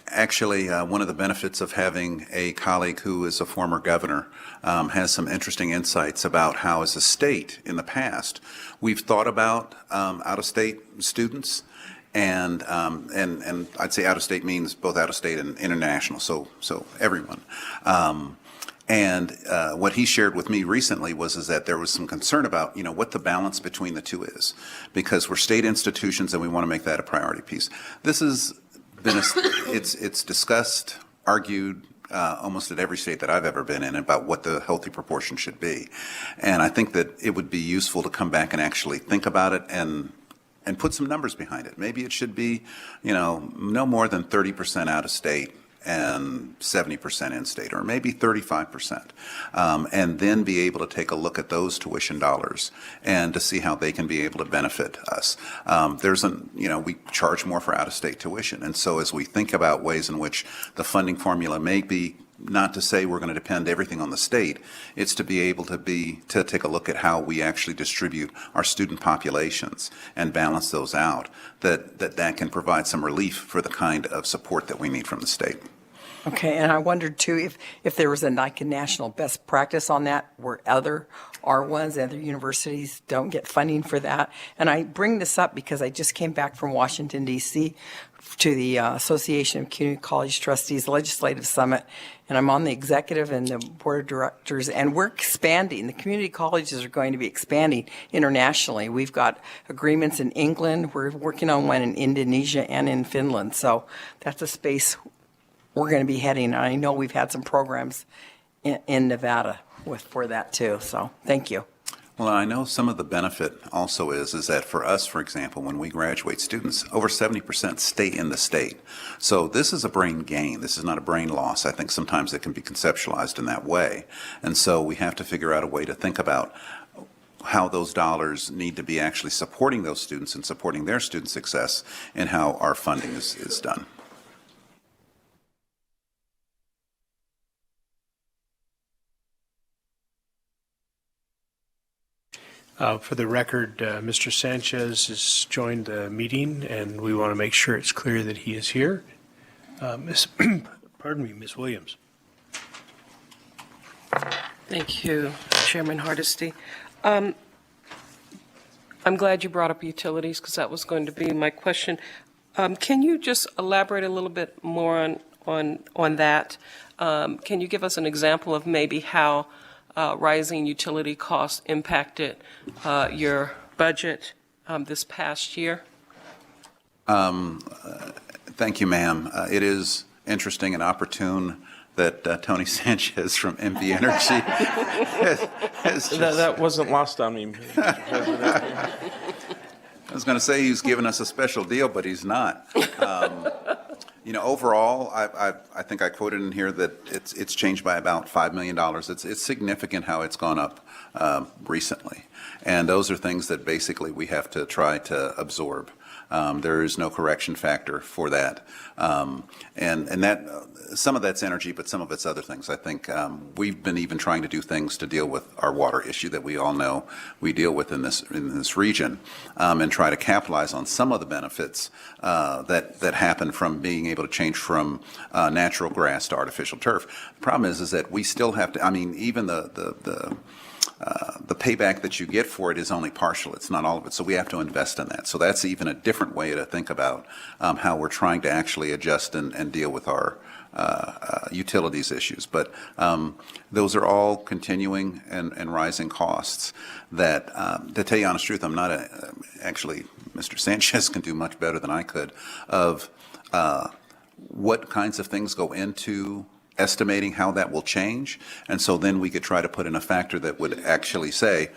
Actually, one of the benefits of having a colleague who is a former governor has some interesting insights about how, as a state in the past, we've thought about out-of-state students. And I'd say out-of-state means both out-of-state and international, so everyone. And what he shared with me recently was that there was some concern about, what the balance between the two is, because we're state institutions and we want to make that a priority piece. This has been it's discussed, argued almost at every state that I've ever been in about what the healthy proportion should be. And I think that it would be useful to come back and actually think about it and put some numbers behind it. Maybe it should be, no more than 30% out of state and 70% in-state, or maybe 35%, and then be able to take a look at those tuition dollars and to see how they can be able to benefit us. We charge more for out-of-state tuition, and so as we think about ways in which the funding formula may be, not to say we're going to depend everything on the state, it's to be able to take a look at how we actually distribute our student populations and balance those out, that can provide some relief for the kind of support that we need from the state. Okay, and I wondered too if there was a national best practice on that where other universities don't get funding for that. And I bring this up because I just came back from Washington, D.C. to the Association of Community College Trustees Legislative Summit, and I'm on the executive and the board of directors, and we're expanding. The community colleges are going to be expanding internationally. We've got agreements in England. We're working on one in Indonesia and in Finland. So that's a space we're going to be heading. And I know we've had some programs in Nevada for that too. So thank you. Well, I know some of the benefit also is that for us, for example, when we graduate students, over 70% stay in the state. So this is a brain gain. This is not a brain loss. I think sometimes it can be conceptualized in that way. And so we have to figure out a way to think about how those dollars need to be actually supporting those students and supporting their student success, and how our funding is done. For the record, Mr. Sanchez has joined the meeting, and we want to make sure it's clear that he is here. Ms. Williams. Thank you, Chairman Hardesty. I'm glad you brought up utilities, because that was going to be my question. Can you just elaborate a little bit more on that. Can you give us an example of maybe how rising utility costs impacted your budget this past year? Thank you, ma'am. It is interesting and opportune that Tony Sanchez from MV Energy has just, that wasn't lost on me, Mr. President. I was going to say he's given us a special deal, but he's not. Overall, I think I quoted in here that it's changed by about $5 million. It's significant how it's gone up recently. And those are things that basically we have to try to absorb. There is no correction factor for that. And that some of that's energy, but some of it's other things. I think we've been even trying to do things to deal with our water issue that we all know we deal with in this region, and try to capitalize on some of the benefits that happen from being able to change from natural grass to artificial turf. The problem is that we still have to. I mean, even the payback that you get for it is only partial. It's not all of it. So we have to invest in that. So that's even a different way to think about how we're trying to actually adjust and deal with our utilities issues. But those are all continuing and rising costs that, to tell you the honest truth, I'm not actually, Mr. Sanchez can do much better than I could of what kinds of things go into estimating how that will change. And so then we could try to put in a factor that would actually say,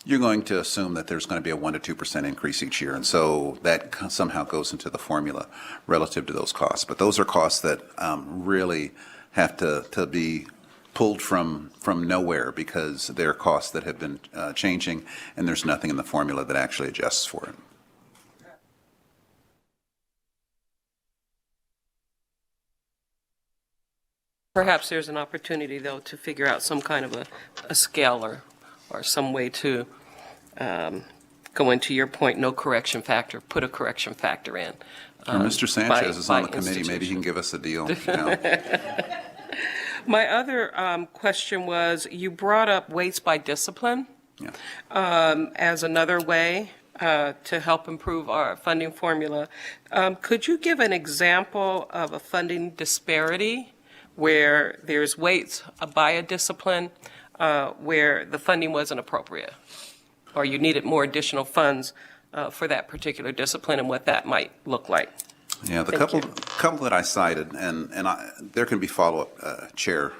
you're going to assume that there's going to be a 1% to 2% increase each year. And so that somehow goes into the formula relative to those costs. But those are costs that really have to be pulled from nowhere because they're costs that have been changing, and there's nothing in the formula that actually adjusts for it. Perhaps there's an opportunity, though, to figure out some kind of a scale or some way to go into your point, no correction factor, put a correction factor in. Or Mr. Sanchez is on the committee. Maybe he can give us a deal. My other question was, you brought up weights by discipline as another way to help improve our funding formula. Could you give an example of a funding disparity where there's weights by a discipline where the funding wasn't appropriate, or you needed more additional funds for that particular discipline, and what that might look like? Yeah, the couple that I cited, and there can be follow-up, Chair.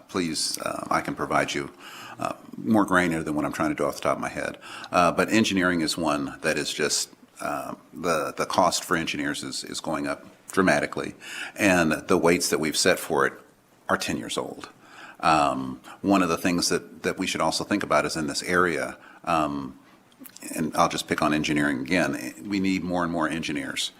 Please, I can provide you more granular than what I'm trying to do off the top of my head. But engineering is one that is just the cost for engineers is going up dramatically, and the weights that we've set for it are 10 years old. One of the things that we should also think about is in this area, and I'll just pick on engineering again, we need more and more engineers.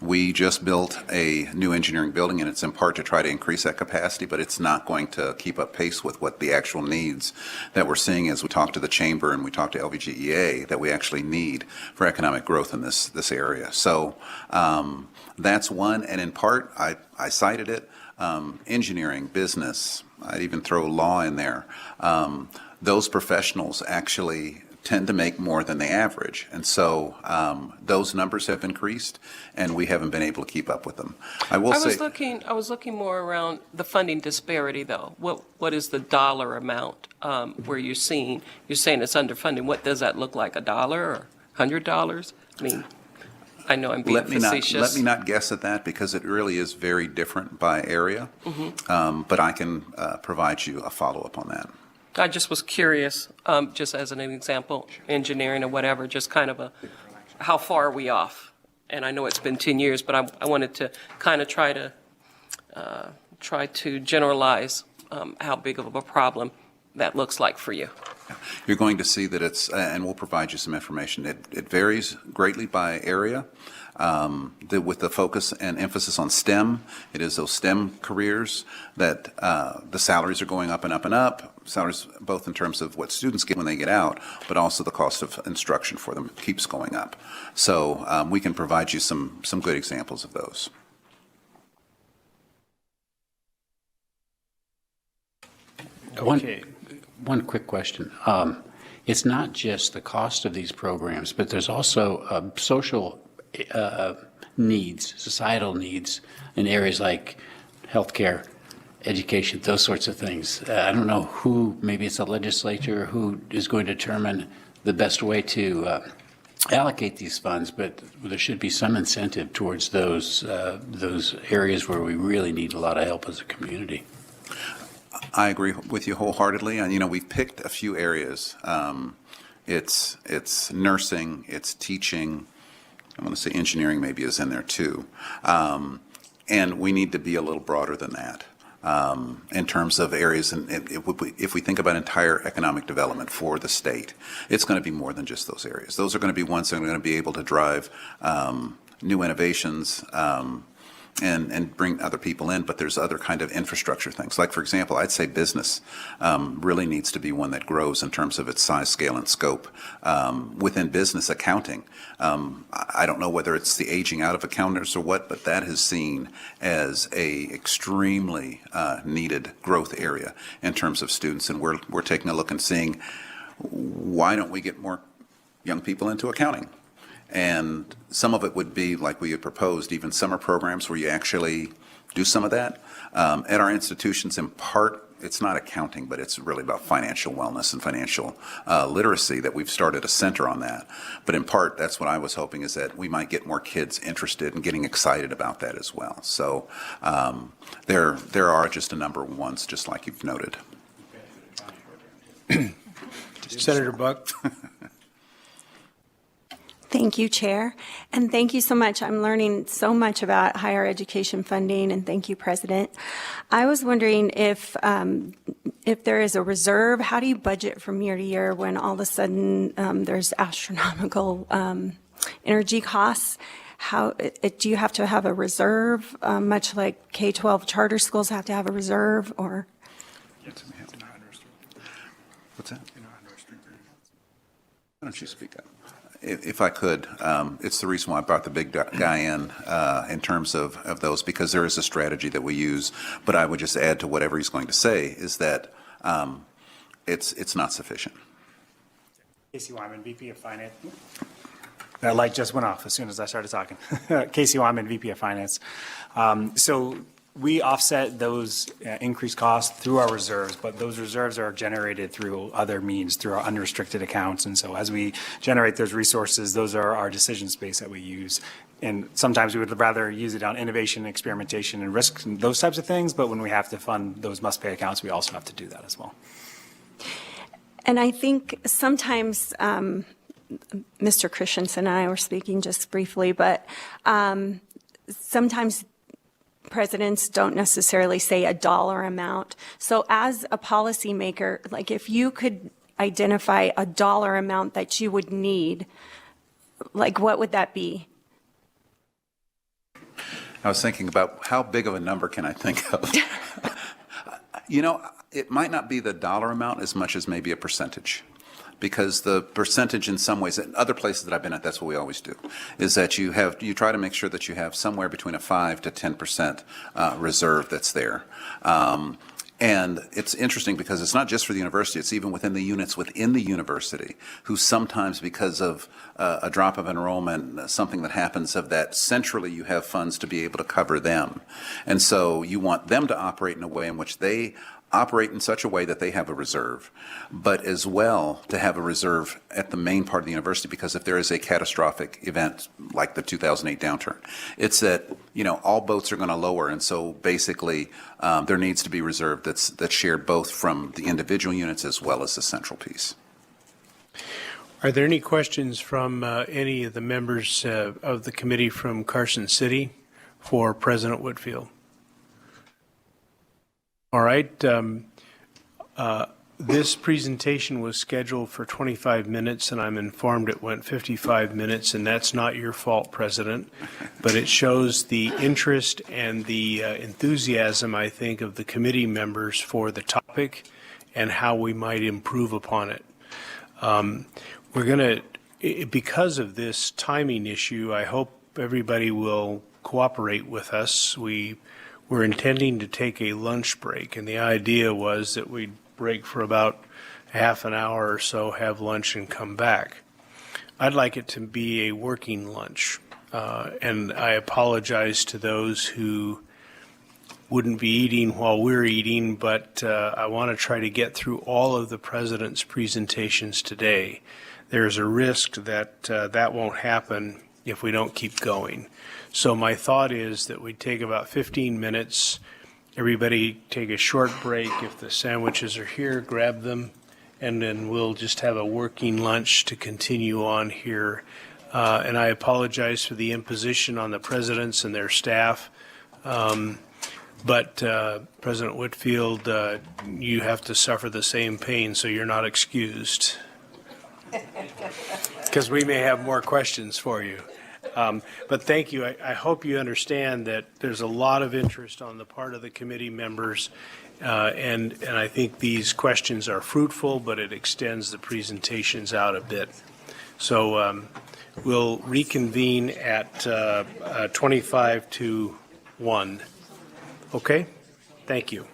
We just built a new engineering building, and it's in part to try to increase that capacity, but it's not going to keep up pace with what the actual needs that we're seeing as we talk to the chamber and we talk to LVGEA that we actually need for economic growth in this area. So that's one, and in part, I cited it, engineering, business, I'd even throw law in there. Those professionals actually tend to make more than the average. And so those numbers have increased, and we haven't been able to keep up with them. I was looking more around the funding disparity, though. What is the dollar amount where you're saying it's underfunding? What does that look like, $1 or $100? I mean, I know I'm being facetious. Let me not guess at that because it really is very different by area. Mm-hmm. But I can provide you a follow-up on that. I just was curious, just as an example, engineering or whatever, just kind of how far are we off? And I know it's been 10 years, but I wanted to kind of try to generalize how big of a problem that looks like for you. You're going to see that it's, and we'll provide you some information. It varies greatly by area. With the focus and emphasis on STEM, it is those STEM careers that the salaries are going up and up and up. Salaries both in terms of what students get when they get out, but also the cost of instruction for them keeps going up. So we can provide you some good examples of those. Okay. One quick question. It's not just the cost of these programs, but there's also social needs, societal needs, in areas like healthcare, education, those sorts of things. I don't know who, maybe it's the legislature, who is going to determine the best way to allocate these funds, but there should be some incentive towards those areas where we really need a lot of help as a community. I agree with you wholeheartedly. And, you know, we've picked a few areas. It's nursing, it's teaching. I want to say engineering maybe is in there too. And we need to be a little broader than that. In terms of areas, and if we think about entire economic development for the state, it's going to be more than just those areas. Those are going to be ones that are going to be able to drive new innovations and bring other people in, but there's other kind of infrastructure things. Like, for example, I'd say business really needs to be one that grows in terms of its size, scale, and scope. Within business accounting, I don't know whether it's the aging out of accountants or what, but that is seen as a extremely needed growth area in terms of students. And we're taking a look and seeing, why don't we get more young people into accounting? And some of it would be, like we had proposed, even summer programs where you actually do some of that. At our institutions, in part, it's not accounting, but it's really about financial wellness and financial literacy that we've started a center on that. But in part, that's what I was hoping, is that we might get more kids interested and getting excited about that as well. So there are just a number of ones, just like you've noted. Senator Buck. Thank you, Chair, and thank you so much. I'm learning so much about higher education funding, and thank you, President. I was wondering if there is a reserve. How do you budget from year to year when all of a sudden there's astronomical energy costs? Do you have to have a reserve, much like K-12 charter schools have to have a reserve, or? What's that? Why don't you speak up? If I could, it's the reason why I brought the big guy in terms of those, because there is a strategy that we use. But I would just add to whatever he's going to say is that it's not sufficient. Casey Wyman, VP of Finance. That light just went off as soon as I started talking. Casey Wyman, VP of Finance. So we offset those increased costs through our reserves, but those reserves are generated through other means, through our unrestricted accounts. And so as we generate those resources, those are our decision space that we use. And sometimes we would rather use it on innovation, experimentation, and risk, and those types of things. But when we have to fund those must-pay accounts, we also have to do that as well. And I think sometimes Mr. Christensen and I were speaking just briefly, but sometimes presidents don't necessarily say a dollar amount. So as a policymaker, like if you could identify a dollar amount that you would need, like what would that be? I was thinking about how big of a number can I think of? You know, it might not be the dollar amount as much as maybe a percentage. Because the percentage in some ways, in other places that I've been at, that's what we always do, is that you try to make sure that you have somewhere between a 5 to 10% reserve that's there. And it's interesting because it's not just for the university, it's even within the units within the university, who sometimes, because of a drop of enrollment, something that happens of that, centrally you have funds to be able to cover them. And so you want them to operate in a way in which they operate in such a way that they have a reserve, but as well to have a reserve at the main part of the university, because if there is a catastrophic event like the 2008 downturn, it's that, you know, all boats are going to lower. And so basically there needs to be reserve that's shared both from the individual units as well as the central piece. Are there any questions from any of the members of the committee from Carson City for President Whitfield? All right. This presentation was scheduled for 25 minutes, and I'm informed it went 55 minutes, and that's not your fault, President. But it shows the interest and the enthusiasm, I think, of the committee members for the topic and how we might improve upon it. We're going to, because of this timing issue, I hope everybody will cooperate with us. We're intending to take a lunch break, and the idea was that we'd break for about half an hour or so, have lunch, and come back. I'd like it to be a working lunch. And I apologize to those who wouldn't be eating while we're eating, but I want to try to get through all of the president's presentations today. There's a risk that that won't happen if we don't keep going. So my thought is that we take about 15 minutes. Everybody take a short break. If the sandwiches are here, grab them, and then we'll just have a working lunch to continue on here. And I apologize for the imposition on the presidents and their staff. But President Whitfield, you have to suffer the same pain, so you're not excused. Because we may have more questions for you. But thank you. I hope you understand that there's a lot of interest on the part of the committee members, and I think these questions are fruitful, but it extends the presentations out a bit. So we'll reconvene at 25 to 1. Okay? Thank you.